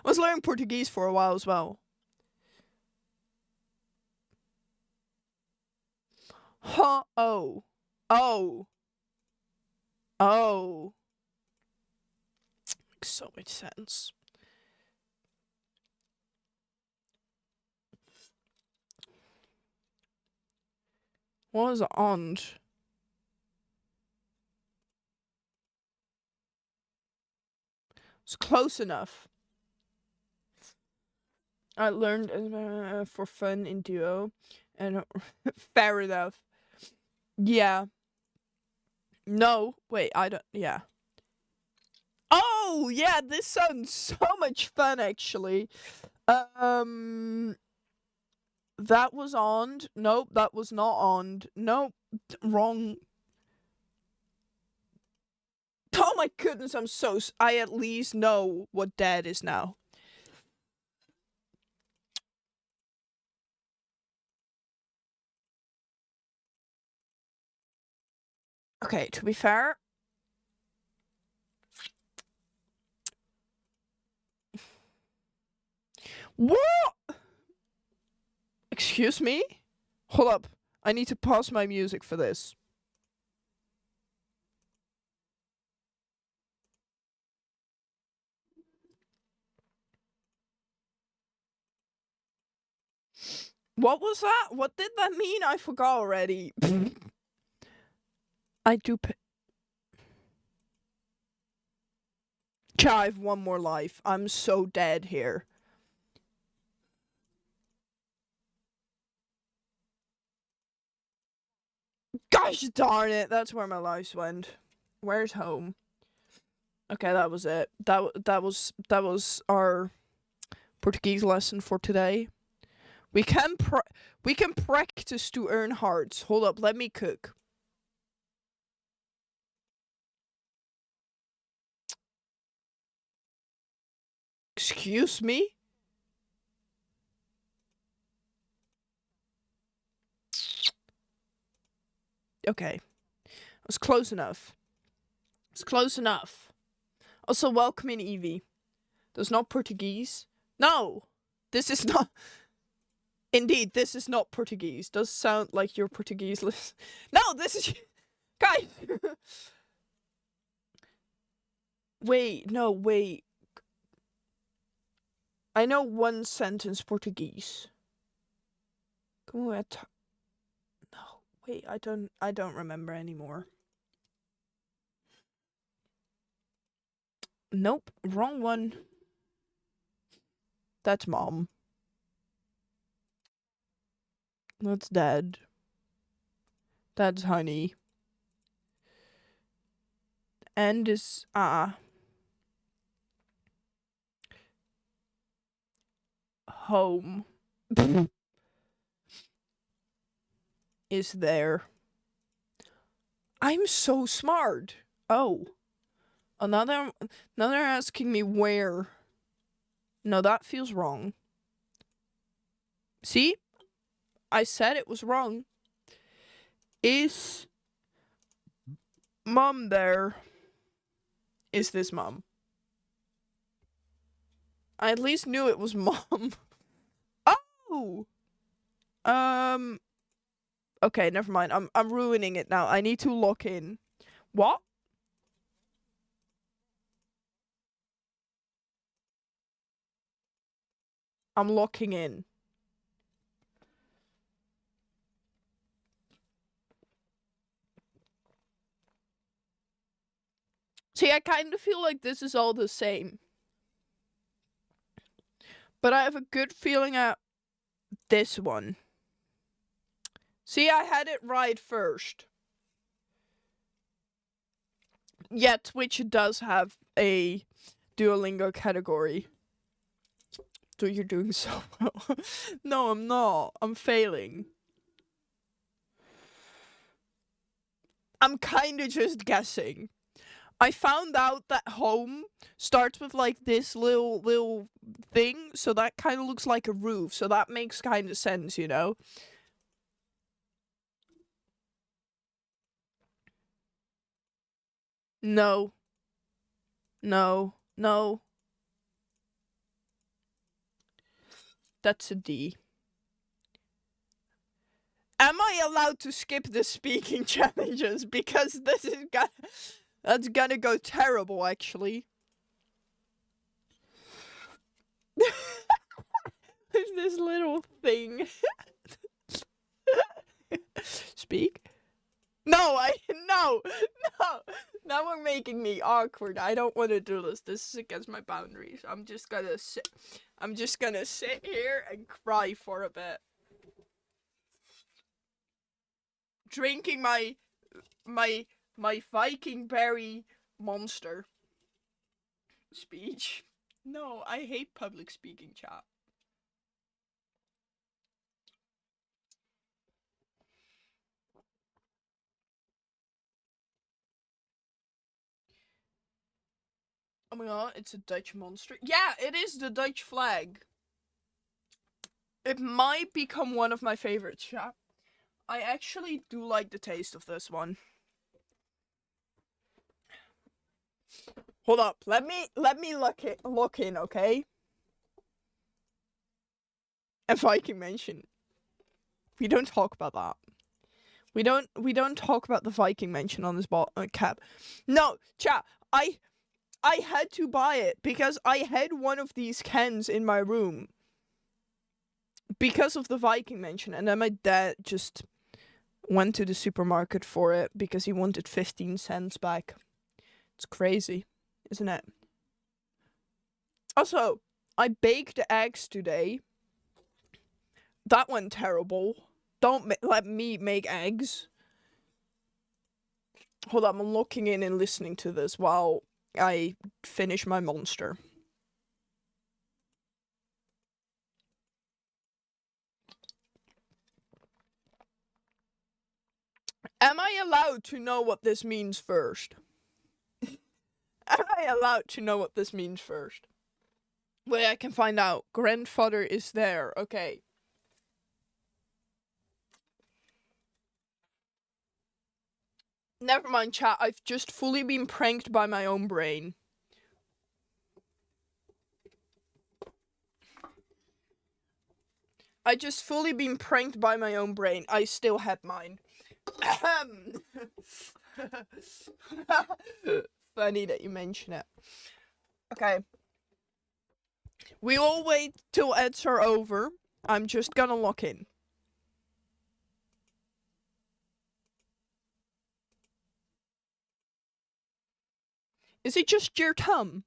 was learning Portuguese for a while as well. Huh, oh. Oh. Oh. Makes so much sense. What was on? It's close enough. I learned for fun in Duo, and fair enough. Yeah. No, wait, I don't. Yeah. Oh, yeah, this sounds so much fun, actually. That was on. Nope, that was not on. Nope, wrong. Oh my goodness, I at least know what dad is now. Okay, to be fair. What? Excuse me? Hold up. I need to pause my music for this. What was that? What did that mean? I forgot already. I do I have one more life. I'm so dead here. Gosh darn it, that's where my lives went. Where's home? Okay, that was it. That was our Portuguese lesson for today. We can practice to earn hearts. Hold up, let me cook. Excuse me? Okay. It was close enough. It's close enough. Also, welcome in Evie. There's not Portuguese. No! This is not... Indeed, this is not Portuguese. Does sound like your Portuguese list. No, this is... Guys! Wait, no, wait. I know one sentence Portuguese. No, Wait, I don't remember anymore. Nope, wrong one. That's mom. That's dad. That's honey. And is home is there. I'm so smart. Oh. Another asking me where. No, that feels wrong. See? I said it was wrong. Is mom there? Is this mom? I at least knew it was mom. Oh! Okay, never mind. I'm ruining it now. I need to lock in. What? I'm locking in. See, I kind of feel like this is all the same. But I have a good feeling at this one. See, I had it right first. Yeah, Twitch does have a Duolingo category. So you're doing so well. No, I'm not. I'm failing. I'm kind of just guessing. I found out that home starts with like this little thing, so that kind of looks like a roof, so that makes kind of sense, you know? No. No. No. That's a D. Am I allowed to skip the speaking challenges? Because this is that's gonna go terrible, actually. There's this little thing. Speak? No, no. Now we're making me awkward. I don't want to do this. This is against my boundaries. I'm just gonna sit here and cry for a bit. Drinking my Viking berry monster. Speech. No, I hate public speaking, chat. Oh my god, it's a Dutch monster. Yeah, it is the Dutch flag. It might become one of my favorites, chat. I actually do like the taste of this one. Hold up, let me look in, okay? And Viking mention. We don't talk about that. We don't talk about the Viking mention on this cap. No, chat. I had to buy it because I had one of these cans in my room because of the Viking mention, and then my dad just went to the supermarket for it because he wanted 15 cents back. It's crazy, isn't it? Also, I baked eggs today. That went terrible. Don't let me make eggs. Hold on, I'm looking in and listening to this while I finish my monster. Am I allowed to know what this means first? Am I allowed to know what this means first? Wait, I can find out. Grandfather is there. Okay. Never mind, chat. I've just fully been pranked by my own brain. I just fully been pranked by my own brain. I still had mine. Funny that you mention it. Okay. We will wait till ads are over. I'm just gonna lock in. Is it just your thumb?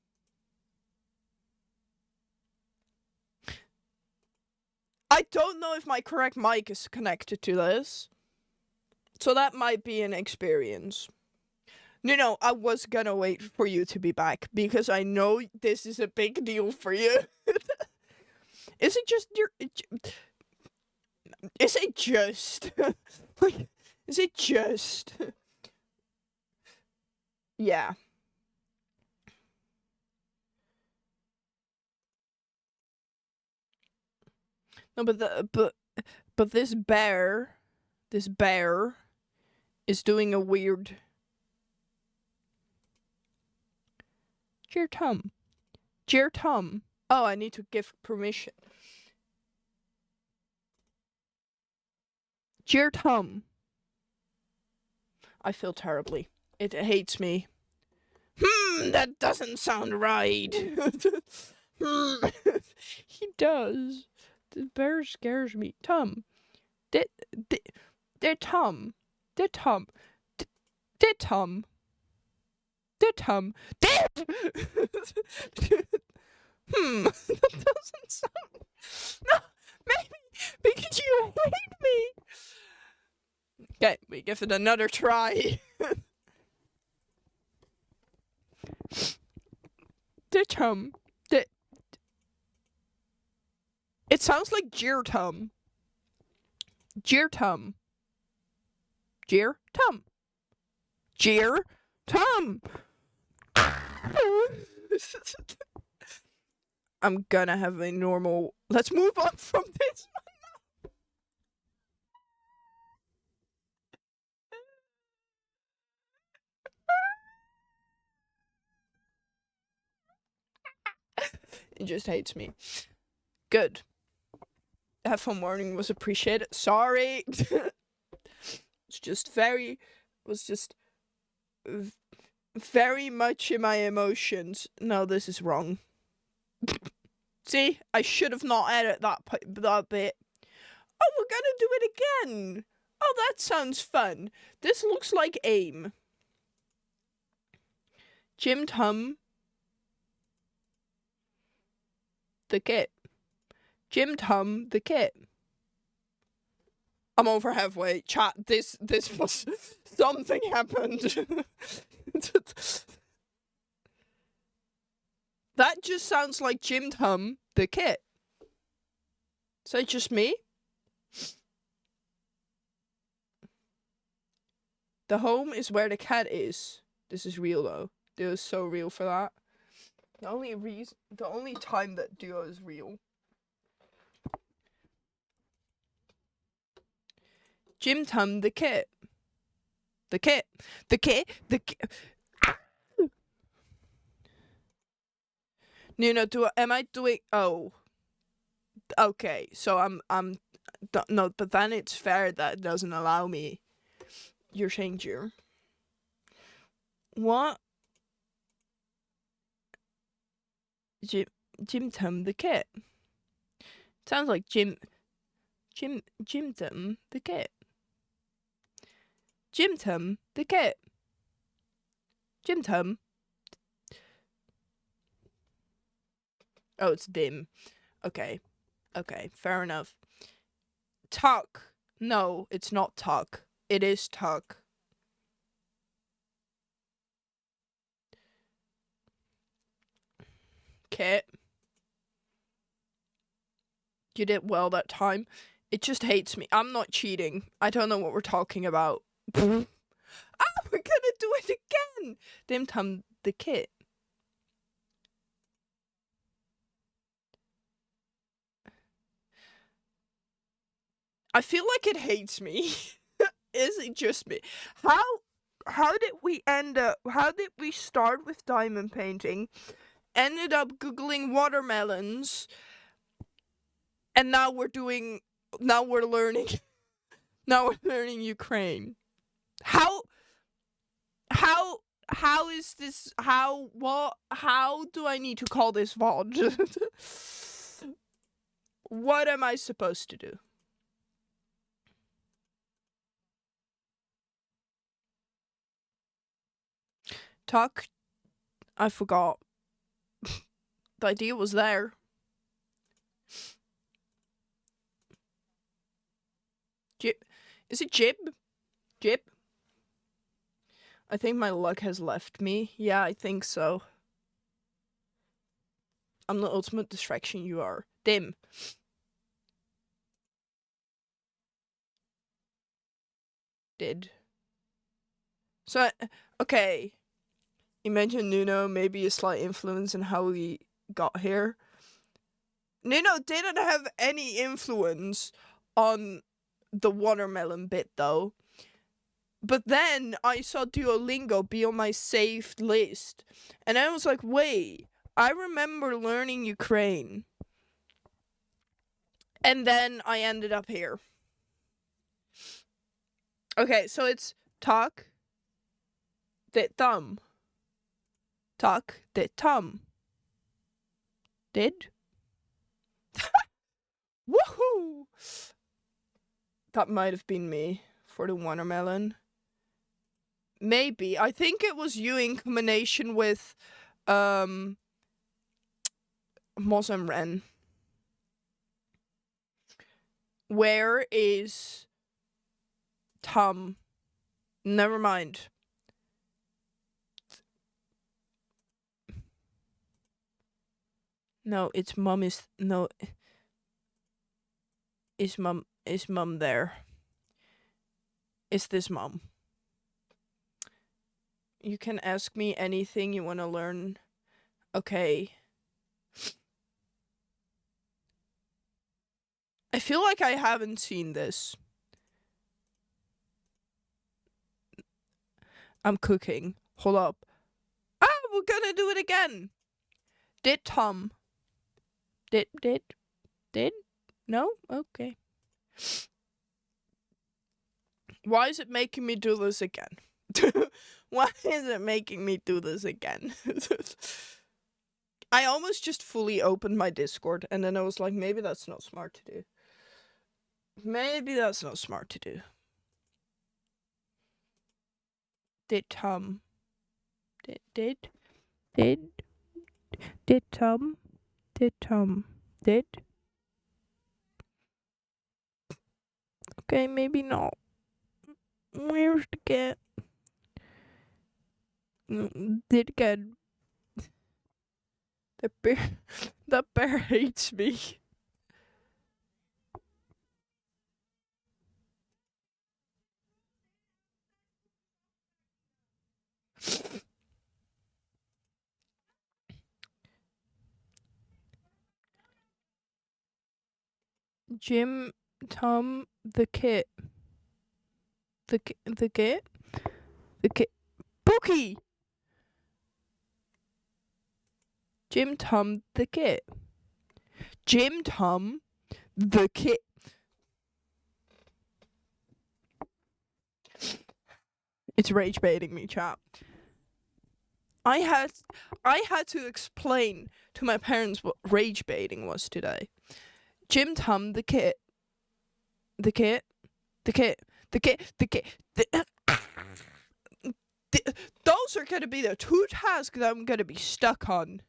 I don't know if my correct mic is connected to this. So that might be an experience. No, I was gonna wait for you to be back because I know this is a big deal for you. Is it just your... Is it just... like, is it just... yeah. No, but this bear is doing a weird... Dear Tom. Dear Tom. Oh, I need to give permission. Dear Tom. I feel terribly. It hates me. That doesn't sound right. He does. The bear scares me. Tom. Did Tom. Did Tom. Did Tom. Did Tom. Did. That doesn't sound. No, maybe because you hate me. Okay, we give it another try. Did Tom. Did. It sounds like Jeer Tom. Jeer Tom. Jeer Tom. Jeer Tom. I'm gonna have a normal... Let's move on from this one. It just hates me. Good. That fun warning was appreciated. Sorry. It's just very... was just... very much in my emotions. No, this is wrong. See? I should have not edited that bit. Oh, we're gonna do it again. Oh, that sounds fun. This looks like AIM. Jim Tum. The kit. Jim Tum, the kit. I'm over halfway. Chat, this was... something happened. That just sounds like Jim Tum, the kit. Is that just me? The home is where the cat is. This is real though. Duo is so real for that. The only time that Duo is real. Jim Tum, the kit. The kit. The kit. The kit. Nuna, am I doing... Oh. Okay, so I'm... No, but then it's fair that it doesn't allow me. You're saying Jeer. What? Jim Tum, the kit. Sounds like Jim Tum, the kit. Jim Tum, the kit. Jim Tum. Oh, it's dim. Okay. Okay, fair enough. Tuck. No, it's not Tuck. It is Tuck. Kit. You did well that time. It just hates me. I'm not cheating. I don't know what we're talking about. We're gonna do it again! Dim Tum, the kit. I feel like it hates me. Is it just me? How did we end up... How did we start with diamond painting? Ended up Googling watermelons. And now we're doing... Now we're learning... Now we're learning Ukraine. How is this... How do I need to call this VOD? What am I supposed to do? Talk I forgot. The idea was there. Jib. Is it Jib? Jib? I think my luck has left me. Yeah, I think so. I'm the ultimate distraction, you are. Dim. Did. So, okay. You mentioned Nuno, maybe a slight influence in how we got here. Nuno didn't have any influence on the watermelon bit, though. But then I saw Duolingo be on my saved list. And I was like, wait, I remember learning Ukraine. And then I ended up here. Okay, so it's tak, dit tam. Tak, dit tam. Did? Woohoo! That might have been me for the watermelon. Maybe. I think it was you in combination with Moz and Ren. Where is Tom? Never mind. No, it's mom is no. Is mom there? Is this mom? You can ask me anything you want to learn. Okay. I feel like I haven't seen this. I'm cooking. Hold up. Ah, we're gonna do it again. Did Tom? Did? No? Okay. Why is it making me do this again? Why is it making me do this again? I almost just fully opened my Discord and then I was like, maybe that's not smart to do. Maybe that's not smart to do. Did Tom? Did Tom? Did Tom? Did? Okay, maybe not. Where's the cat? Did cat? That bear hates me. Jim, Tom, the kit. The kit? The kit. Bookie! Jim, Tom, the kit. Jim, Tom, the kit. It's rage baiting me, chat. I had to explain to my parents what rage baiting was today. Jim, Tom, the kit. The kit. The kit. The kit. The kit. Those are gonna be the two tasks that I'm gonna be stuck on.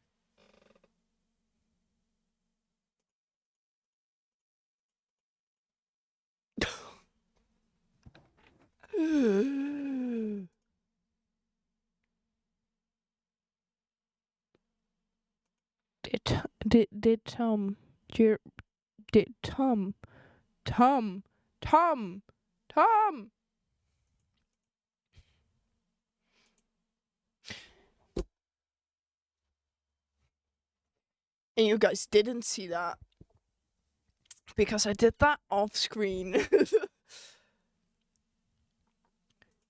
Did Tom and you guys didn't see that because I did that off screen.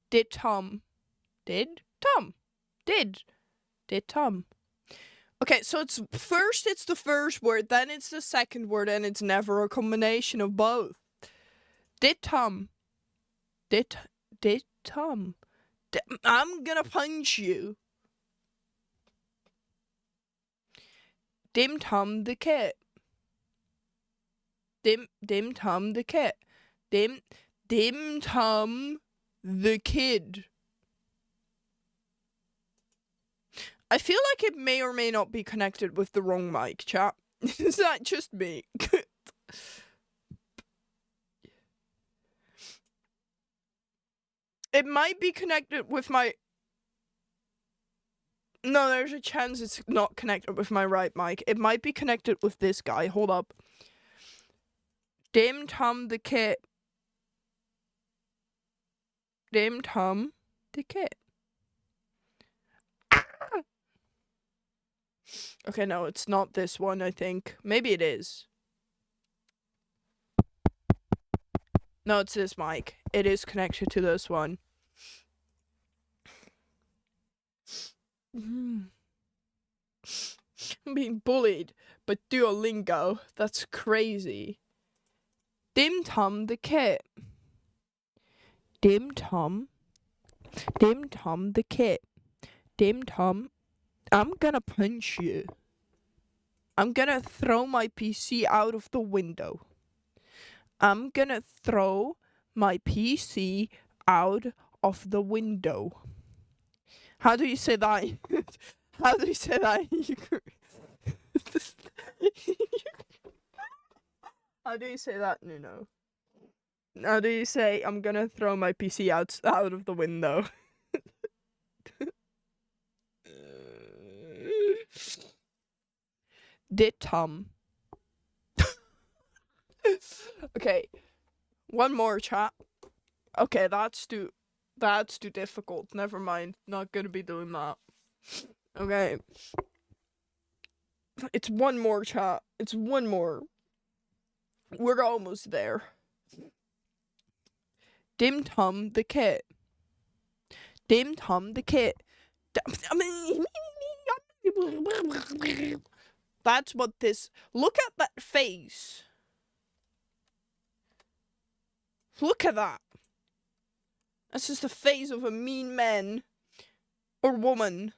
Did Tom? Did Tom? Did Tom? Okay, so it's the first word, then it's the second word, and it's never a combination of both. Did Tom? Did Tom? I'm gonna punch you. Dim Tom the kit. Dim Tom the kit. Dim Tom the kid. I feel like it may or may not be connected with the wrong mic, chat. Is that just me? It might be connected with my... No, there's a chance it's not connected with my right mic. It might be connected with this guy. Hold up. Dim Tom the Kit. Dim Tom the Kit. Ah! Okay, no, it's not this one, I think. Maybe it is. No, it's this mic. It is connected to this one. I'm being bullied, but Duolingo. That's crazy. Dim Tom the Kit. Dim Tom. Dim Tom the Kit. Dim Tom. I'm gonna punch you. I'm gonna throw my PC out of the window. I'm gonna throw my PC out of the window. How do you say that? How do you say that? How do you say that, Nuno? How do you say I'm gonna throw my PC out of the window? Did Tom? Okay, one more, chat. Okay, that's too difficult. Never mind. Not gonna be doing that. Okay. It's one more, chat. It's one more. We're almost there. Dim Tom the Kit. Dim Tom the Kit. That's what this... Look at that face. Look at that. That's just the face of a mean man. Or woman.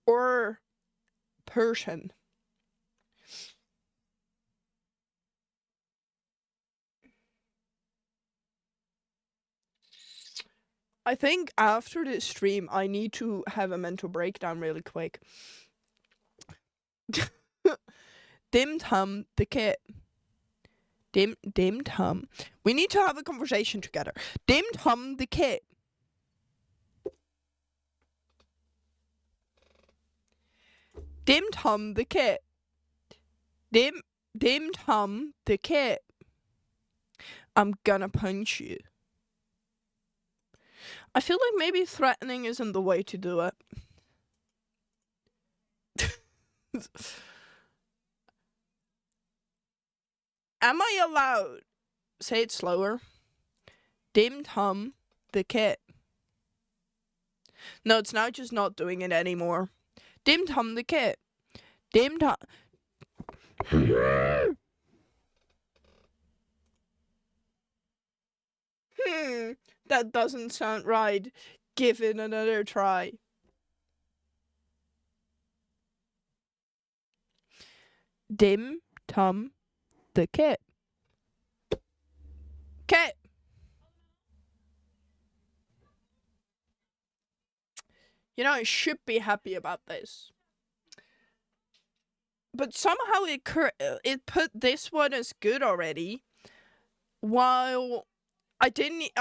Or person. I think after this stream, I need to have a mental breakdown really quick. Dim Tom the Kit. Dim Tom. We need to have a conversation together. Dim Tom the Kit. Dim Tom the Kit. Dim Tom the Kit. I'm gonna punch you. I feel like maybe threatening isn't the way to do it. Am I allowed? Say it slower. Dim Tom the Kit. No, it's now just not doing it anymore. Dim Tom the Kit. Dim Tom. That doesn't sound right. Give it another try. Dim Tom the Kit. Kit. You know, I should be happy about this. But somehow it put this one as good already, while I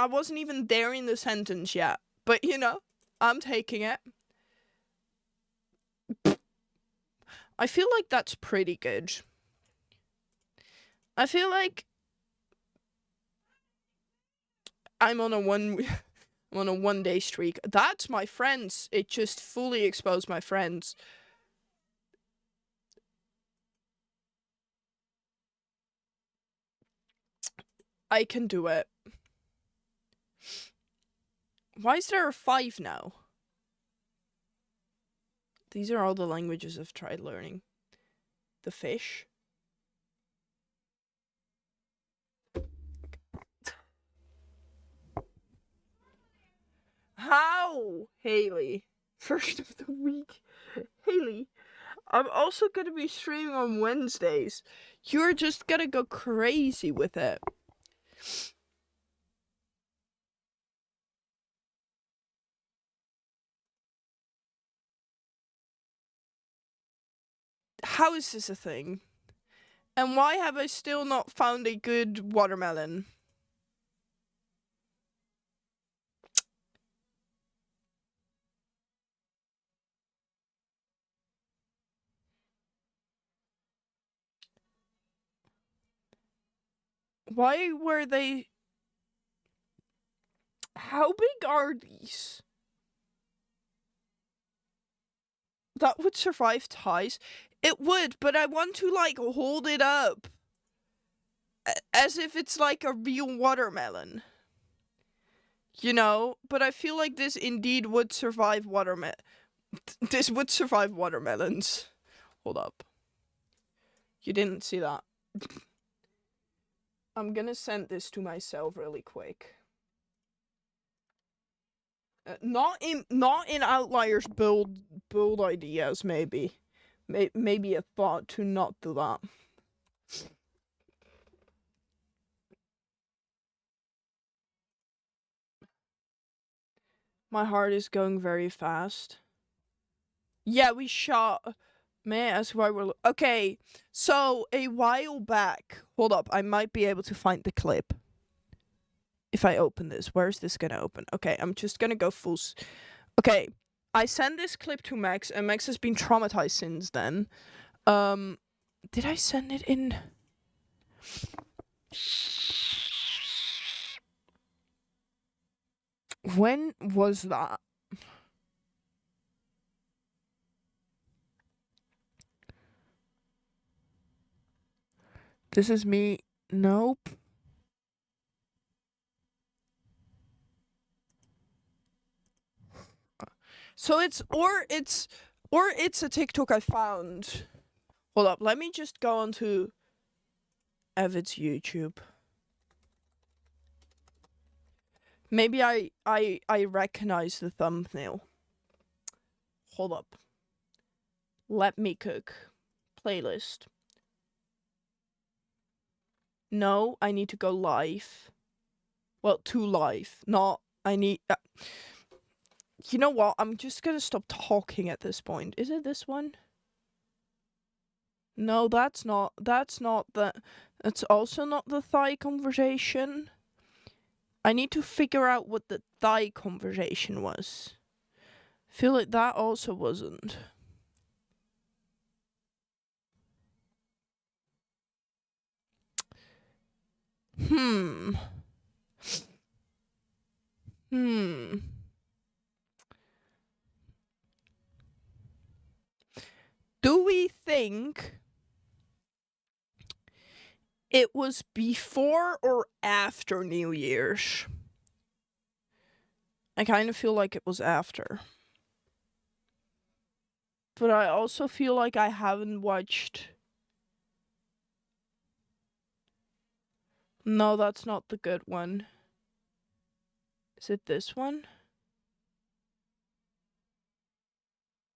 wasn't even there in the sentence yet. But you know, I'm taking it. I feel like that's pretty good. I feel like I'm on a one-day streak. That's my friends. It just fully exposed my friends. I can do it. Why is there a 5 now? These are all the languages I've tried learning. The fish. How, Haley? First of the week. Haley, I'm also gonna be streaming on Wednesdays. You're just gonna go crazy with it. How is this a thing? And why have I still not found a good watermelon? Why were they... How big are these? That would survive ties. It would, but I want to, like, hold it up. As if it's, like, a real watermelon. You know? But I feel like this indeed would survive This would survive watermelons. Hold up. You didn't see that. I'm gonna send this to myself really quick. Not in Outliers build ideas, maybe. Maybe a thought to not do that. My heart is going very fast. Yeah, we shot. May I ask why we're... Okay, so a while back... Hold up, I might be able to find the clip. If I open this, where's this gonna open? Okay, I'm just gonna go full... Okay, I sent this clip to Max, and Max has been traumatized since then. Did I send it in... When was that? This is me. Nope. So it's a TikTok I found. Hold up, let me just go onto Evid's YouTube. Maybe I recognize the thumbnail. Hold up. Let me cook. Playlist. No, I need to go live. Well, to live. Not, I need... you know what? I'm just gonna stop talking at this point. Is it this one? No, that's not the... It's also not the thigh conversation. I need to figure out what the thigh conversation was. Feel like that also wasn't. Do we think it was before or after New Year's? I kind of feel like it was after. But I also feel like I haven't watched... No, that's not the good one. Is it this one?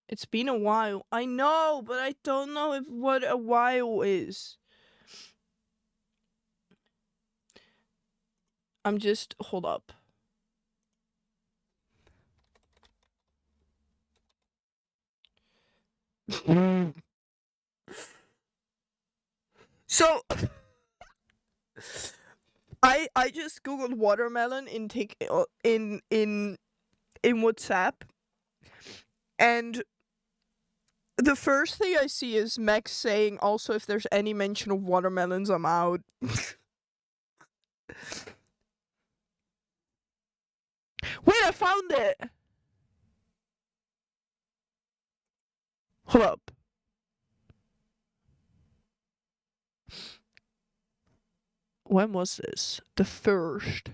It's been a while. I know, but I don't know what a while is. I'm just... Hold up. So... I just googled watermelon in WhatsApp, and the first thing I see is Max saying, also, if there's any mention of watermelons, I'm out. Wait, I found it! Hold up. When was this? The 1st.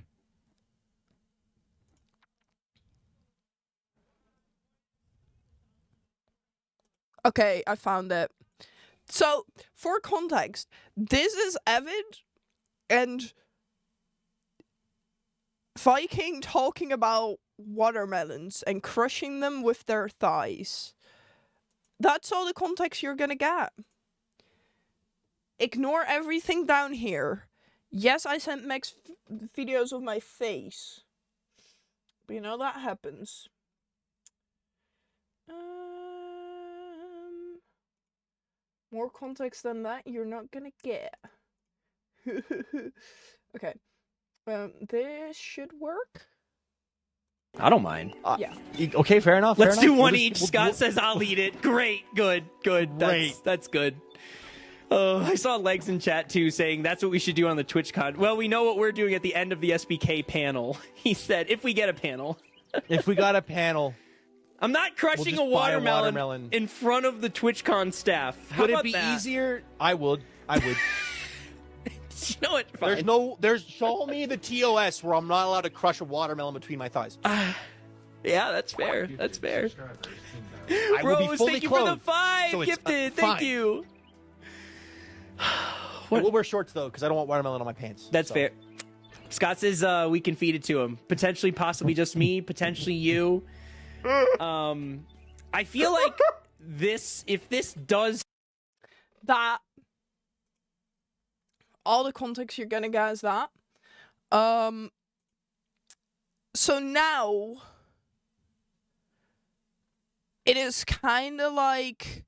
Okay, I found it. So, for context, this is Evid and Viking talking about watermelons and crushing them with their thighs. That's all the context you're gonna get. Ignore everything down here. Yes, I sent Max videos of my face. But you know, that happens. More context than that, you're not gonna get. Okay. This should work. I don't mind. Yeah. Okay, fair enough. Let's fair do enough. one We'll each. just- Scott says I'll eat it. Great, good. Great. That's good. I saw Legs in chat too saying that's what we should do on the TwitchCon. Well, we know what we're doing at the end of the SBK panel. He said, if we get a panel. If we got a panel, I'm not crushing just a buy a watermelon, watermelon. in front of the TwitchCon staff. How would it about be that? easier? I would. You know what? Fine. Show me the TOS where I'm not allowed to crush a watermelon between my thighs. Yeah, that's fair. That's fair. I will be Rose, fully thank you for the clothed, 5 so it's, gifted. fine. Thank you. I will wear shorts though, because I don't want watermelon on my pants. That's so. fair. Scott says we can feed it to him. Potentially, possibly just me. Potentially you. I feel like if this does That. All the context you're gonna get is that. So now it is kind of like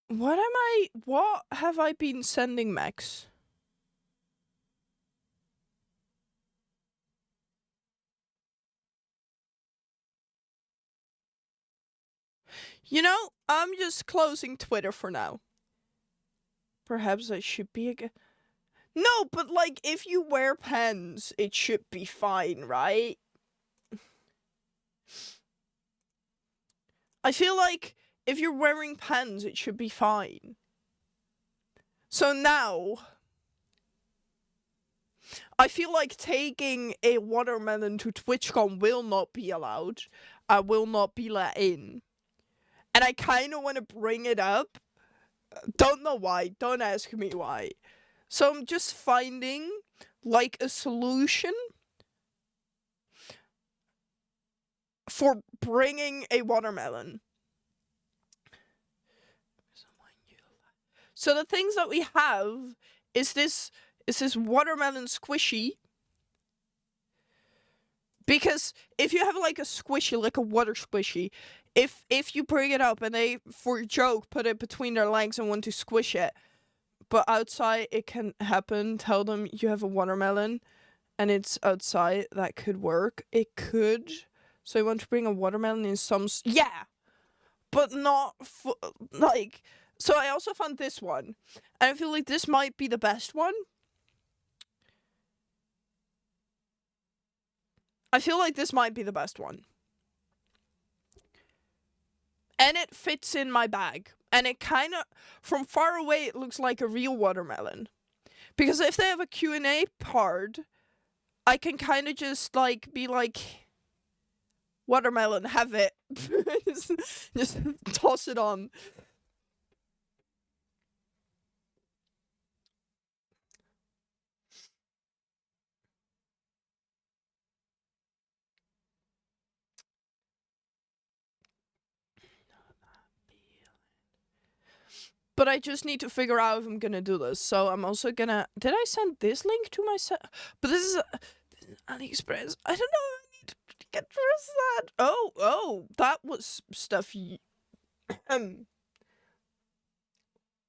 what have I been sending Max? You know, I'm just closing Twitter for now. Perhaps I should be again. No, but like, if you wear pens, it should be fine, right? I feel like if you're wearing pens, it should be fine. So now, I feel like taking a watermelon to TwitchCon will not be allowed. I will not be let in. And I kind of want to bring it up. Don't know why. Don't ask me why. So I'm just finding, like, a solution for bringing a watermelon. So the things that we have is this watermelon squishy. Because if you have like a squishy, like a water squishy, if you bring it up and they, for a joke, put it between their legs and want to squish it, but outside it can happen, tell them you have a watermelon and it's outside, that could work. It could. So you want to bring a watermelon in some... Yeah! But not... like... So I also found this one. And I feel like this might be the best one. I feel like this might be the best one. And it fits in my bag. And it kind of... From far away, it looks like a real watermelon. Because if they have a Q&A part, I can kind of just, like, be like... Watermelon, have it. just toss it on. But I just need to figure out if I'm gonna do this. So I'm also gonna... Did I send this link to myself? But this is AliExpress. I don't know if I need to get dressed that. Oh, that was stuff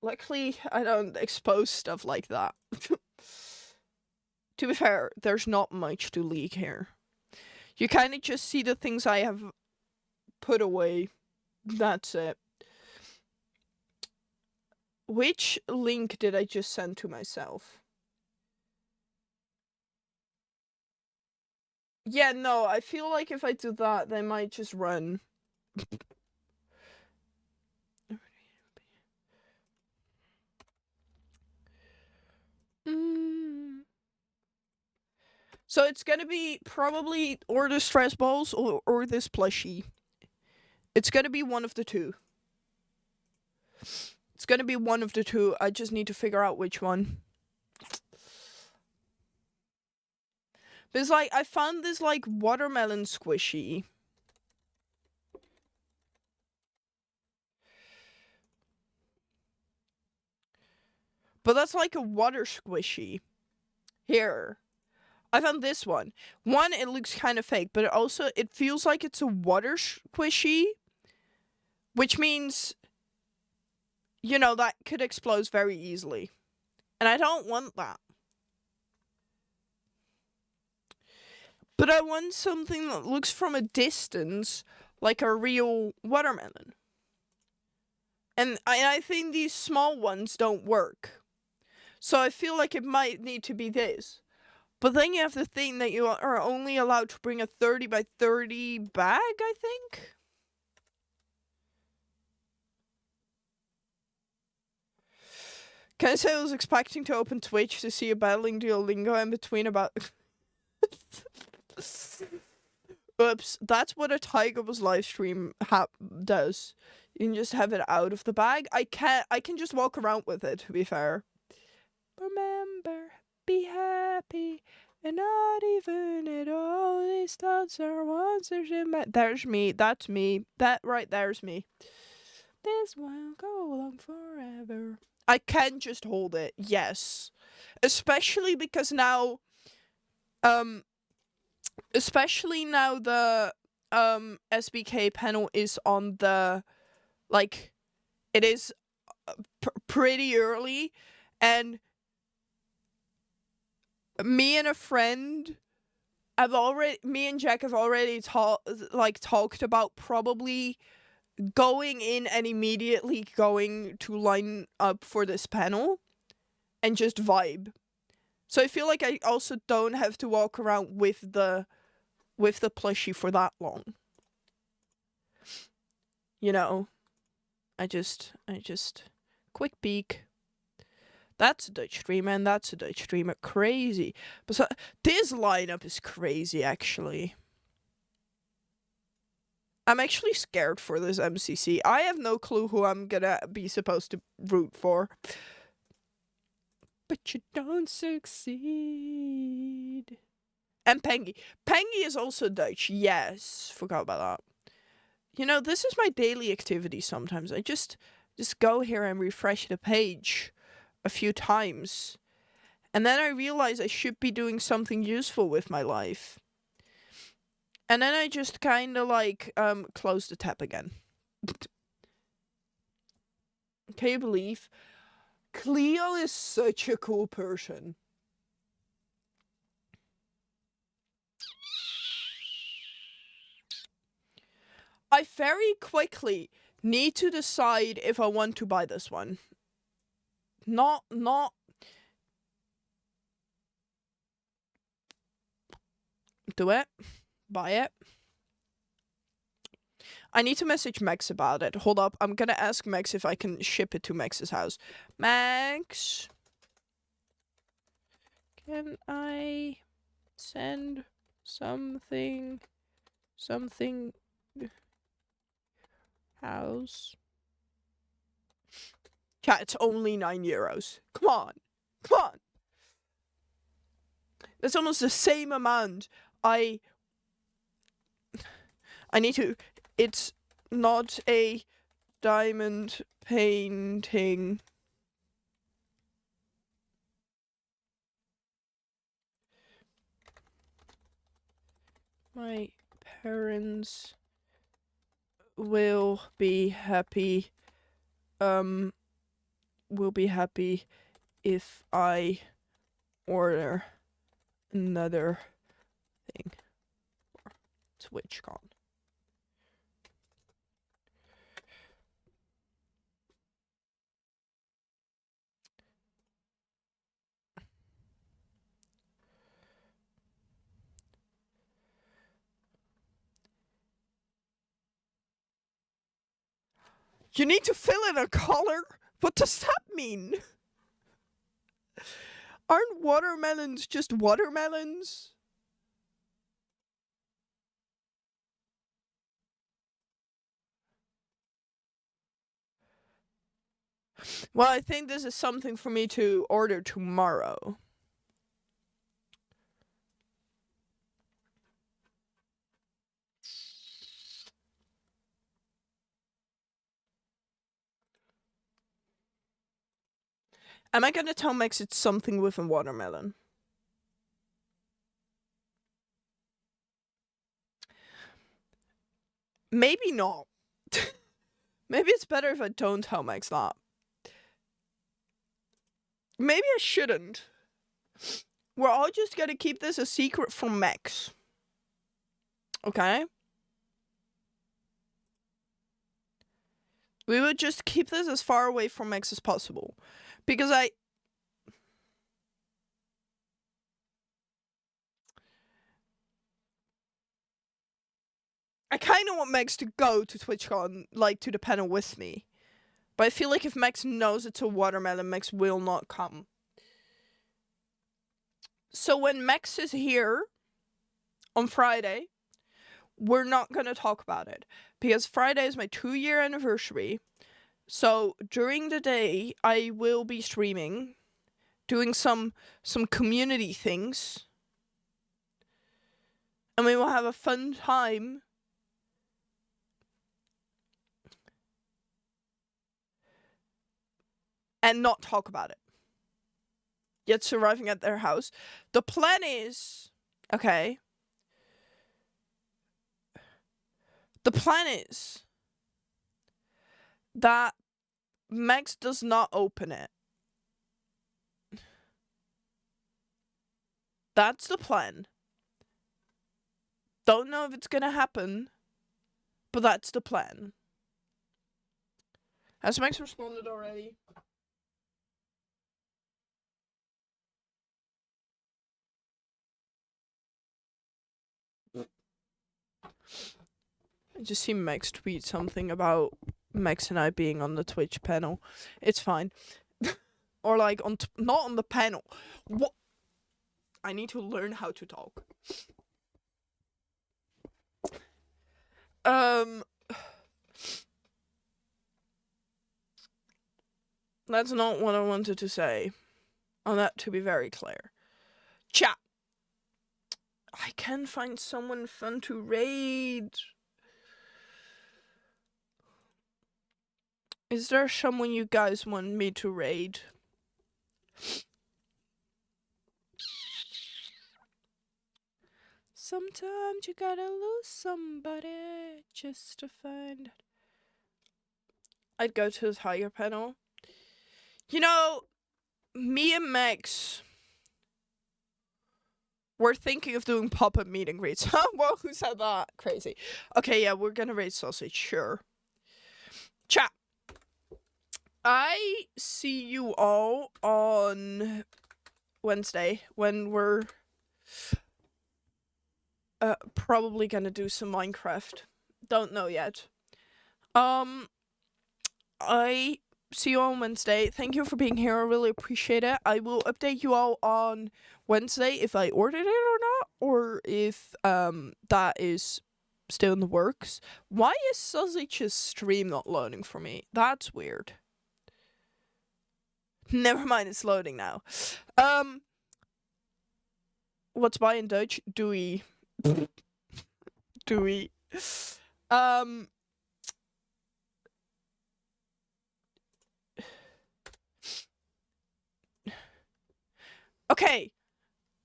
luckily, I don't expose stuff like that. To be fair, there's not much to leak here. You kind of just see the things I have put away. That's it. Which link did I just send to myself? Yeah, no, I feel like if I do that, they might just run. So it's gonna be probably or the stress balls or this plushie. It's gonna be one of the two. It's gonna be one of the two. I just need to figure out which one. Because, like, I found this, like, watermelon squishy. But that's like a water squishy. Here. I found this one. One, it looks kind of fake, but it feels like it's a water squishy. Which means, you know, that could explode very easily. And I don't want that. But I want something that looks from a distance like a real watermelon. And I think these small ones don't work. So I feel like it might need to be this. But then you have the thing that you are only allowed to bring a 30 by 30 bag, I think? Can I say I was expecting to open Twitch to see a battling Duolingo in between about... Oops, that's what a Tiger was livestream does. You can just have it out of the bag. I can just walk around with it, to be fair. Remember, be happy, and not even at all these thoughts are monsters in my... There's me, that's me. That right there's me. This will go along forever. I can just hold it, yes. Especially because now... Especially now the SBK panel is on the... Like, it is pretty early, and me and Jack have already talked about probably going in and immediately going to line up for this panel and just vibe. So I feel like I also don't have to walk around with the plushie for that long. You know, I just quick peek. That's a Dutch streamer, and that's a Dutch streamer. Crazy. But so, this lineup is crazy, actually. I'm actually scared for this MCC. I have no clue who I'm gonna be supposed to root for. But you don't succeed. And Pengy. Pengy is also Dutch. Yes. Forgot about that. You know, this is my daily activity sometimes. I just go here and refresh the page a few times. And then I realize I should be doing something useful with my life. And then I just kind of like close the tab again. Can you believe? Cleo is such a cool person. I very quickly need to decide if I want to buy this one. Not do it. Buy it. I need to message Max about it. Hold up. I'm gonna ask Max if I can ship it to Max's house. Max, can I send something house? Yeah, it's only €9. Come on. Come on. That's almost the same amount. I need to... It's not a diamond painting. My parents will be happy. Will be happy if I order another thing for Twitchcon. You need to fill in a color? What does that mean? Aren't watermelons just watermelons? Well, I think this is something for me to order tomorrow. Am I gonna tell Max it's something with a watermelon? Maybe not. Maybe it's better if I don't tell Max that. Maybe I shouldn't. We're all just gonna keep this a secret from Max. Okay? We would just keep this as far away from Max as possible. Because I kind of want Max to go to TwitchCon, like, to the panel with me. But I feel like if Max knows it's a watermelon, Max will not come. So when Max is here on Friday, we're not going to talk about it. Because Friday is my 2-year anniversary. So during the day, I will be streaming, doing some community things. And we will have a fun time. And not talk about it. Yet arriving at their house. The plan is... Okay. The plan is... that Max does not open it. That's the plan. Don't know if it's gonna happen. But that's the plan. Has Max responded already? I just see Max tweet something about Max and I being on the Twitch panel. It's fine. Or like not on the panel. What? I need to learn how to talk. That's not what I wanted to say. On that, to be very clear. Chat. I can find someone fun to raid. Is there someone you guys want me to raid? Sometimes you gotta lose somebody just to find. I'd go to the Tiger panel. You know, me and Max we're thinking of doing pop-up meet and greets. Huh? Well, who said that? Crazy. Okay, yeah, we're gonna raid sausage, sure. Chat. I see you all on Wednesday when we're probably gonna do some Minecraft. Don't know yet. I see you on Wednesday. Thank you for being here. I really appreciate it. I will update you all on Wednesday if I ordered it or not, or if that is still in the works. Why is Sausage's stream not loading for me? That's weird. Never mind, it's loading now. What's by in Dutch? Doei. Doei. Okay.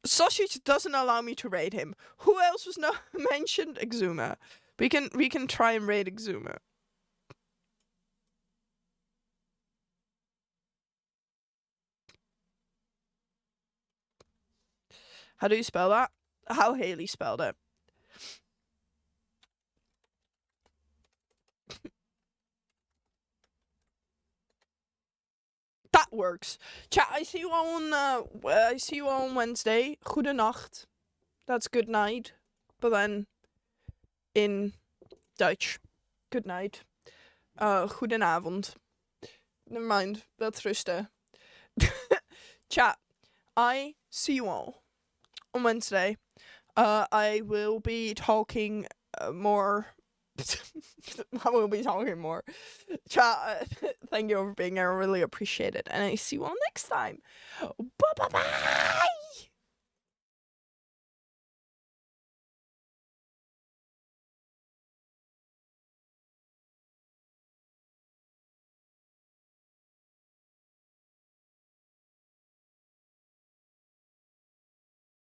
Sausage doesn't allow me to raid him. Who else was not mentioned? Exuma. We can try and raid Exuma. How do you spell that? How Haley spelled it. That works. Chat, I see you on Wednesday. Goedenacht. That's good night. But then in Dutch. Good night. Goedenavond. Never mind. Welterusten. Chat, I see you all on Wednesday. I will be talking more. I will be talking more. Chat, thank you for being here. I really appreciate it. And I see you all next time. Bye bye bye.